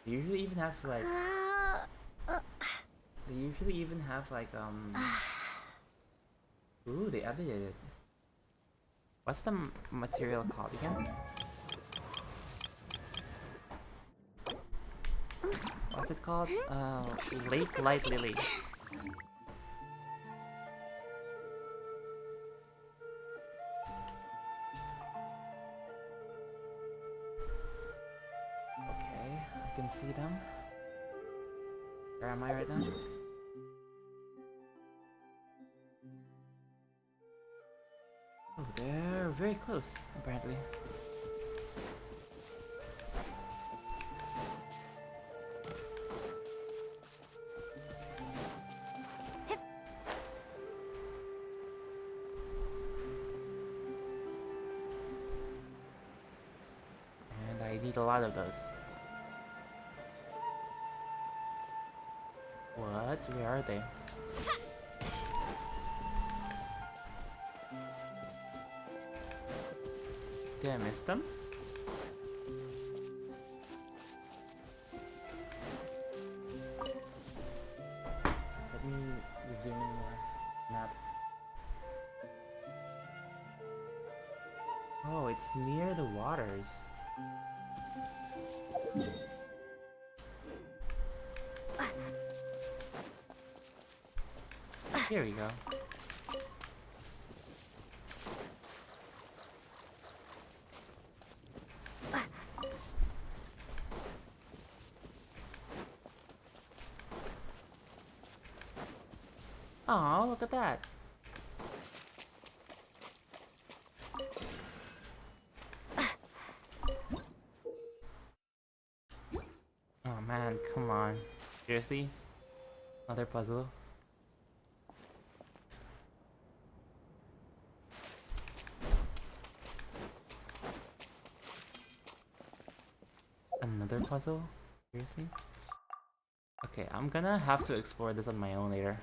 They usually even have like they usually even have like ooh, they updated it. What's the material called again? What's it called? Lake Light Lily. Okay, I can see them. Where am I right now? Oh, they're very close, apparently. And I need a lot of those. What? Where are they? Did I miss them? Let me zoom in more. Map. Oh, it's near the waters. Here we go. Oh, look at that. Oh man, come on. Seriously? Another puzzle? Another puzzle? Seriously? Okay, I'm gonna have to explore this on my own later.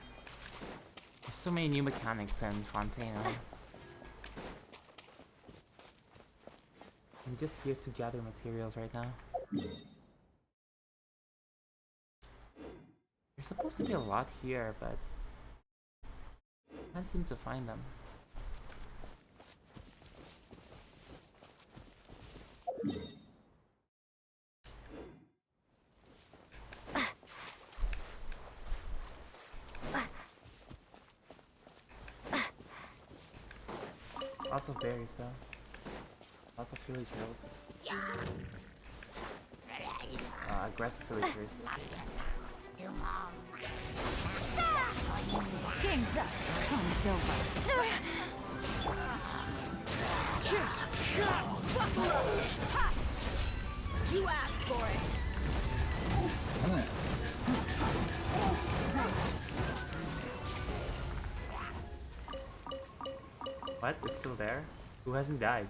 There's so many new mechanics in Fontaine. I'm just here to gather materials right now. There's supposed to be a lot here, but I can't seem to find them. Lots of berries though. Lots of villagers. Aggressive villagers. King's up. Time's over. You asked for it. What? It's still there? Who hasn't died?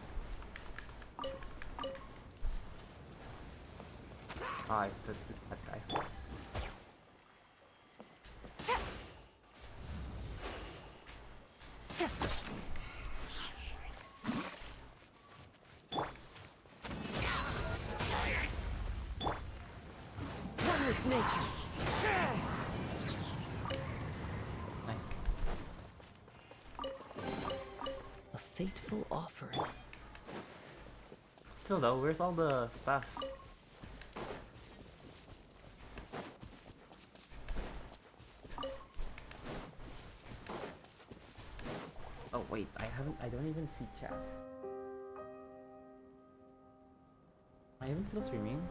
Ah, it's that guy. One with nature. Nice. A fateful offering. Still though, where's all the stuff? Oh wait. Wait, I don't even see chat. I even still streaming?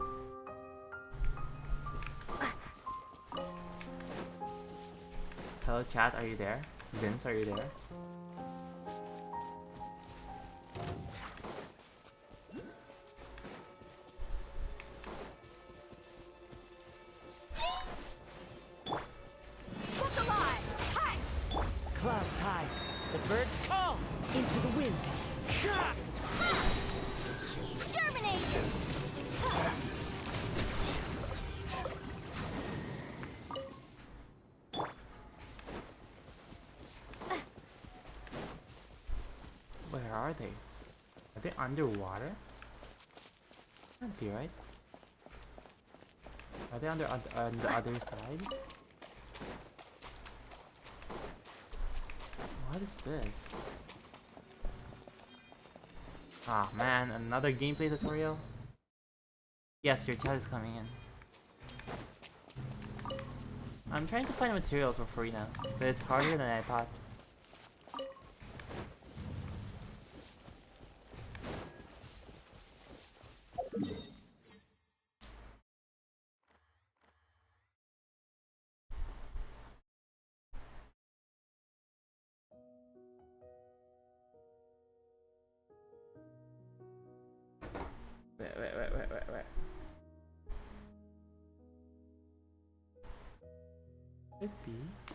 Hello chat, are you there? Vince, are you there? Look alive! Hi! Clouds high, the birds call into the wind. Germinate! Where are they? Are they underwater? Can't be, right? Are they on the other side? What is this? Ah man, another gameplay tutorial? Yes, your chat is coming in. I'm trying to find materials for Furina, but it's harder than I thought. Wait. Should be.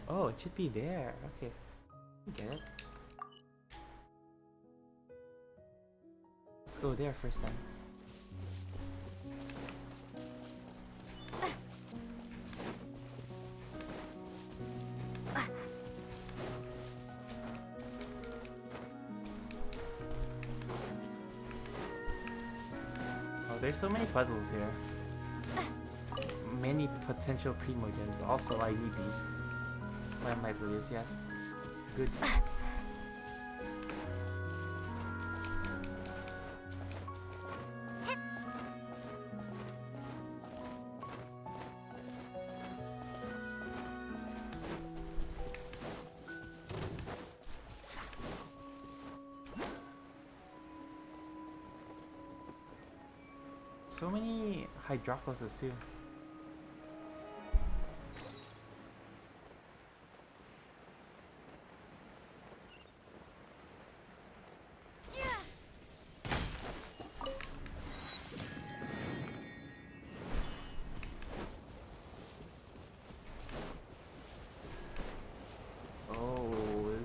Oh, it should be there. Okay. Get it. Let's go there first then. Oh, there's so many puzzles here. Many potential primogems. Also, I need these. Plant libraries, yes. Good. So many hydrocoloses too.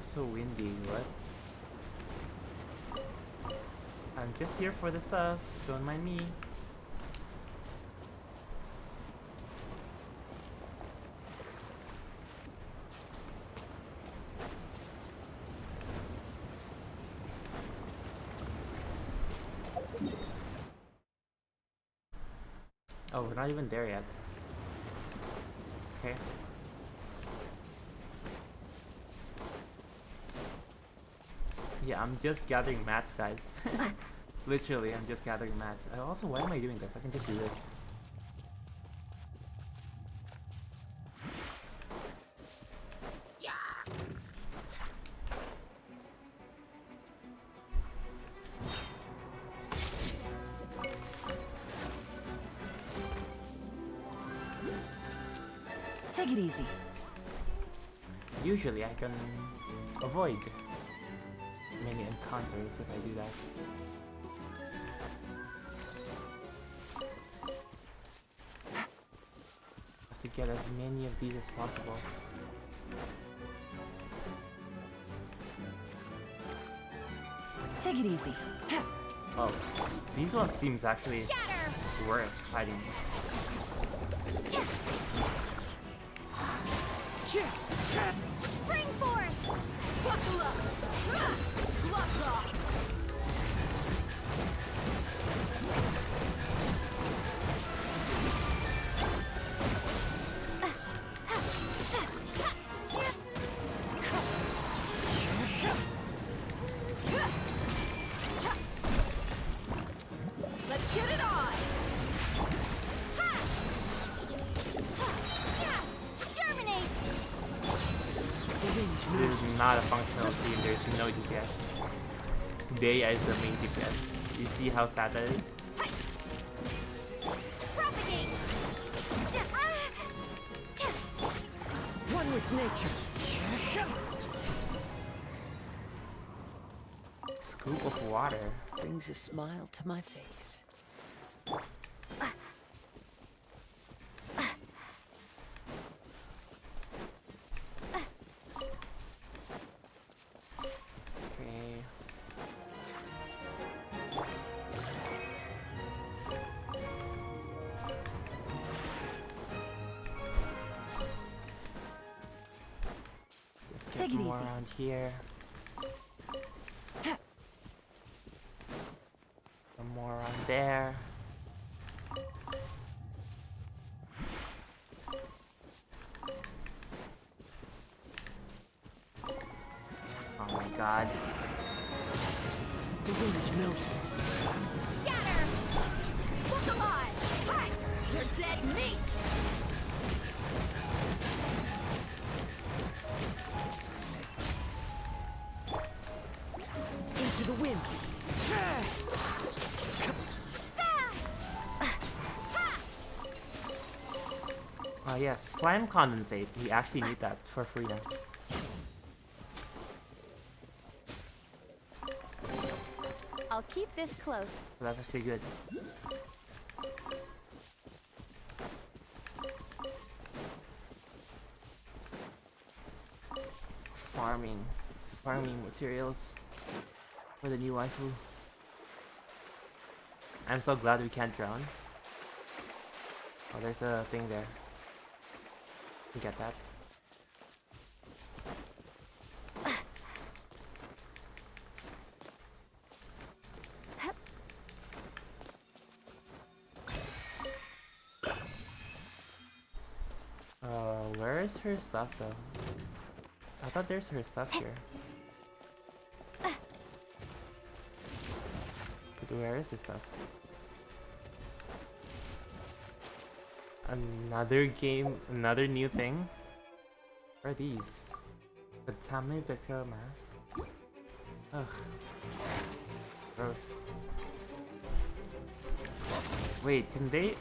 So windy, what? I'm just here for the stuff, don't mind me. Oh, we're not even there yet. Okay. Yeah, I'm just gathering mats, guys. Literally, I'm just gathering mats. Also, why am I doing this? I can just do this. Take it easy. Usually, I can avoid many encounters if I do that. Have to get as many of these as possible. Take it easy. Oh, these ones seems actually worth hiding. Spring forth! Buckle up! Gloves off! Let's get it on! Germinate! This is not a functional team, there's no DPS. Deya is the main DPS. You see how sad that is? Propagate! One with nature. Scoop of water Brings a smile to my face. Okay. Just get Take it more easy. around here. Some more around there. Oh my god. The wind knows me. Scatter! Look alive! Hi! You're dead meat! Into the wind. Oh yes, slime condensate. We actually need that for Furina. I'll keep this close. So that's actually good. Farming materials for the new waifu. I'm so glad we can't drown. Oh, there's a thing there. You get that? Where is her stuff though? I thought there's her stuff here. But where is this stuff? Another game, another new thing? What are these? Contaminated bacterial mass? Ugh. Gross. Wait, can they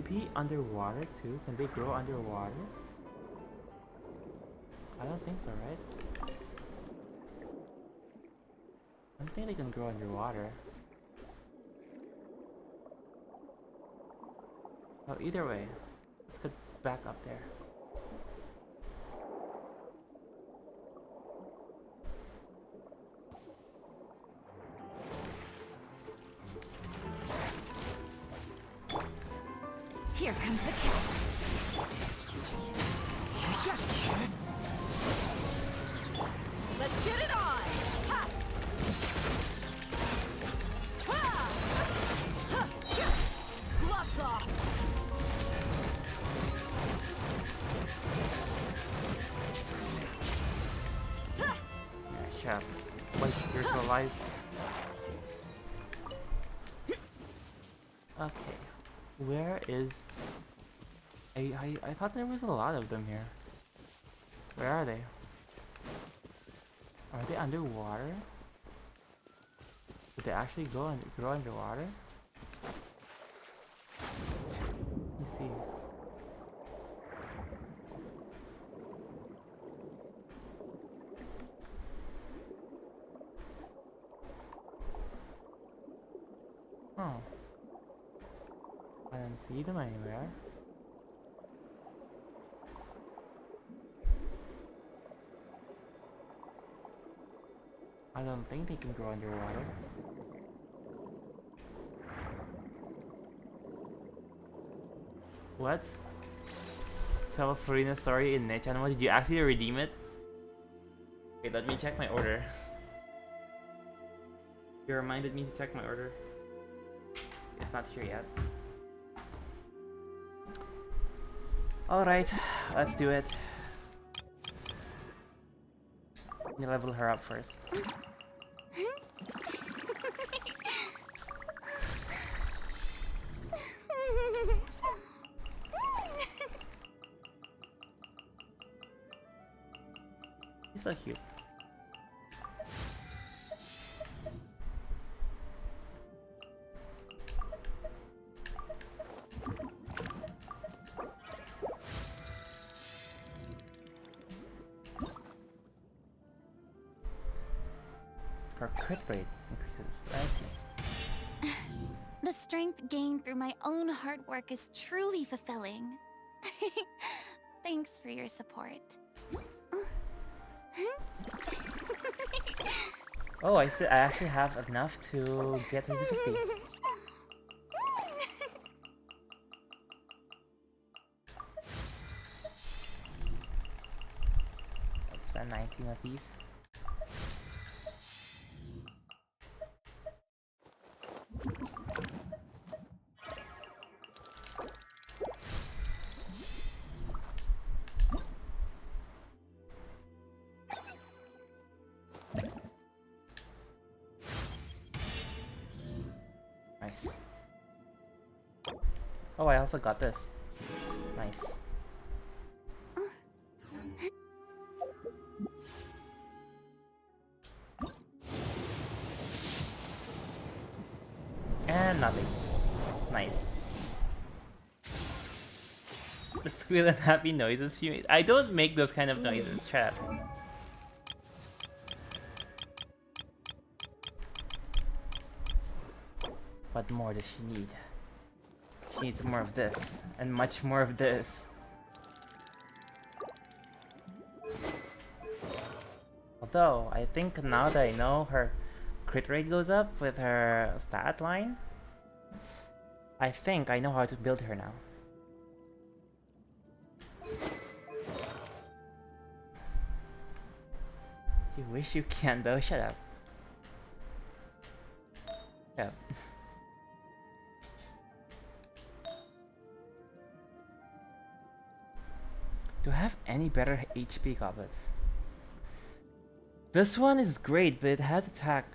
be underwater too? Can they grow underwater? I don't think so, right? I don't think they can grow underwater. Well, either way, let's get back up there. Here comes the catch. Let's get it on! Ha! Ha! Ha! Gloves off! Yeah, shut up. Wait, you're still alive? Okay. Where is... I thought there was a lot of them here. Where are they? Are they underwater? Did they actually grow underwater? Let me see. Oh. I don't see them anywhere. I don't think they can grow underwater. What? Tell a Furina story in Nechan. Did you actually redeem it? Wait, let me check my order. You reminded me to check my order. It's not here yet. Alright, let's do it. You level her up first. so cute. Her crit rate increases. I see. The strength gained through my own hard work is truly fulfilling. Thanks for your support. Oh, I actually have enough to get her to 50. Let's spend 19 of these. Nice. Oh, I also got this. Nice. And nothing. Nice. The squeal and happy noises she made. I don't make those kind of noises, chat. What more does she need? She needs more of this, and much more of this. Although, I think now that I know her crit rate goes up with her stat line, I think I know how to build her now. You wish you can though, shut up. Yeah. Do I have any better HP goblets? This one is great, but it has attack.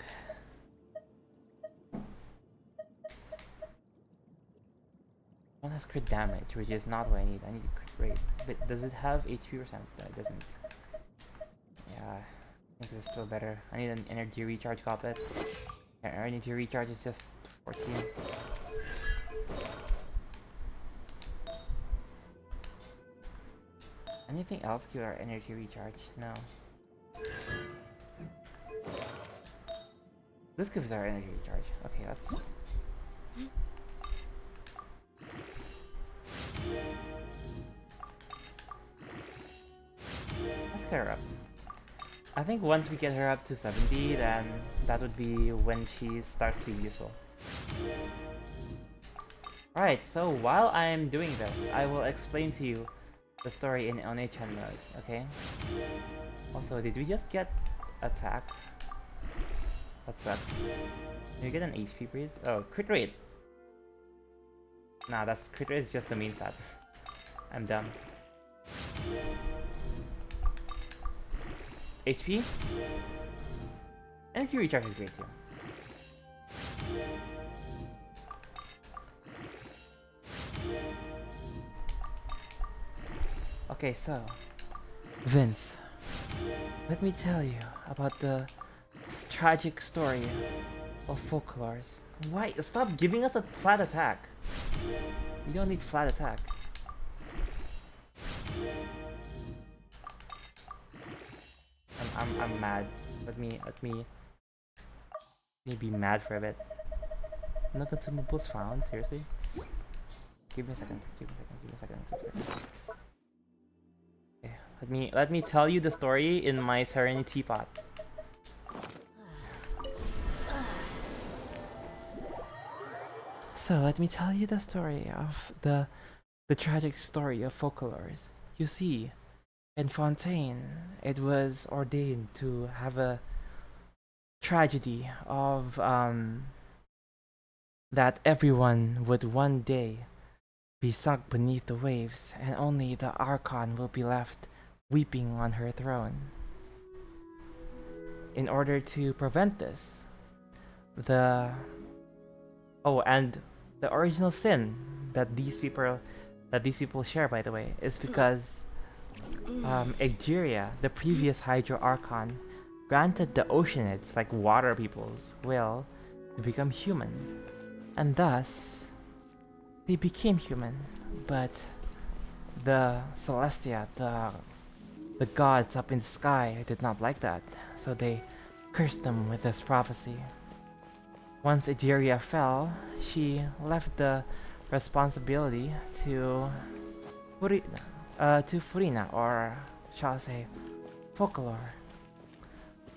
One has crit damage, which is not what I need. I need a crit rate. But does it have HP percent? No, it doesn't. Yeah, I think this is still better. I need an energy recharge goblet. Yeah, energy recharge is just 14. Anything else give our energy recharge? No. This gives our energy recharge. Okay, let's... Let's get her up. I think once we get her up to 70, then that would be when she starts to be useful. Alright, so while I'm doing this, I will explain to you the story in Onechan mode, okay? Also, did we just get attack? That sucks. Did we get an HP breeze? Oh, crit rate! Nah, that's crit rate is just the mean stat. I'm dumb. HP? Energy recharge is great too. Okay, so Vince, let me tell you about the tragic story of folklores. Why? Stop giving us a flat attack. You don't need flat attack. I'm mad. Let me be mad for a bit. No consumables found. Seriously? Give me a second. Give me a second. Okay, let me tell you the story in my Serenity pot. So let me tell you the story of the tragic story of folklores. You see, in Fontaine, it was ordained to have a tragedy of that everyone would one day be sunk beneath the waves, and only the Archon will be left weeping on her throne. In order to prevent this, and the original sin that these people share, by the way, is because Egeria, the previous Hydro Archon, granted the Oceanids, like water peoples, will to become human. And thus, they became human. But the Celestia, the gods up in the sky, did not like that. So they cursed them with this prophecy. Once Egeria fell, she left the responsibility to Furina, or shall I say, Folklore.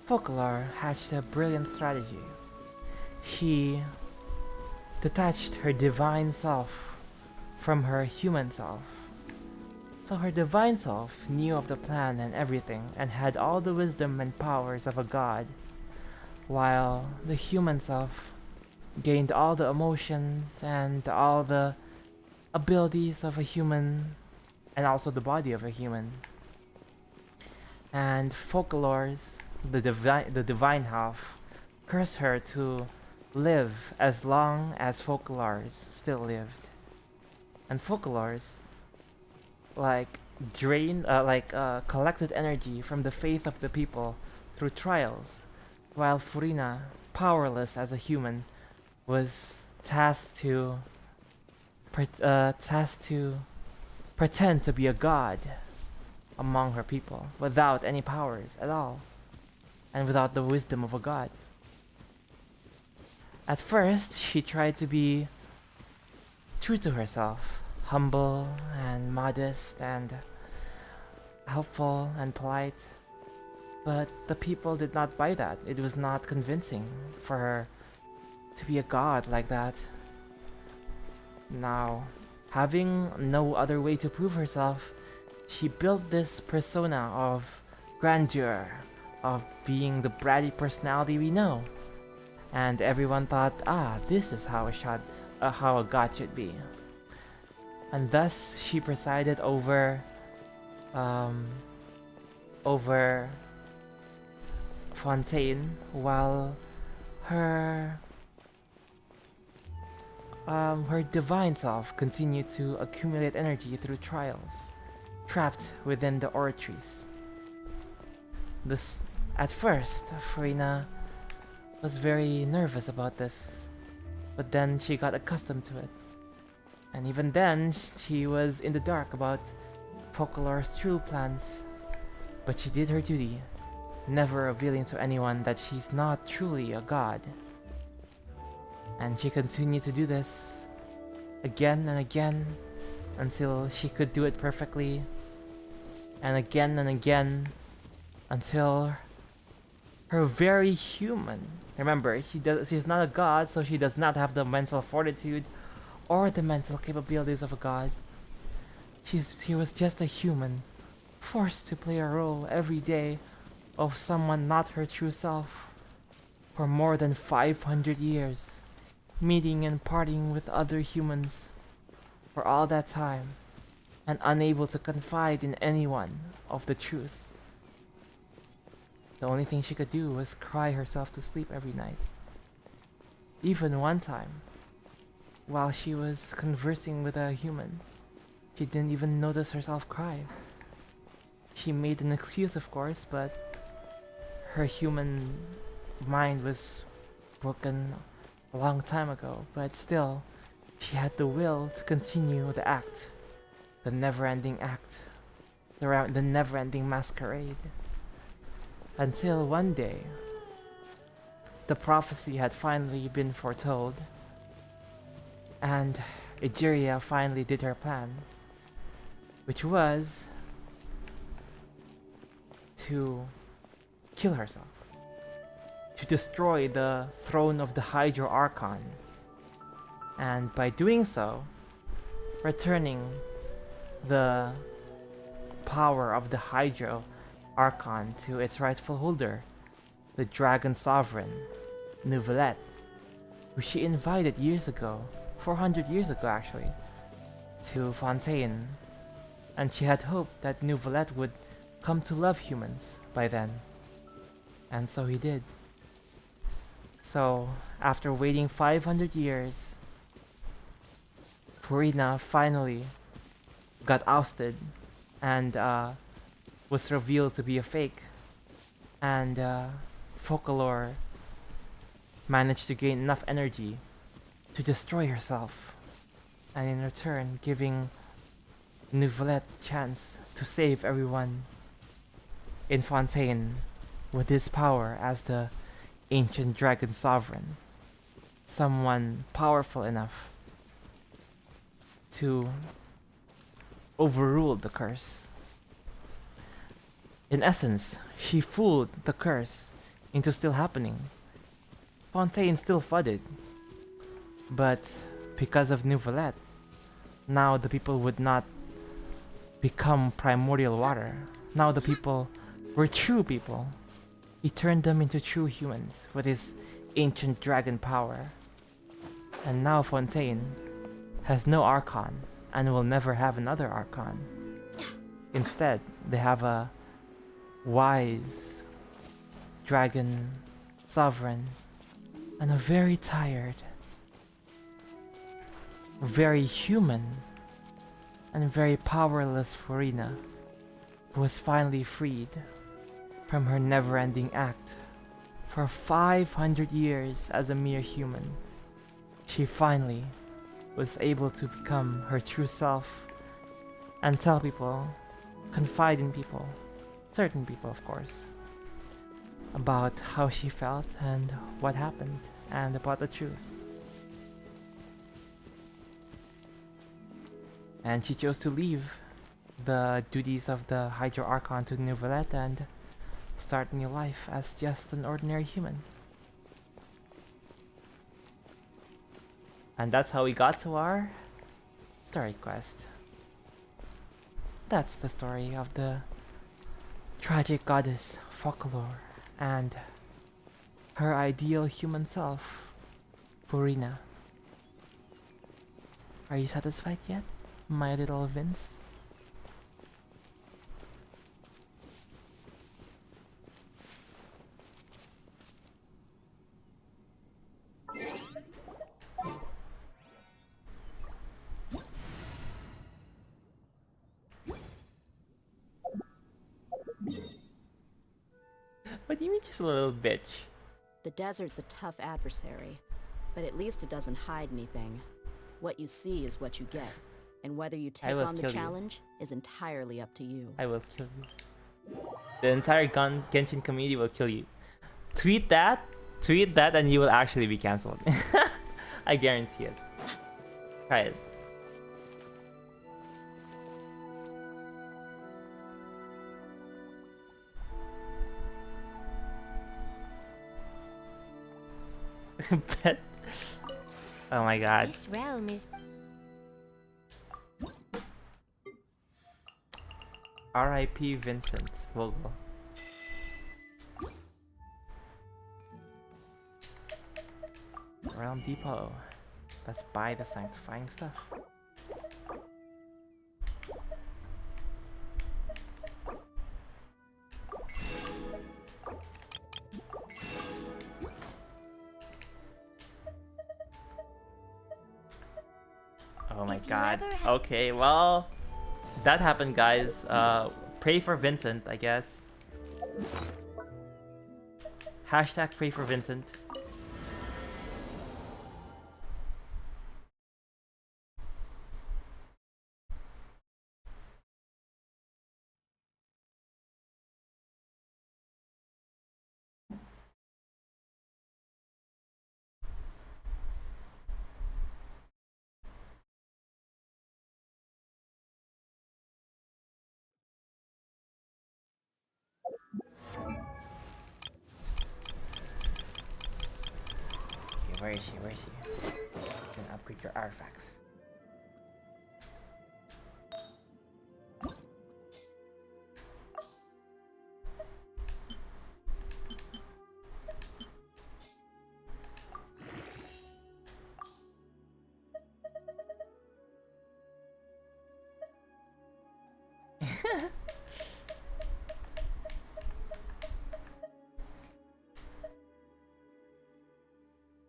Folklore hatched a brilliant strategy. She detached her divine self from her human self. So her divine self knew of the plan and everything and had all the wisdom and powers of a god, while the human self gained all the emotions and all the abilities of a human and also the body of a human. And Folklore's, the divine half, cursed her to live as long as Folklore's still lived. And Folklore's collected energy from the faith of the people through trials, while Furina, powerless as a human, was tasked to pretend to be a god among her people without any powers at all and without the wisdom of a god. At first, she tried to be true to herself, humble and modest and helpful and polite, but the people did not buy that. It was not convincing for her to be a god like that. Now, having no other way to prove herself, she built this persona of grandeur, of being the bratty personality we know. And everyone thought, this is how a god should be. And thus she presided over Fontaine, while her divine self continued to accumulate energy through trials, trapped within the oratories. At first, Furina was very nervous about this, but then she got accustomed to it. And even then, she was in the dark about Folklore's true plans. But she did her duty, never revealing to anyone that she's not truly a god. And she continued to do this again and again until she could do it perfectly, and again until her very human. Remember, she's not a god, so she does not have the mental fortitude or the mental capabilities of a god. She was just a human, forced to play a role every day of someone not her true self for more than 500 years, meeting and partying with other humans for all that time, and unable to confide in anyone of the truth. The only thing she could do was cry herself to sleep every night. Even one time, while she was conversing with a human, she didn't even notice herself cry. She made an excuse, of course, but her human mind was broken a long time ago. But still, she had the will to continue the act, the never-ending act, the never-ending masquerade. Until one day, the prophecy had finally been foretold, and Egeria finally did her plan, which was to kill herself, to destroy the throne of the Hydro Archon, and by doing so, returning the power of the Hydro Archon to its rightful holder, the Dragon Sovereign, Neuvillette, who she invited years ago, 400 years ago actually, to Fontaine, and she had hoped that Neuvillette would come to love humans by then, and so he did. So, after waiting 500 years, Furina finally got ousted, and was revealed to be a fake, and Folklore managed to gain enough energy to destroy herself, and in return giving Neuvillette the chance to save everyone in Fontaine with his power as the ancient dragon sovereign, someone powerful enough to overrule the curse. In essence, she fooled the curse into still happening. Fontaine still flooded, but because of Neuvillette, now the people would not become primordial water. Now the people were true people. He turned them into true humans with his ancient dragon power. And now Fontaine has no Archon and will never have another Archon. Instead, they have a wise dragon sovereign and a very tired, very human, and very powerless Furina, who was finally freed from her never-ending act. For 500 years as a mere human, she finally was able to become her true self and tell people, confide in people, certain people of course, about how she felt and what happened and about the truth. And she chose to leave the duties of the Hydro Archon to Neuvillette and start a new life as just an ordinary human. And that's how we got to our story quest. That's the story of the tragic goddess Folklore and her ideal human self, Furina. Are you satisfied yet, my little Vince? What do you mean just a little bitch? The desert's a tough adversary, but at least it doesn't hide anything. What you see is what you get, and whether you take on the challenge is entirely up to you. I will kill you. The entire Genshin community will kill you. Tweet that, and you will actually be cancelled. I guarantee it. Try it. Bet. Oh my god. This realm is... R.I.P. Vincent Vogel. Realm Depot. Let's buy the sanctifying stuff. Oh my god. Okay, well, that happened, guys. Pray for Vincent, I guess. Hashtag pray for Vincent. Where is she? Where is she? You can upgrade your artifacts.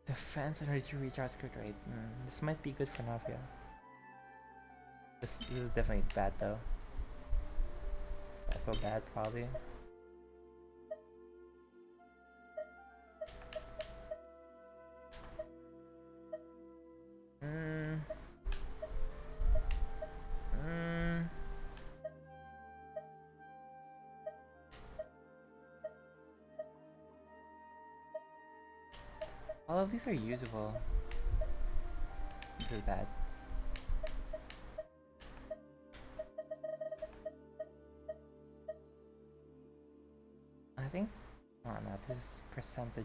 Defense energy recharge crit rate. This might be good for Navia. This is definitely bad though. So bad, probably. All of these are usable. This is bad. I think. Oh no, this is percentage.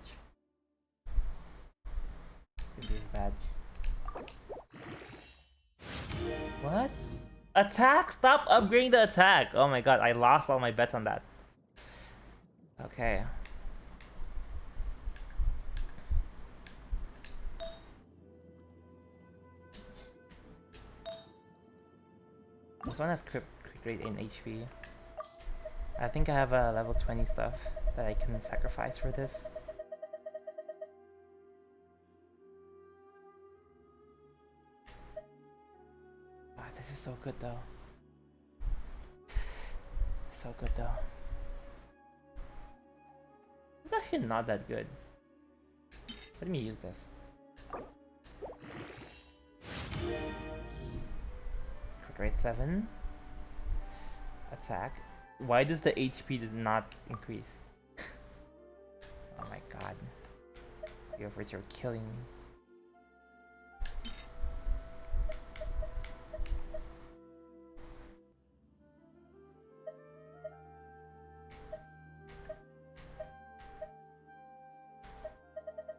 This is bad. What? Attack? Stop upgrading the attack! Oh my god, I lost all my bets on that. Okay. This one has crit rate in HP. I think I have a level 20 stuff that I can sacrifice for this. Wow, this is so good though. So good though. It's actually not that good. Let me use this. Crit rate 7. Attack. Why does the HP does not increase? Oh my god. You're killing me.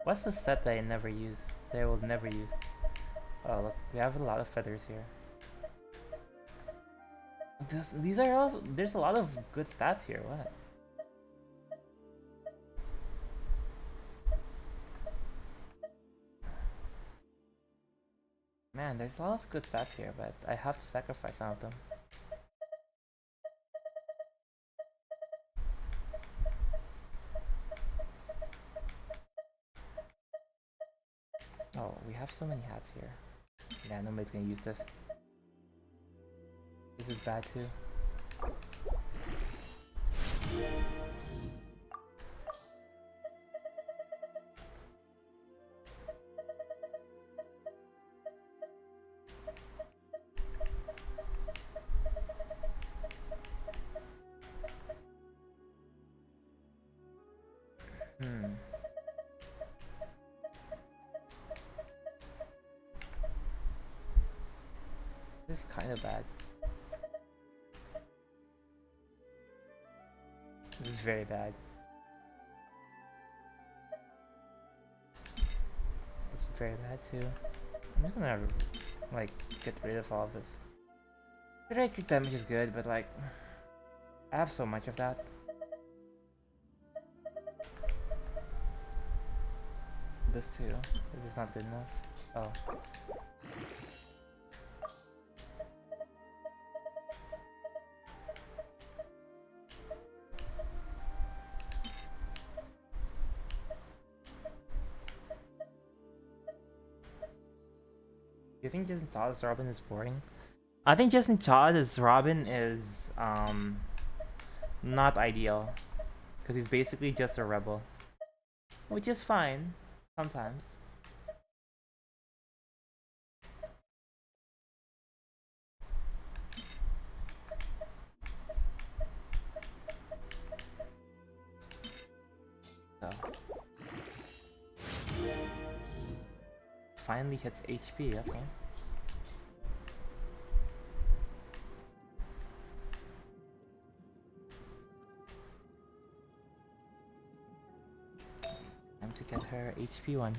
What's the set that I never use? That I will never use. Oh look, we have a lot of feathers here. These are all. There's a lot of good stats here. What? Man, there's a lot of good stats here, but I have to sacrifice some of them. Oh, we have so many hats here. Yeah, nobody's gonna use this. This is bad too. This is kind of bad. This is very bad. This is very bad too. I'm just gonna like get rid of all of this. Crit damage is good, but like I have so much of that. This too. This is not good enough. Oh. Do you think Justin Todd as Robin is boring? I think Justin Todd as Robin is not ideal, because he's basically just a rebel, which is fine sometimes. So finally hits HP. Okay. Time to get her HP one.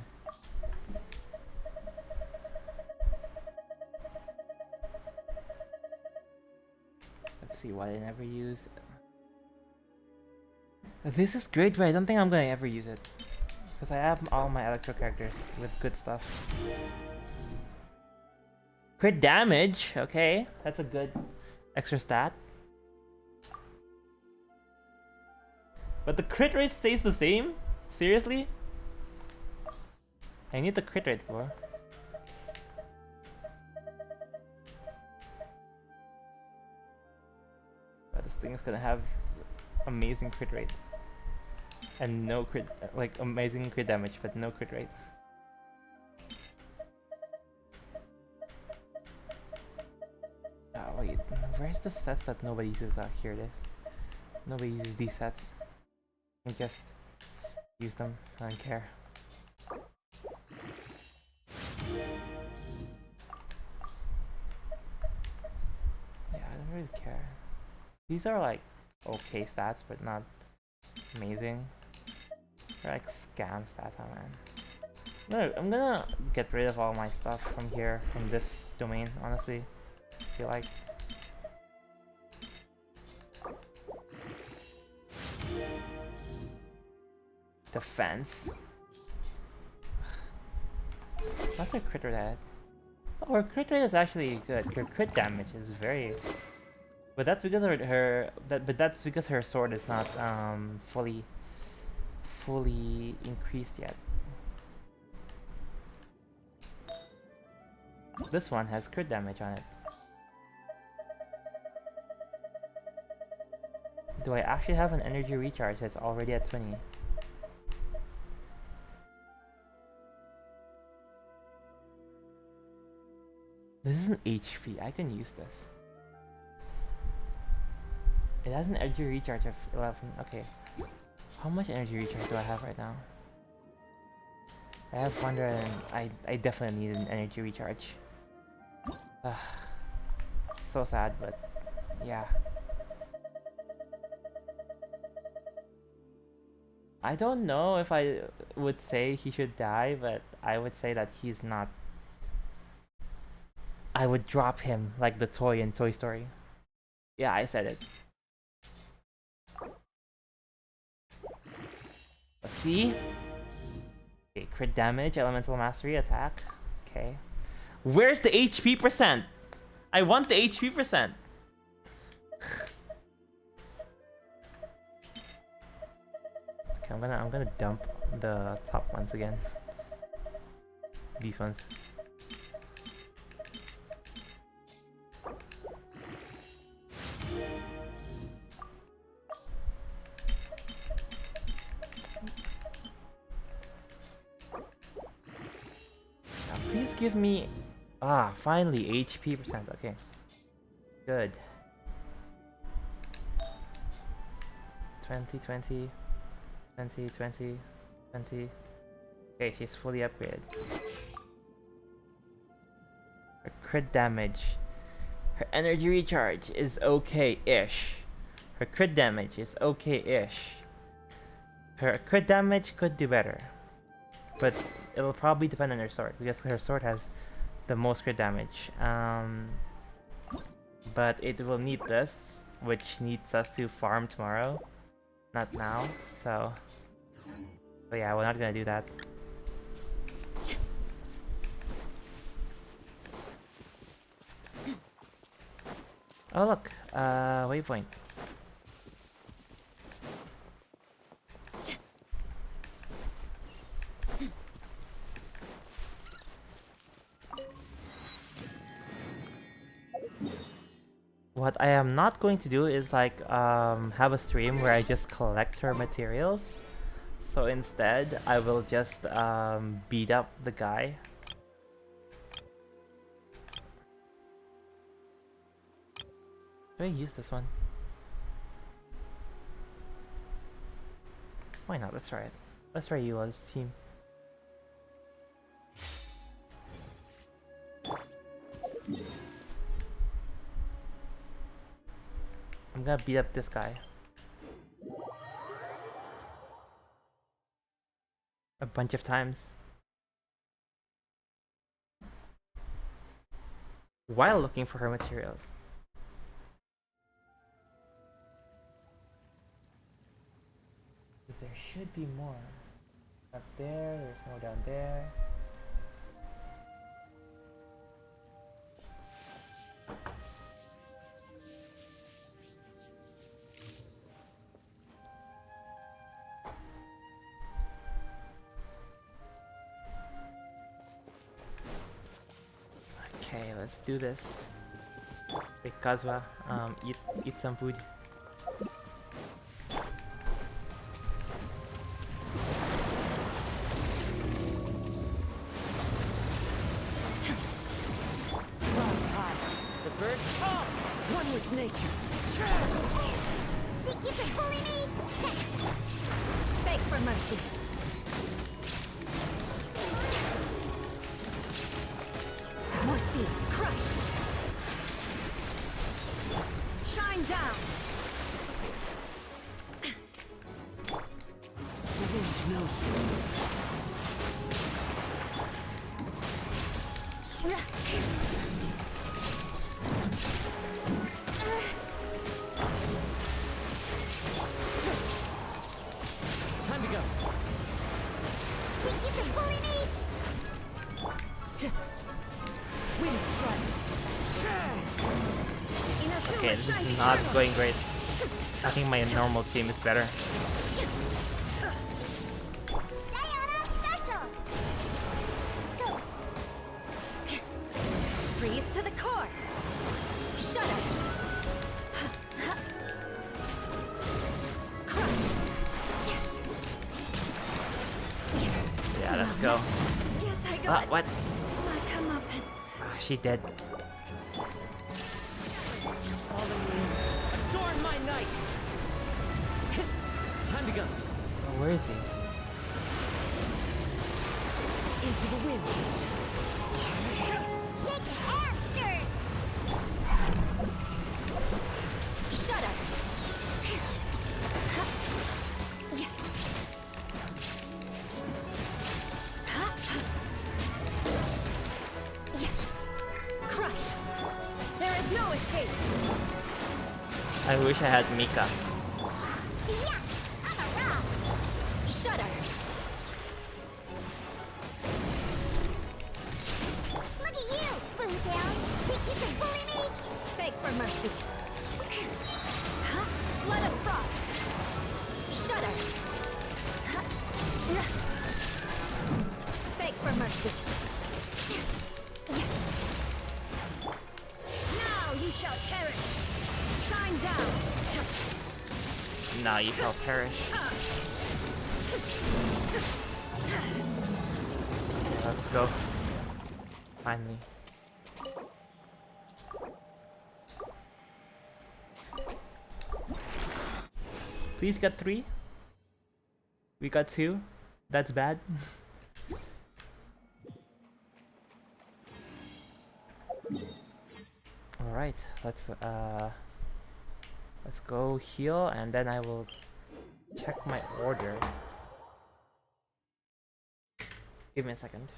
Let's see what I never use. This is great, but I don't think I'm gonna ever use it. Because I have all my electro characters with good stuff. Crit damage, okay. That's a good extra stat. But the crit rate stays the same? Seriously? I need the crit rate, bro. But thing's gonna have amazing crit rate. And no crit, like amazing crit damage, but no crit rate. Oh wait, where's the sets that nobody uses? Oh, here it is. Nobody uses these sets. I just use them. I don't care. Yeah, I don't really care. These are like okay stats, but not amazing. They're like scam stats, oh man. No, I'm gonna get rid of all my stuff from here, from this domain, honestly. I feel like. Defense. What's her crit rate at? Oh, her crit rate is actually good. Her crit damage is very... But that's because but that's because her sword is not fully increased yet. This one has crit damage on it. Do I actually have an energy recharge that's already at 20? This is an HP. I can use this. It has an energy recharge of 11. Okay. How much energy recharge do I have right now? I have 100 and I definitely need an energy recharge. So sad, but yeah. I don't know if I would say he should die, but I would say that he's not. I would drop him like the toy in Toy Story. Yeah, I said it. Let's see. Okay, crit damage, elemental mastery, attack. Okay. Where's the HP percent? I want the HP percent. Okay, I'm gonna dump the top ones again. These ones. Now, please give me... Ah, finally, HP percent. Okay. Good. 20, 20, 20, 20, 20. Okay, she's fully upgraded. Her crit damage. Her energy recharge is okay-ish. Her crit damage is okay-ish. Her crit damage could do better. But it'll probably depend on her sword, because her sword has the most crit damage. But it will need this, which needs us to farm tomorrow. Not now, so... But yeah, we're not gonna do that. Oh look, waypoint. What I am not going to do is like have a stream where I just collect her materials. So instead, I will just beat up the guy. Do I use this one? Why not? Let's try it. Let's try Eula's team. I'm gonna beat up this guy. A bunch of times. While looking for her materials. Because there should be more. Up there, there's more down there. Okay, let's do this. Wait, Kazwa, eat some food. with nature. Think you can bully me? Beg for mercy. More speed. Crush. Shine down. The wind knows me. Time to go. Think you can bully me? Wind strike. Okay, this is not going great. I think my normal team is better. Diana special. Let's go. Freeze to the core. Shudder. Crush. Yeah, let's go. Guess I got What? my comeuppance. She dead. Fallen winds, adorn my night. Time to go. Oh, where is he? Into the wind. Shake and stir. Shudder. Crush. There is no escape. I wish I had Mika. Yeah, I'm a rock. Shudder. Look at you, Boomtown. Think you can bully me? Beg for mercy. Flood of frost. Shudder. Beg for mercy. Now you shall perish. Shine down. Now you shall perish. Let's go. Finally. Please get 3. We got 2. That's bad. All right, let's go heal, and then I will check my order. Give me a second.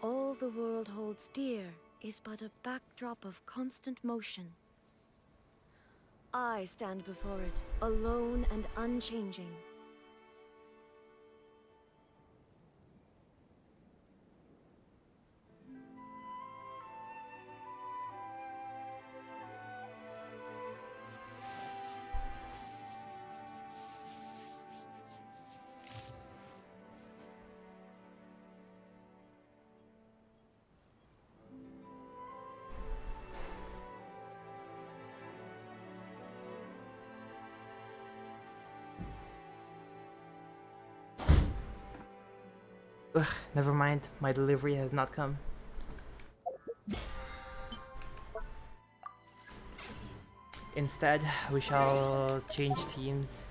All the world holds dear is but a backdrop of constant motion. I stand before it, alone and unchanging. Ugh, never mind. My delivery has not come. Instead, we shall change teams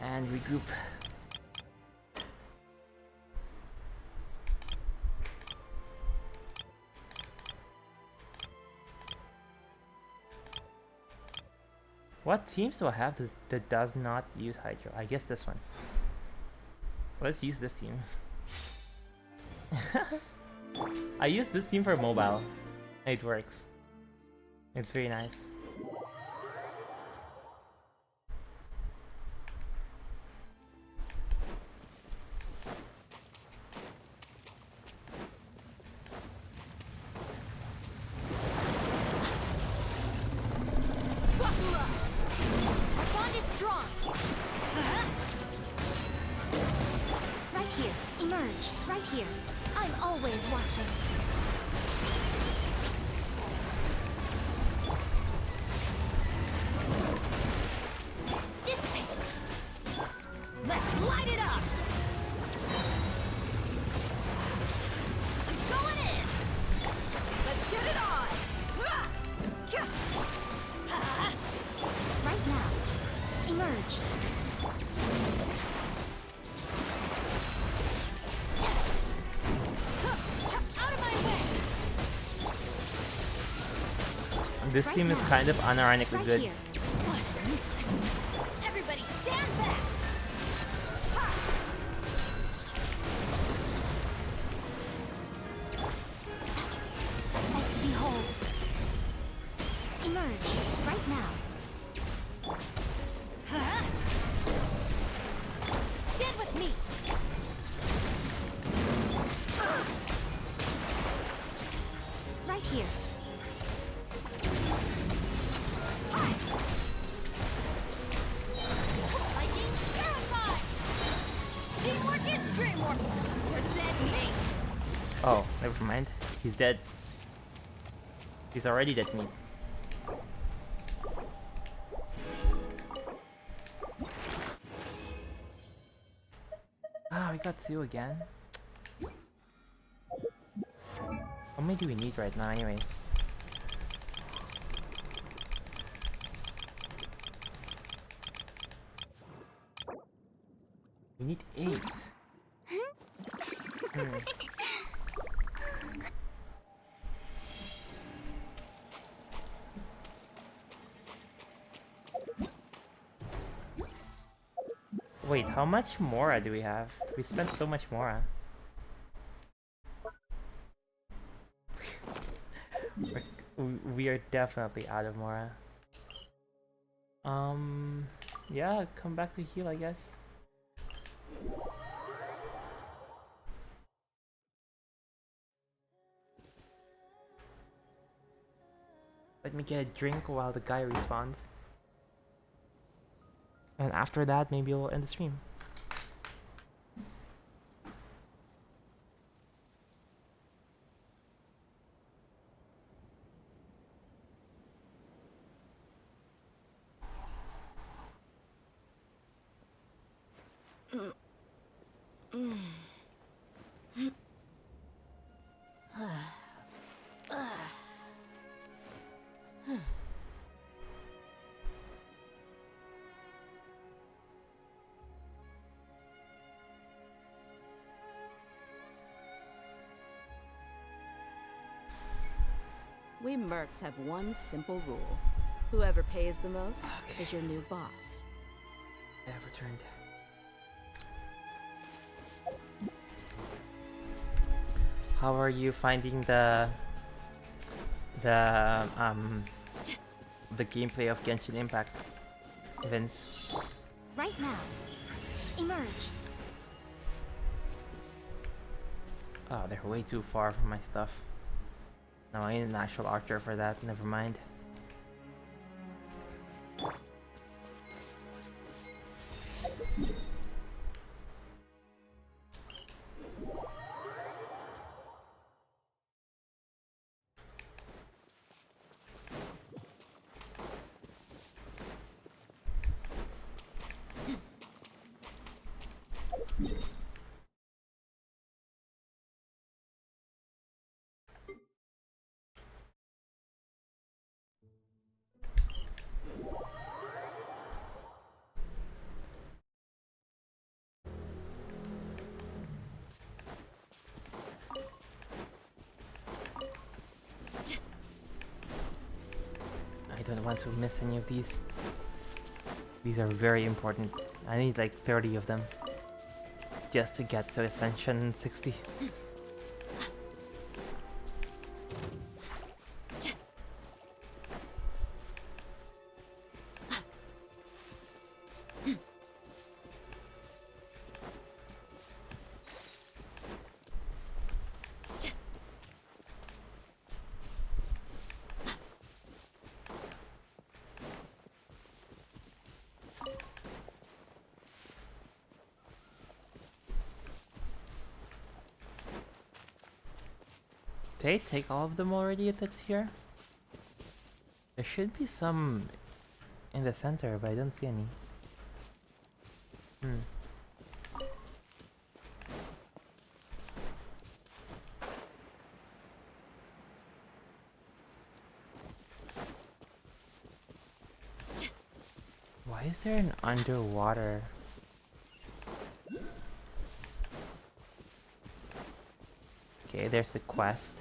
and regroup. What teams do I have that does not use Hydro? I guess this one. Let's use this team. I use this team for mobile. It works. It's very nice. Our bond is strong. Right here. Emerge. Right here. I'm always watching. Emerge. Out of my way! This team is kind of unironically good. Here. What a nuisance. Everybody stand back! Ha! A sight to behold. Emerge right now. Huh? Stand with me! Right here. Lightning terrified! Teamwork is dreamwork! You're dead meat! Oh, never mind. He's dead. He's already dead meat. Ah, we got two again. How many do we need right now anyways? We need 8. Wait, how much Mora do we have? We spent so much Mora. We are definitely out of Mora. Yeah, come back to heal, I guess. Let me get a drink while the guy respawns. And after that, maybe we'll end the stream. We mercs have one simple rule. Whoever pays the most is your new boss. I have returned. How are you finding the gameplay of Genshin Impact, Vince? Right now. Emerge. Oh, they're way too far from my stuff. No, I need an actual archer for that. Never mind. I don't want to miss any of these. These are very important. I need like 30 of them just to get to Ascension 60. Did I take all of them already that's here? There should be some in the center, but I don't see any. Why is there an underwater? Okay, there's the quest.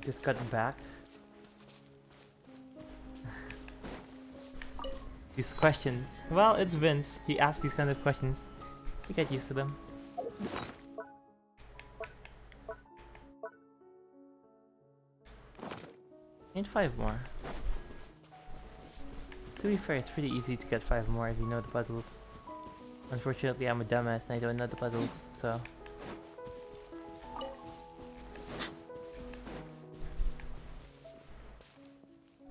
Just got back. These questions. Well, it's Vince. He asks these kind of questions. You get used to them. And 5 more. To be fair, it's pretty easy to get 5 more if you know the puzzles. Unfortunately, I'm a dumbass and I don't know the puzzles, so...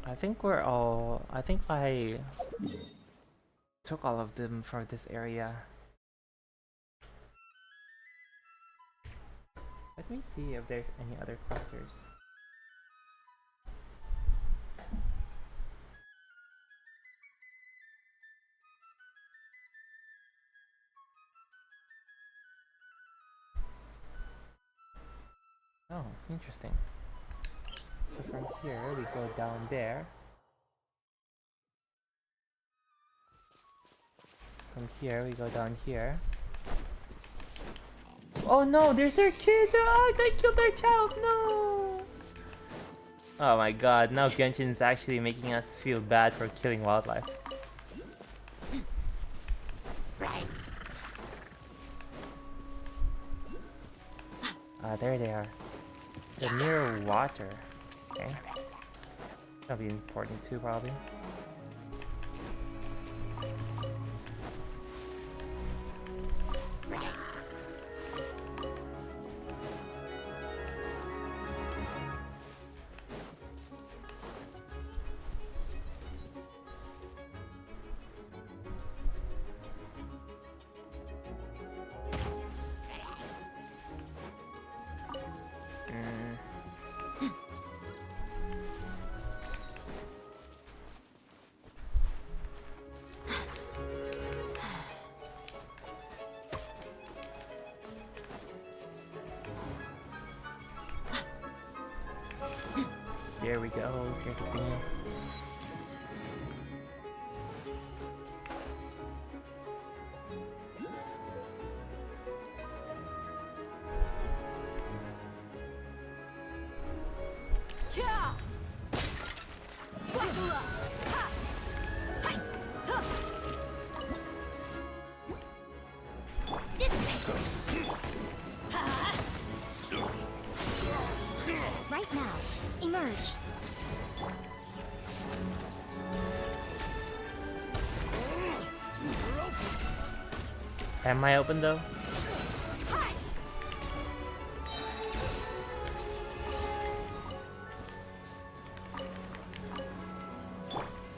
I think we're all... I think I took all of them for this area. Let me see if there's any other clusters. Oh, interesting. So from here, we go down there. From here, we go down here. Oh no, there's their kid! Ah, I killed their child! No! Oh my god, now Genshin's actually making us feel bad for killing wildlife. Ah, there they are. They're near water. Okay. That'll be important too, probably. Here we go. Here's the thing. Right now, emerge. Am I open though?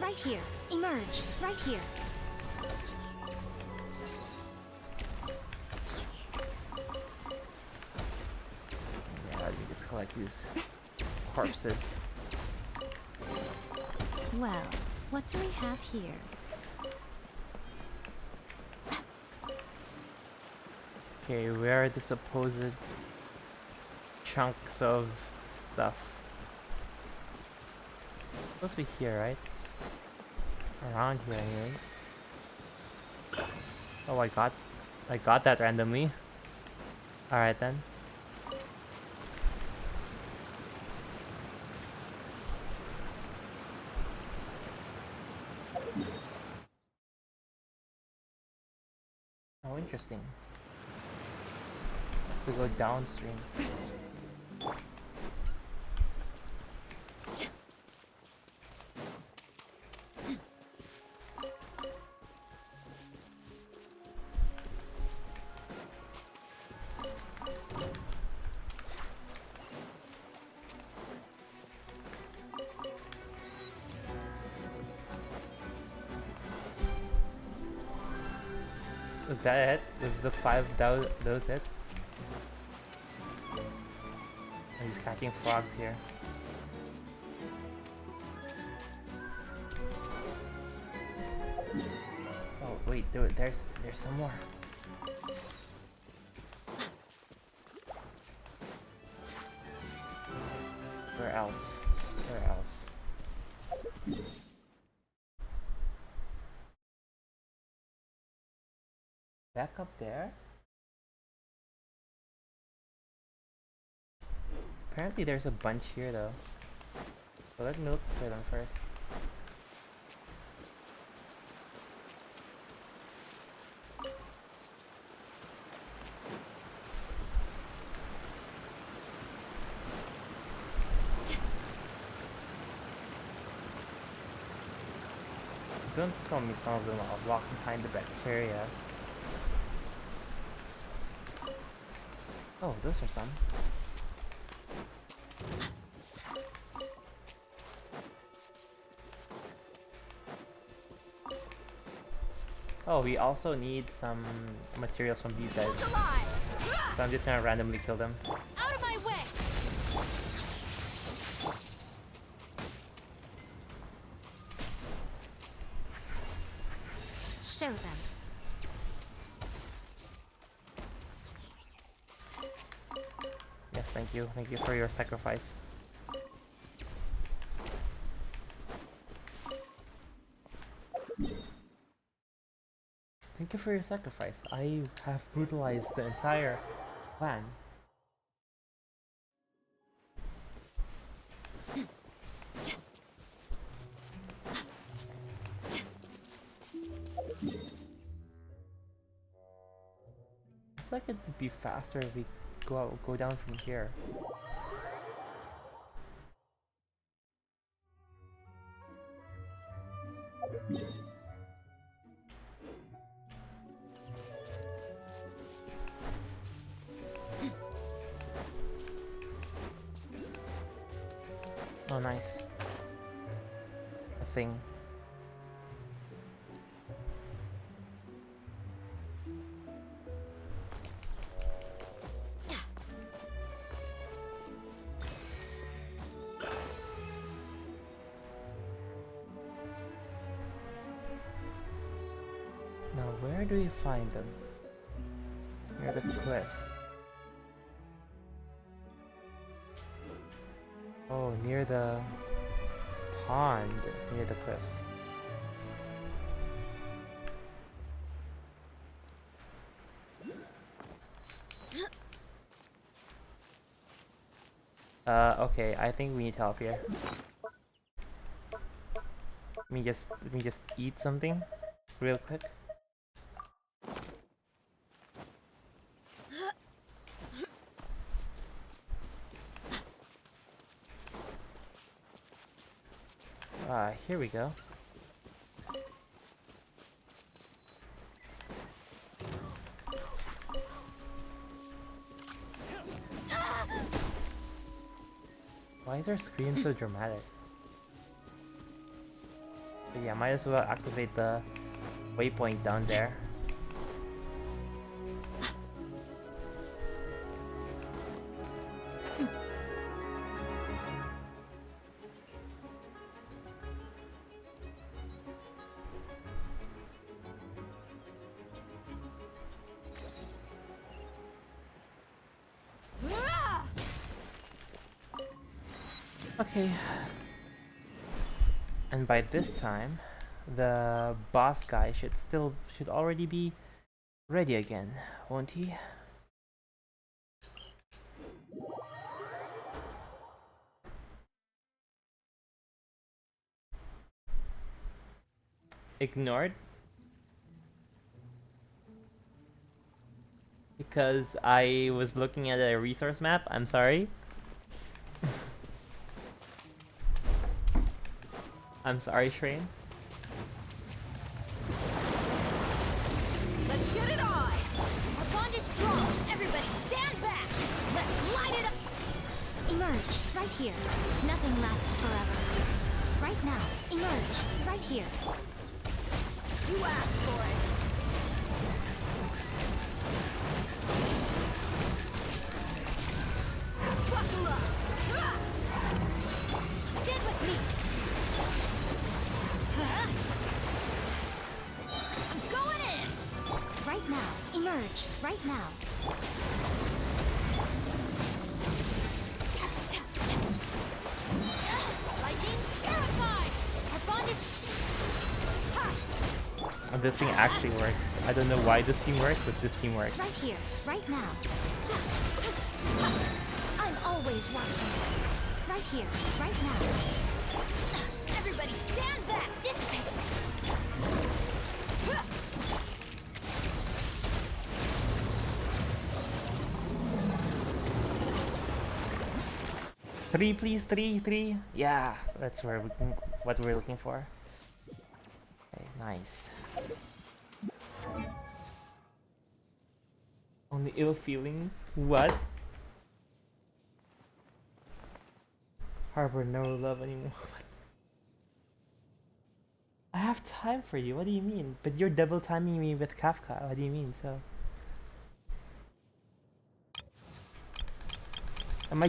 Right here, emerge. Right here. Yeah, let me just collect these corpses. Well, what do we have here? Okay, where are the supposed chunks of stuff? It's supposed to be here, right? Around here, anyways. Oh, I got that randomly. All right then. Oh, interesting. To go downstream. Was that it? Was the 5 those it? I'm just catching frogs here. Oh, wait, there's some more. Where else? Where else? Back up there? Apparently there's a bunch here though. So let me look for them first. Don't tell me some of them are locked behind the bacteria. Oh, those are some. Oh, we also need some materials from these guys. So I'm just gonna randomly kill them. Out of my way! Show them. Yes, thank you. Thank you for your sacrifice. Thank you for your sacrifice. I have brutalized the entire clan. I feel like it'd be faster if we go down from here. Oh, nice. A thing. Now, where do we find them? Near the cliffs. Oh, near the pond, near the cliffs. Okay, I think we need help here. Let me just eat something real quick. Here we go. Why is her scream so dramatic? But yeah, might as well activate the waypoint down there. Okay. And by this time, the boss guy should already be ready again, won't he? Ignored? Because I was looking at a resource map, I'm sorry. I'm sorry, Shrain. Let's get it on! Our bond is strong! Everybody stand back! Let's light it up! Emerge, right here. Nothing lasts forever. Right now, emerge, right here. You asked for it! Buckle up! Stand with me! I'm going Right now. Emerge. Right now. Lightning terrified! Our bond is... And this thing actually works. I don't know why this team works, but this team works. Right here. Right now. I'm always watching. Right here. Right now. Everybody stand back! Dissipate! Three, please, three. Yeah, that's where what we're looking for. Okay, nice. Only ill feelings? What? Harbor no love anymore. I have time for you. What do you mean? But you're double timing me with Kafka. What do you mean? So, am I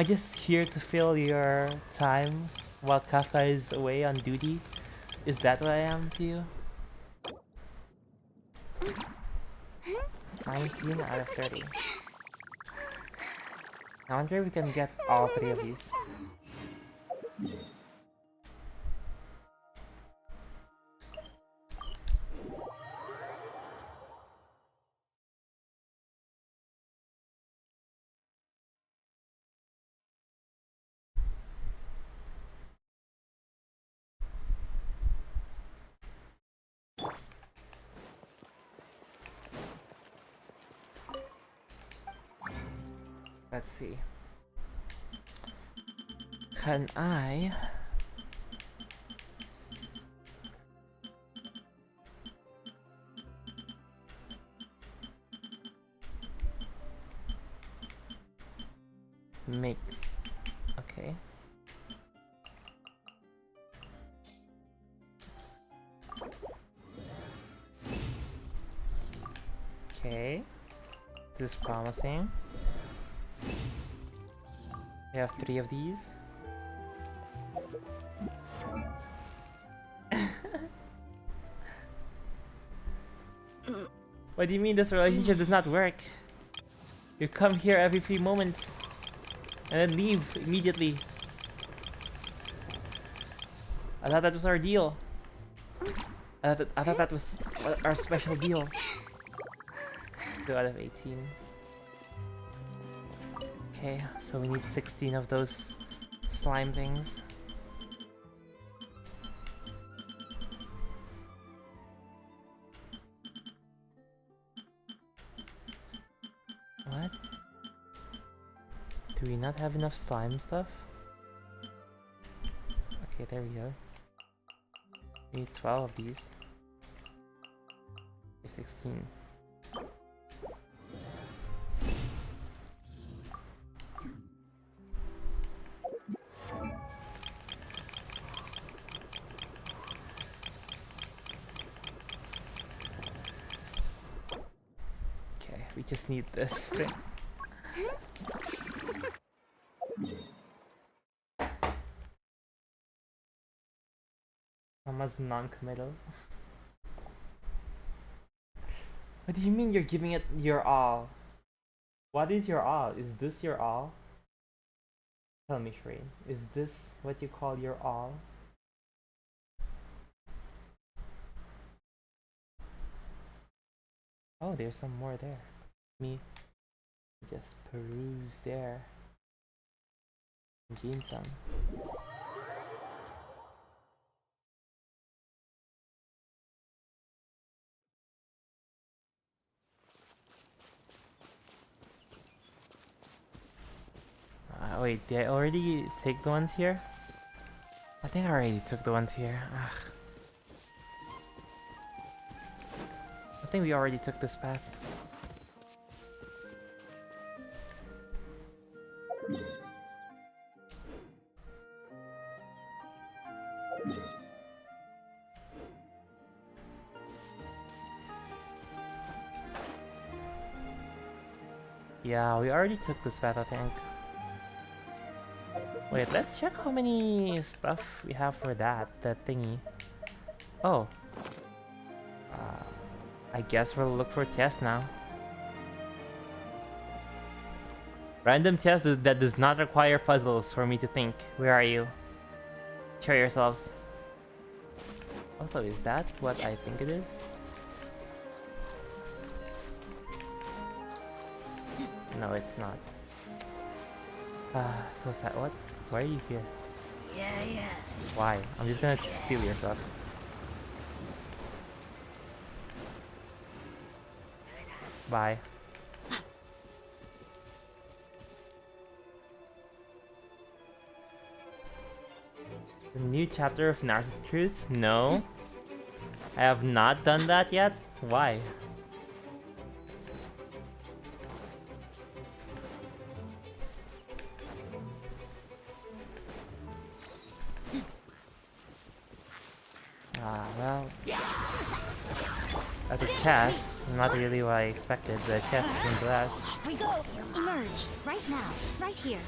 just here to fill your time while Kafka is away on duty? Is that what I am to you? 19 out of 30. I wonder if we can get all three of these. Let's see. Can I... make... Okay. Okay. This is promising. We have 3 of these. What do you mean this relationship does not work? You come here every few moments and then leave immediately. I thought that was our deal. I thought that was our special deal. 2 out of 18. Okay, so we need 16 of those slime things. What? Do we not have enough slime stuff? Okay, there we go. We need 12 of these. Or 16. We just need this thing. Mama's non-committal. What do you mean you're giving it your all? What is your all? Is this your all? Tell me, Shrine. Is this what you call your all? Oh, there's some more there. Me just peruse there and gain some. Wait, did I already take the ones here? I think I already took the ones here. Ugh. I think we already took this path. Yeah, we already took this path, I think. Wait, let's check how many stuff we have for that thingy. Oh. I guess we'll look for chests now. Random chests that does not require puzzles for me to think. Where are you? Show yourselves. Also, is that what I think it is? No, it's not. So sad. What? Why are you here? Yeah. Why? I'm just gonna steal your stuff. Bye. The new chapter of Narcissus Truths? No. I have not done that yet. Why? Well, that's a chest. Not really what I expected, but a chest nonetheless. Off we go! Emerge! Right now! Right here!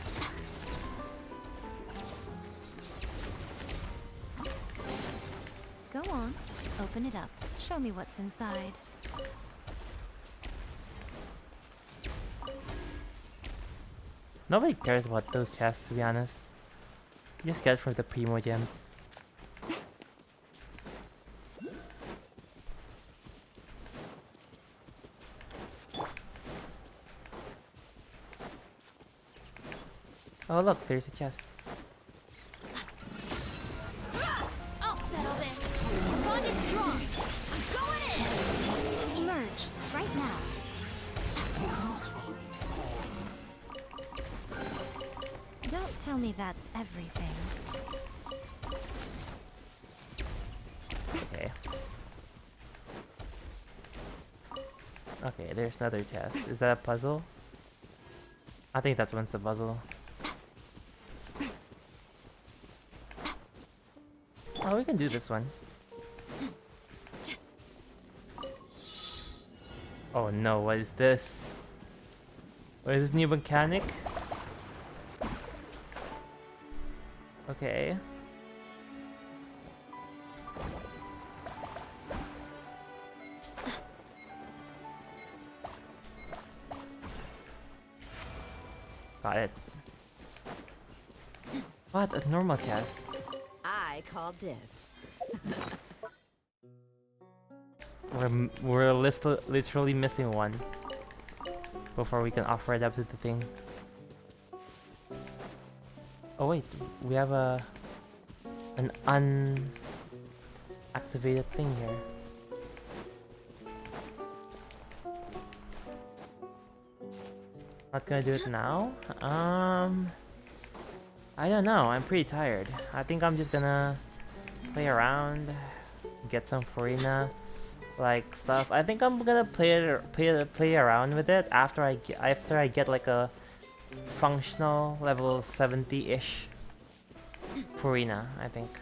Go on. Open it up. Show me what's inside. Nobody cares about those chests, to be honest. You just get it for the primo gems. Oh look, there's a chest. I'll settle this. The bond is strong. I'm going in. Emerge right now. Don't tell me that's everything. Okay. Okay, there's another chest. Is that a puzzle? I think that's one's a puzzle. Oh, we can do this one. Oh no, what is this? What is this new mechanic? Okay. Got it. What? A normal chest? I call dibs. We're literally missing one before we can offer it up to the thing. Oh wait, we have an unactivated thing here. Not gonna do it now. I don't know. I'm pretty tired. I think I'm just gonna play around, get some Furina like stuff. I think I'm gonna play around with it after I get like a functional level 70-ish Furina, I think.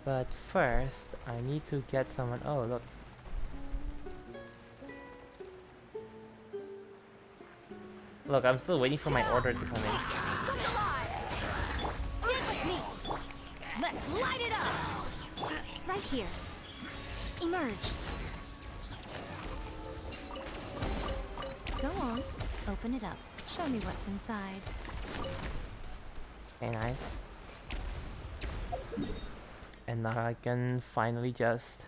But first, I need to get someone. Oh, look. Look, I'm still waiting for my order to come in. Stick with me. Let's light it up. Right here. Emerge. Go on. Open it up. Show me what's inside. Okay, nice. And now I can finally just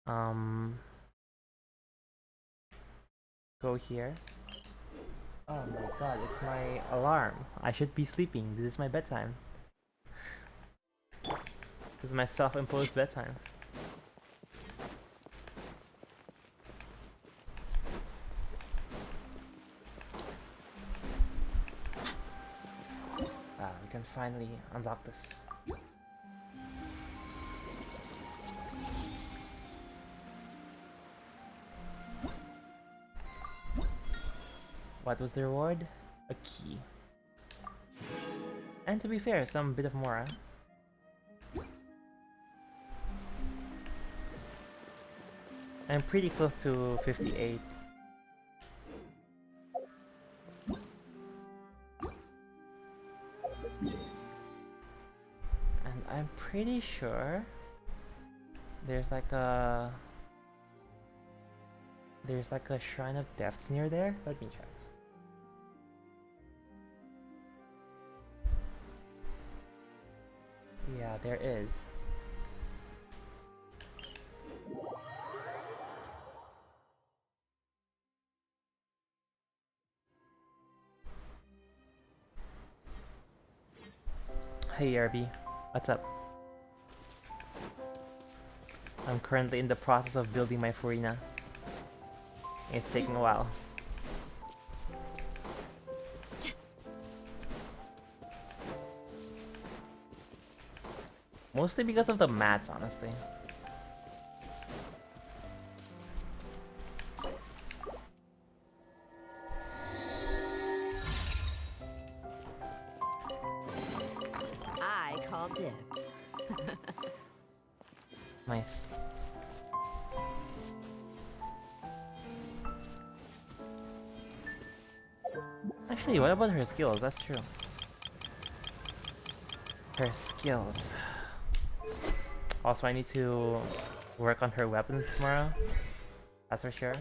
go here. Oh my god, it's my alarm. I should be sleeping. This is my bedtime. This is my self-imposed bedtime. We can finally unlock this. What was the reward? A key. And to be fair, some bit of more. I'm pretty close to 58. And I'm pretty sure there's like a shrine of depths near there. Let me check. Yeah, there is. Hey Yarby, what's up? I'm currently in the process of building my Furina. It's taking a while. Mostly because of the mats, honestly. I call dibs. Nice. Actually, what about her skills? That's true. Her skills. Also, I need to work on her weapons tomorrow. That's for sure.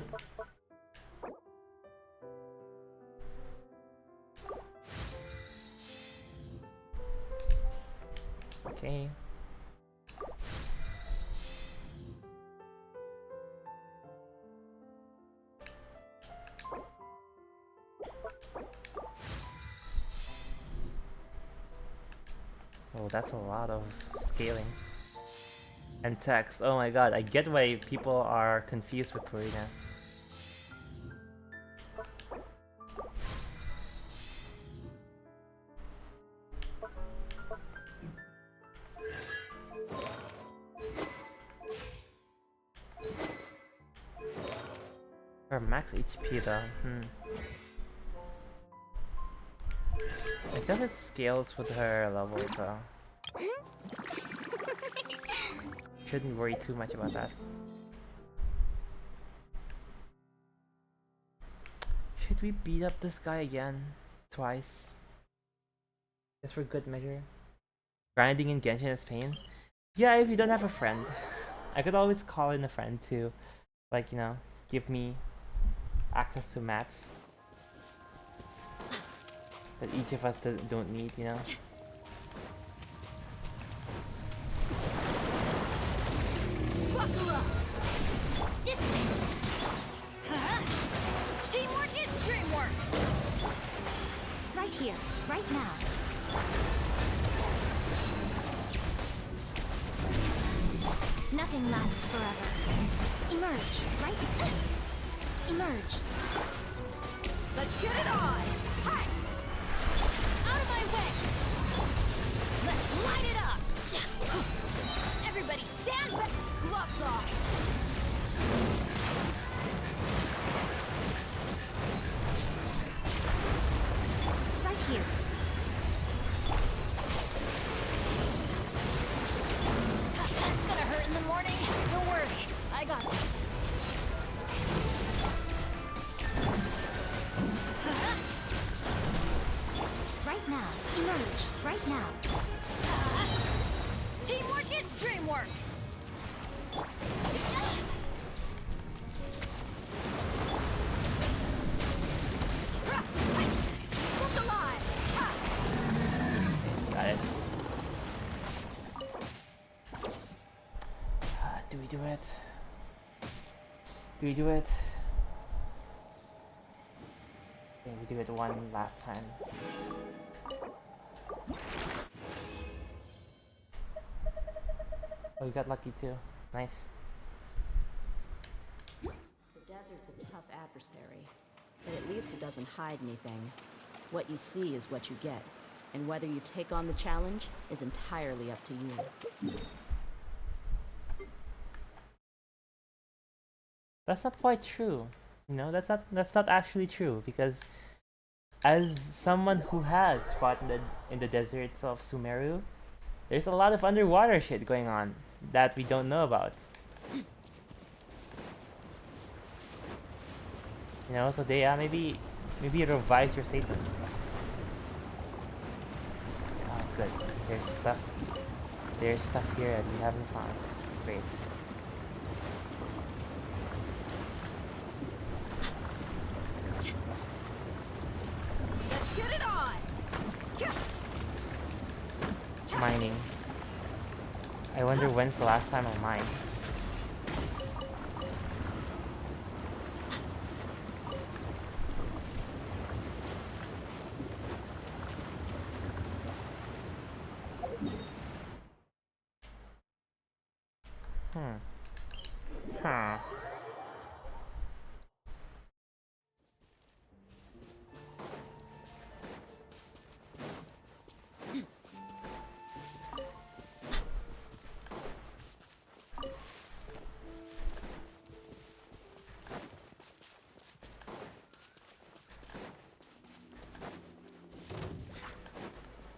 Okay. Oh, that's a lot of scaling. And text. Oh my god, I get why people are confused with Furina. Her max HP though. I guess it scales with her level, so shouldn't worry too much about that. Should we beat up this guy again? Twice? Just for good measure? Grinding in Genshin is pain? Yeah, if you don't have a friend. I could always call in a friend to, like, you know, give me access to mats that each of us don't need, you know? Teamwork is dreamwork! Right here, right now. Nothing lasts forever. Emerge, right? Emerge. Let's get it on! Hi! Out of my way! Let's light it up! Everybody stand back! Gloves off! Right here. That's gonna hurt in the morning. Don't worry, I got it. Right now. Emerge, right now. Teamwork is dreamwork! Kept alive! Got it. Do we do it? Do we do it? I think we do it one last time. Oh, we got lucky too. Nice. The desert's a tough adversary, but at least it doesn't hide anything. What you see is what you get, and whether you take on the challenge is entirely up to you. That's not quite true. You know, that's not actually true, because as someone who has fought in the deserts of Sumeru, there's a lot of underwater shit going on that we don't know about. You know, so they maybe revise your statement. good. There's stuff here that we haven't found. Great. Let's get it on. Mining. I wonder when's the last time I mined. Huh.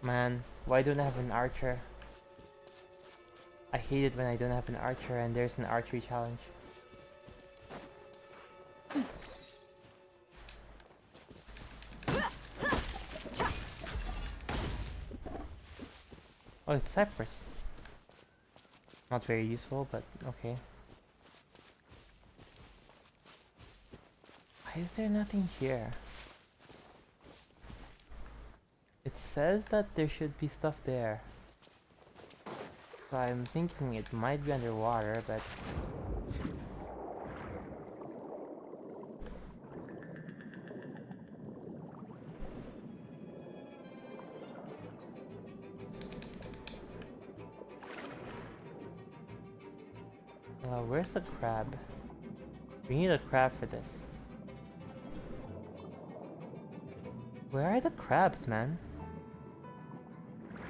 Man, why don't I have an archer? I hate it when I don't have an archer and there's an archery challenge. Oh, it's cypress. Not very useful, but okay. Why is there nothing here? It says that there should be stuff there. So I'm thinking it might be underwater, but... where's the crab? We need a crab for this. Where are the crabs, man?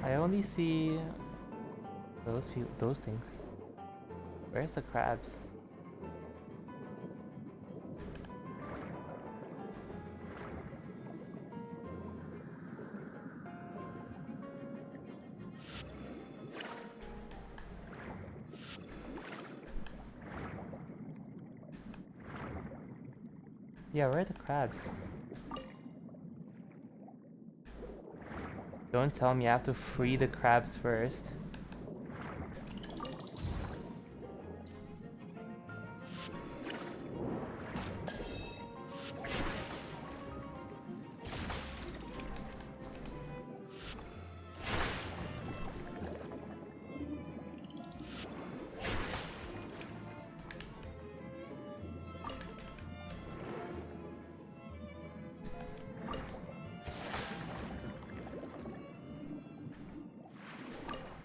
I only see those things. Where's the crabs? Yeah, where are the crabs? Don't tell me I have to free the crabs first.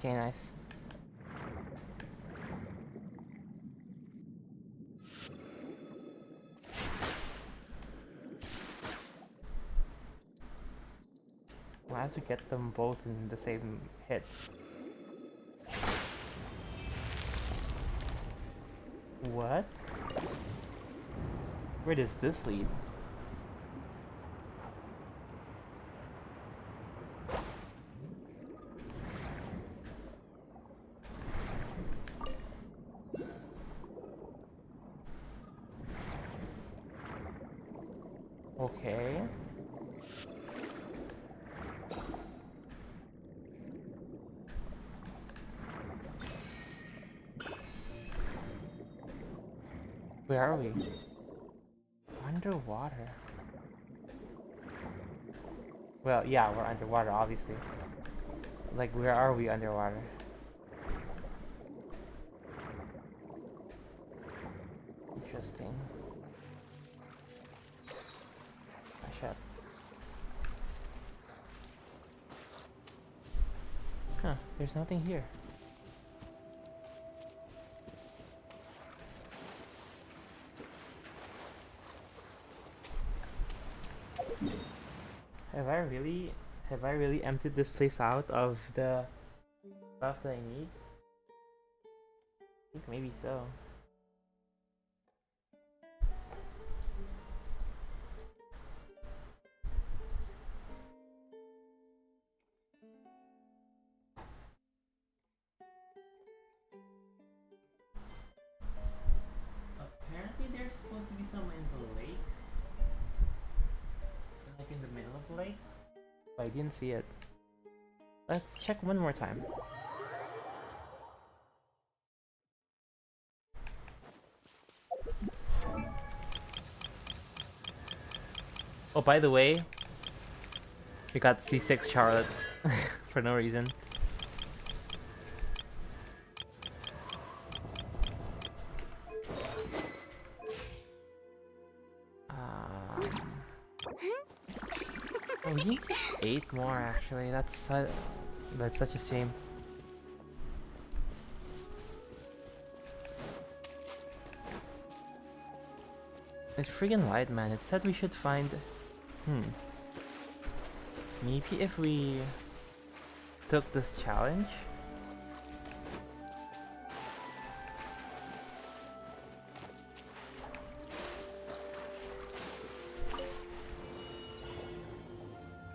Okay, nice. I have to get them both in the same hit. What? Where does this lead? Okay. Where are we? Underwater. Well, yeah, we're underwater, obviously. Like, where are we underwater? Interesting. Shut. Huh, there's nothing here. Have I really emptied this place out of the stuff that I need? I think maybe so. Apparently there's supposed to be some in the lake. Like in the middle of the lake. But I didn't see it. Let's check one more time. Oh, by the way, we got C6 Charlotte for no reason. Oh, we need just 8 more actually. That's such a shame. It's friggin' light, man. It said we should find... Maybe if we took this challenge?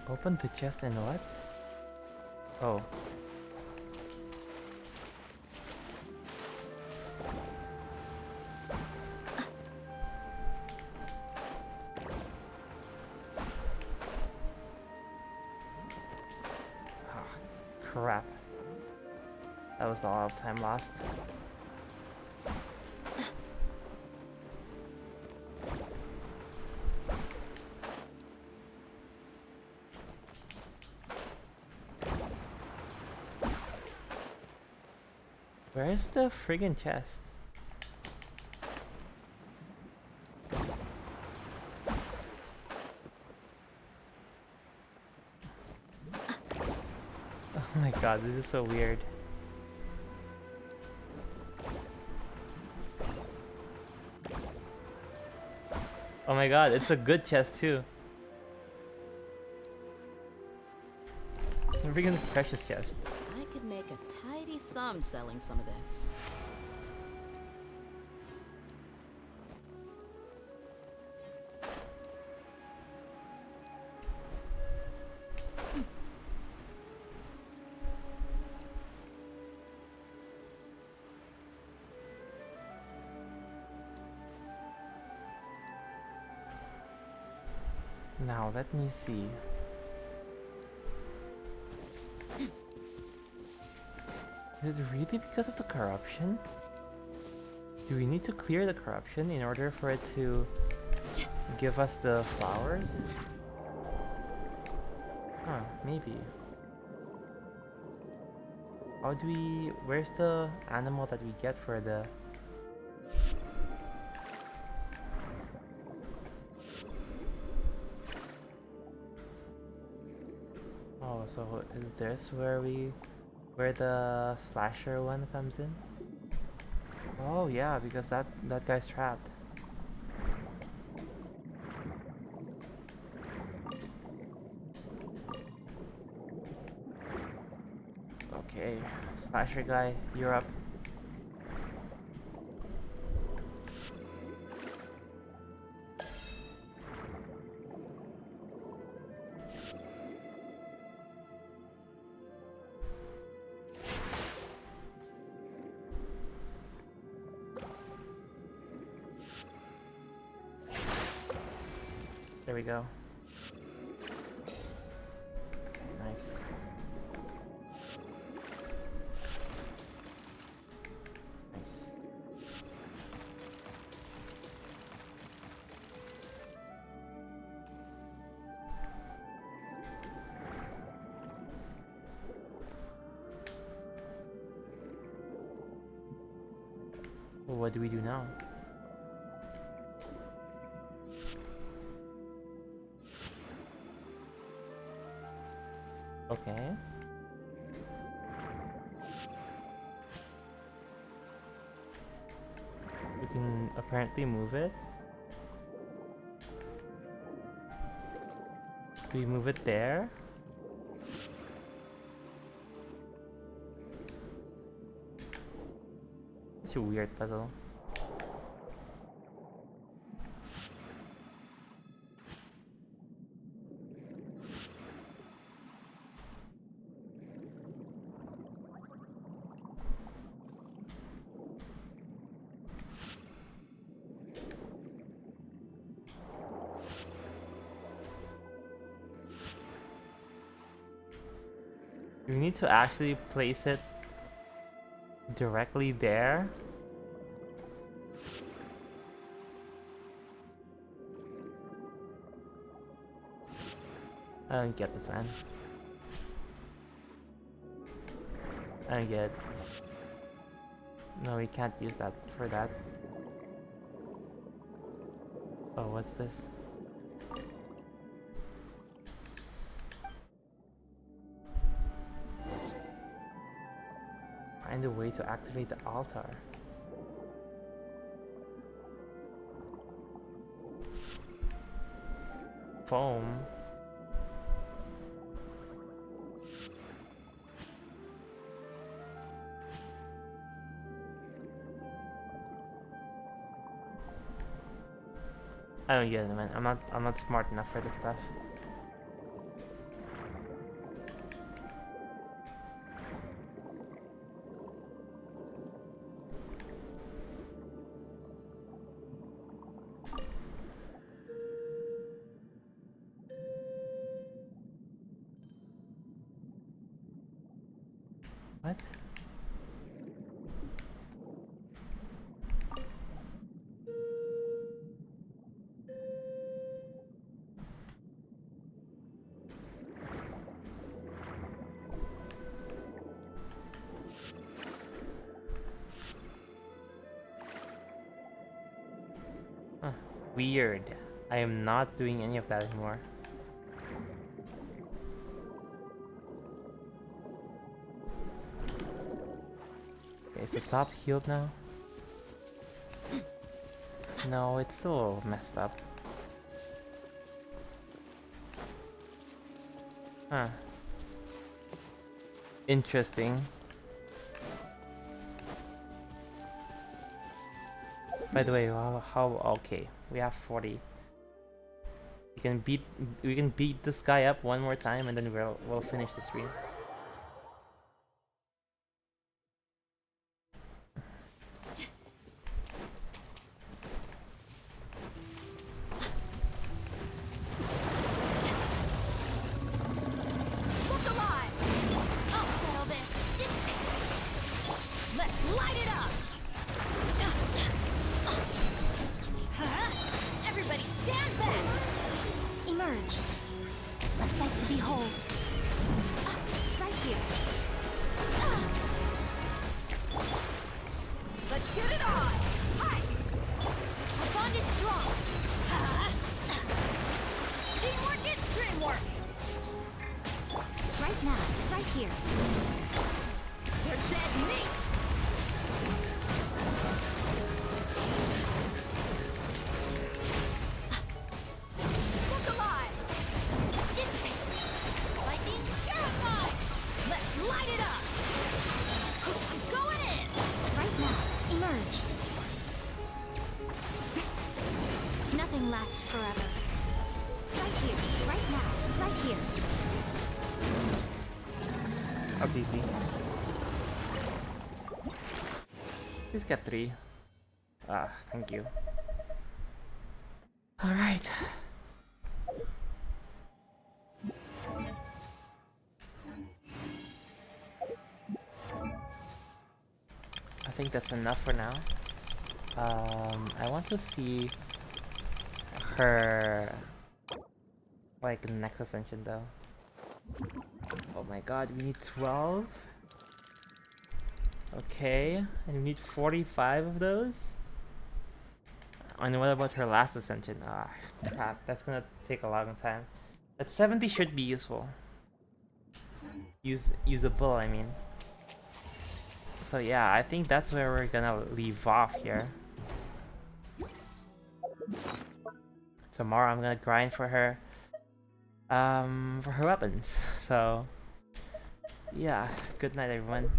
Open the chest and what? Oh. Crap. That was a lot of time lost. Where's the friggin' chest? Oh my god, this is so weird. Oh my god, it's a good chest too. It's a freaking precious chest. I could make a tidy sum selling some of this. Now, let me see. Is it really because of the corruption? Do we need to clear the corruption in order for it to give us the flowers? Huh, maybe. How do we... Where's the animal that we get for the... Oh, so is this where the slasher one comes in? Oh yeah, because that guy's trapped. Okay, slasher guy, you're up. There we go. Okay, nice. Nice. Well, what do we do now? Okay. We can apparently move it. Do we move it there? It's a weird puzzle. We need to actually place it directly there. I don't get this, man. I don't get it. No, we can't use that for that. Oh, what's this? Find a way to activate the altar. Foam. I don't get it, man. I'm not smart enough for this stuff. What? Huh. Weird. I am not doing any of that anymore. Okay, is the top healed now? No, it's still messed up. Huh. Interesting. By the way, how okay, we have 40. We can beat this guy up one more time and then we'll finish the stream. Look alive! I'll settle this. Let's light it up! Everybody stand back! Emerge. A sight to behold. Right here. Let's get it on! Hi! Our bond is strong. Teamwork is dreamwork! Right now, right here. They're dead meat! Look alive! Dissipate! Lightning terrified! Let's light it up! I'm going in! Right now, emerge. Nothing lasts forever. Right here, right now, right here. That's easy. Please get 3. Ah, thank you. Alright. I think that's enough for now. I want to see her like next ascension though. Oh my god, we need 12? Okay, and we need 45 of those? And what about her last ascension? Ah, crap, that's gonna take a long time. But 70 should be useful. Usable, I mean. So yeah, I think that's where we're gonna leave off here. Tomorrow I'm gonna grind for her weapons. So yeah, good night everyone.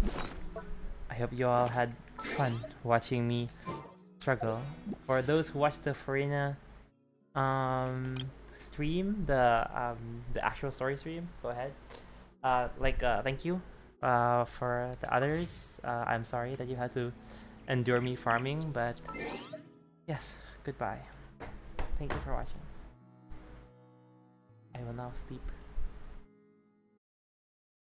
I hope you all had fun watching me struggle. For those who watched the Furina stream, the actual story stream, go ahead. Thank you. For the others, I'm sorry that you had to endure me farming, but yes, goodbye. Thank you for watching. I will now sleep.